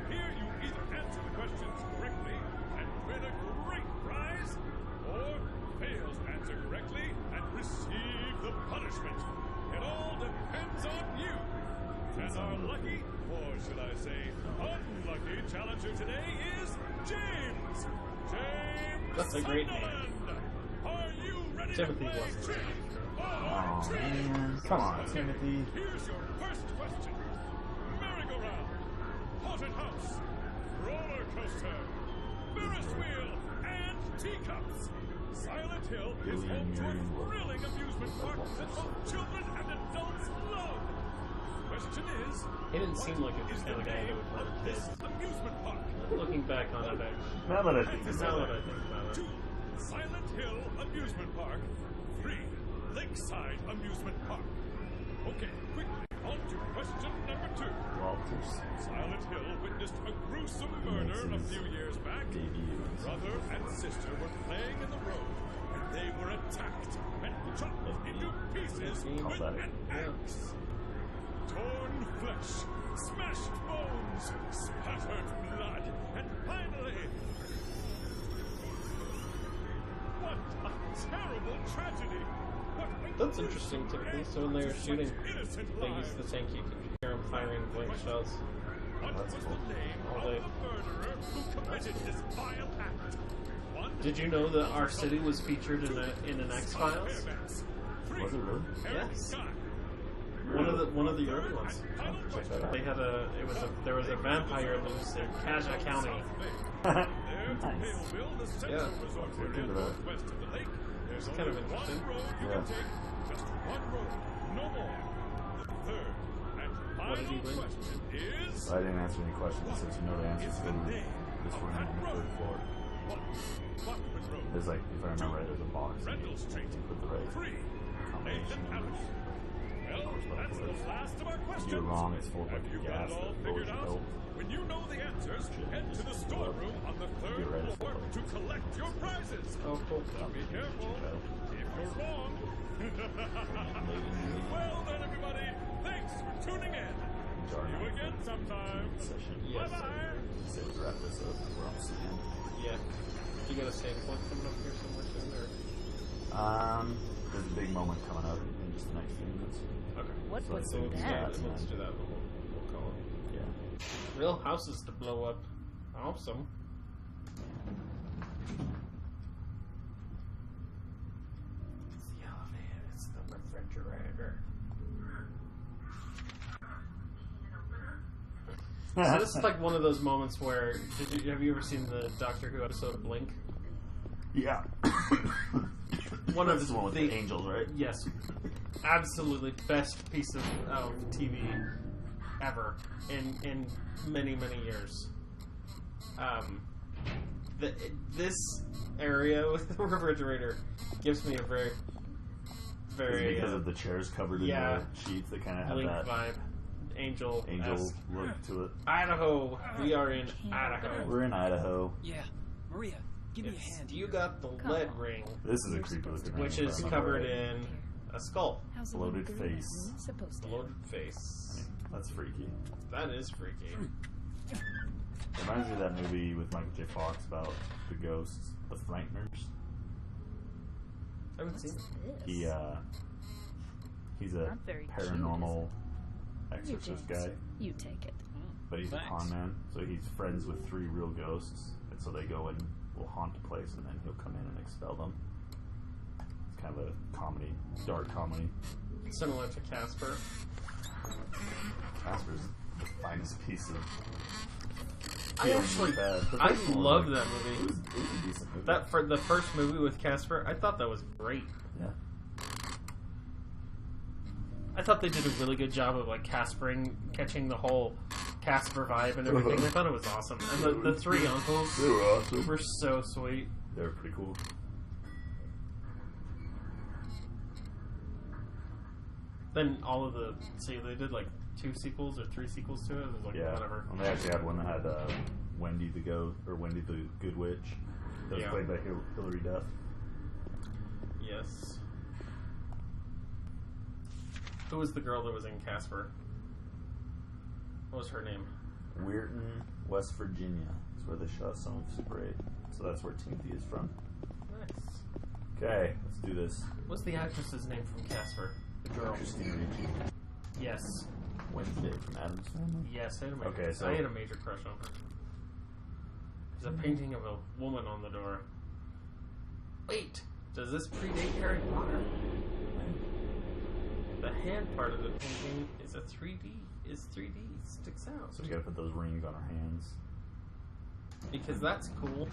Here you either answer the questions correctly and win a great prize, or fail to answer correctly and receive the punishment. It all depends on you. And our lucky, or should I say unlucky, challenger today is James! James That's a great name. Sunderland. Are you ready Timothy to play wasn't. Trick Oh or Treat? man, come on, Timothy. Here's your first question. Merry-go-round, haunted house, roller coaster, Ferris wheel, and teacups. Silent Hill is home to a thrilling amusement park that both children and adults love. Question is, He didn't seem like a is the kind of guy that name would of want this kids. amusement park? Looking back on it, Now that I think now about that I it, think about it. 2. Silent Hill Amusement Park. 3. Lakeside Amusement Park. Okay, quickly, on to question number 2. Walters Silent Hill witnessed a gruesome murder a few years back. debut. Brother and sister were playing in the road when they were attacked and chopped into pieces with an axe. Torn flesh, smashed bones, spattered blood, and finally... What a terrible tragedy! That's interesting, Timothy. So when they were shooting, they used the tank. You could hear them firing blank shells. What was the name All of day. the murderer who committed this vile act? 1. Did you know that our city was featured in an X Files? Was it really? Yes. One of the early ones. They had there was a vampire loose in Kaja County. Nice. Yeah. Look into that. It's kind of interesting. Yeah. Just one road, no more. The third and What did he final win? question is... So I didn't answer any questions. It says you know the answers to this room on the third floor. Buckman Road, There's like, if I remember right, there's a box. Rendell Street, With the right 3. combination Nathan numbers. Avenue. Well, that's the last of our If questions. you're wrong, it's full of Have like you got gas it all that figured lowers out? your health. When you know the answers, head to the storeroom on the third You're right. floor to collect your prizes. Oh, cool. Be careful. If you're wrong. Well then, everybody, thanks for tuning in. See you again sometime. Yes. Bye-bye. So let's wrap this up. We're almost at the end. Yeah. You got a save point coming up here somewhere soon, or? There's a big moment coming up in just the next few minutes. Okay. What So was let's do that? Let's do that. We'll call it. Yeah. Real houses to blow up. Awesome. It's the elevator. It's the refrigerator. So this is like one of those moments where have you ever seen the Doctor Who episode of Blink? Yeah. One of This is the one with the angels, right? Yes, absolutely best piece of TV ever in many years. This area with the refrigerator gives me a very Is it because very of the chairs covered yeah. in the sheets that kind of have Blink that vibe. Angel look to it. Idaho. We are in Idaho. We're in Idaho. Yeah, Maria, give me a hand. You got the Come lead on. ring, This is a creepy looking ring. which if I is remember covered right. in a skull. How's a Bloated little girl face. like me supposed to? Bloated face. That's freaky. That is freaky. Reminds me of that movie with Michael J. Fox about the ghosts, The Frighteners. I haven't What's seen it. this? He's a Not very cute, paranormal You, exorcist James. guy, You take it. but he's Thanks. a con man. So he's friends with 3 real ghosts, and so they go and will haunt a place, and then he'll come in and expel them. It's kind of a comedy, dark comedy. Similar to Casper. Casper's the finest piece of. I actually, I love that movie. It was a decent movie. The first movie with Casper, I thought that was great. Yeah. I thought they did a really good job of like catching the whole Casper vibe and everything. I thought it was awesome. And the three uncles They were awesome. were so sweet. They were pretty cool. Then all of they did like 2 sequels or 3 sequels to it. It was like Yeah. whatever. And they actually had one that had Wendy the Good Witch. That was Yeah. played by Hilary Duff. Yes. Who was the girl that was in Casper? What was her name? Weirton, West Virginia is where they shot some of Super 8. So that's where Timothy is from. Nice. Okay, let's do this. What's the actress's name from Casper? The girl. Christina Ricci. Yes. Wednesday from Addams Family. Yes, I had a major, Okay, so- I had a major crush on her. There's a painting of a woman on the door. Wait, does this predate Harry Potter? The hand part of the painting is a 3D. Is 3D sticks out So we gotta put those rings on our hands. because that's cool.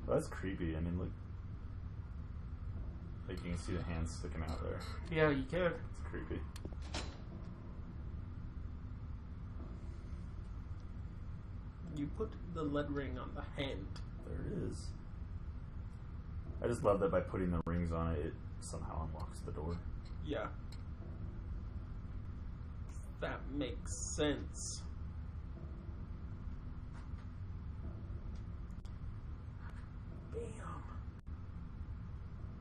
Well, that's creepy. I mean, look. Like you can see the hands sticking out there. Yeah, you can. It's creepy. You put the lead ring on the hand. There it is. I just love that by putting the rings on it, it somehow unlocks the door. Yeah. That makes sense. Bam.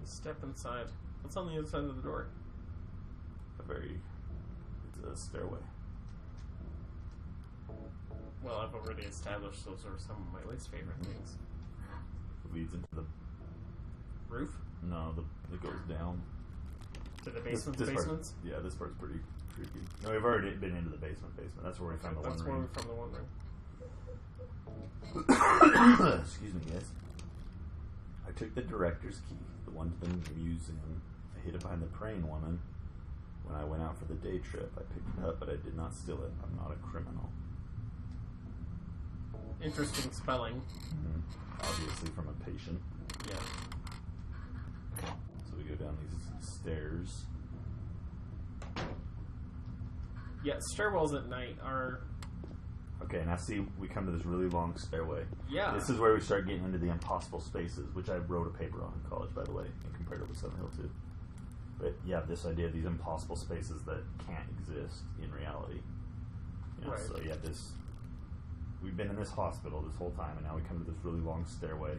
You step inside. What's on the other side of the door? It's a stairway. Well, I've already established those are some of my least favorite things. It leads into the Roof? no, it goes down. To the This basements? part, yeah, this part's pretty creepy. No, we've already been into the basement. That's where we found the That's one where we ring. found the one ring. Excuse me, guys. I took the director's key, the one to the museum. I hid it behind the praying woman. When I went out for the day trip, I picked it up, but I did not steal it. I'm not a criminal. Interesting spelling. Obviously from a patient. Yeah. So we go down these stairs. Yeah, stairwells at night are... Okay, now see, we come to this really long stairway. Yeah. This is where we start getting into the impossible spaces, which I wrote a paper on in college, by the way, and compared it with Silent Hill 2. But yeah, this idea of these impossible spaces that can't exist in reality. You know, Right. So yeah, we've been in this hospital this whole time, and now we come to this really long stairway.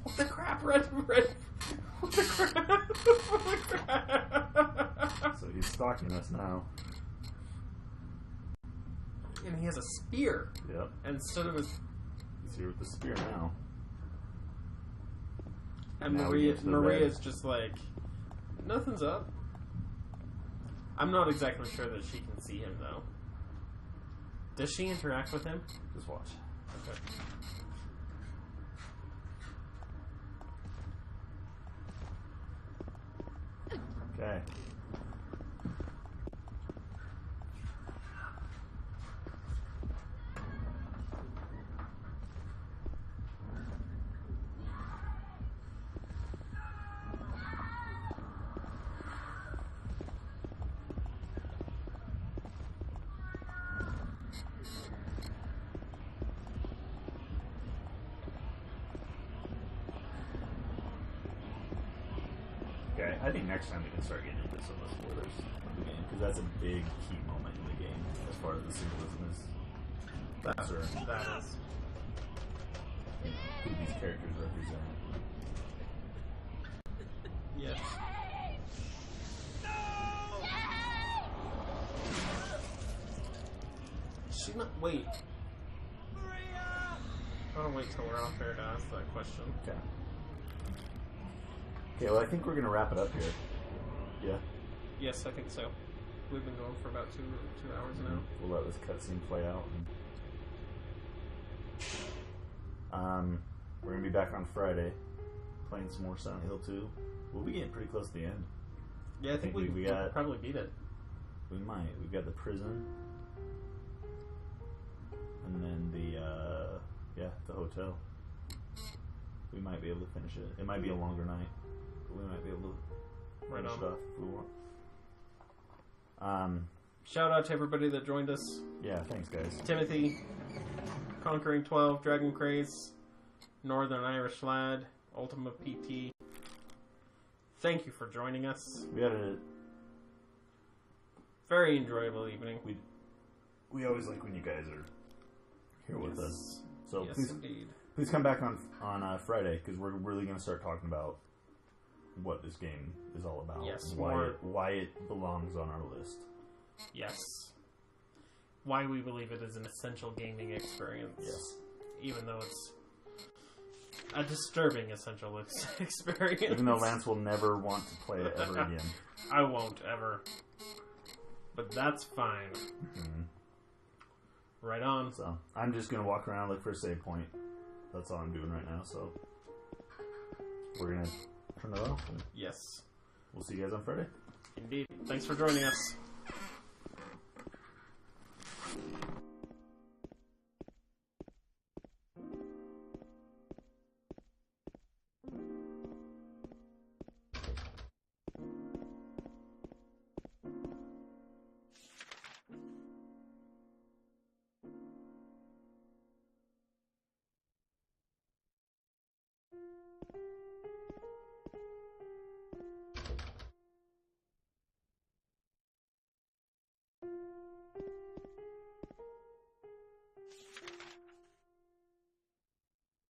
What the crap, Red? What the crap? What the crap? So he's stalking us now. And he has a spear Yep. instead of his... He's here with the spear now. And Now we get to the Maria's red. just like, nothing's up. I'm not exactly sure that she can see him, though. Does she interact with him? Just watch. Okay. Okay. Okay, I think next time we can start getting into some of the spoilers of the game, because that's a big key moment in the game as far as the symbolism is. That's who these characters represent. Yes. she not? Wait. I'll wait till we're off air to ask that question. Okay. Okay, well, I think we're going to wrap it up here. Yeah? Yes, I think so. We've been going for about two hours now. We'll let this cutscene play out. We're going to be back on Friday playing some more Silent Hill 2. We'll be getting pretty close to the end. Yeah, I think we got... probably beat it. We might. We've got the prison. And then the hotel. We might be able to finish it. It might be a longer night. But we might be able to finish it off if we want. Shout out to everybody that joined us. Yeah, thanks guys. Timothy, Conquering 12, Dragon Craze, Northern Irish Lad, Ultima PT. Thank you for joining us. We had a very enjoyable evening. We always like when you guys are here with us. So yes, indeed. Please come back on Friday, because we're really going to start talking about what this game is all about. Yes, and why it belongs on our list. Yes. Why we believe it is an essential gaming experience. Yes. Even though it's a disturbing essential experience. Even though Lance will never want to play it ever again. I won't ever. But that's fine. Mm-hmm. Right on. So, I'm just going to walk around and look for a save point. That's all I'm doing right now, so we're going to turn it off. And yes. We'll see you guys on Friday. Indeed. Thanks for joining us.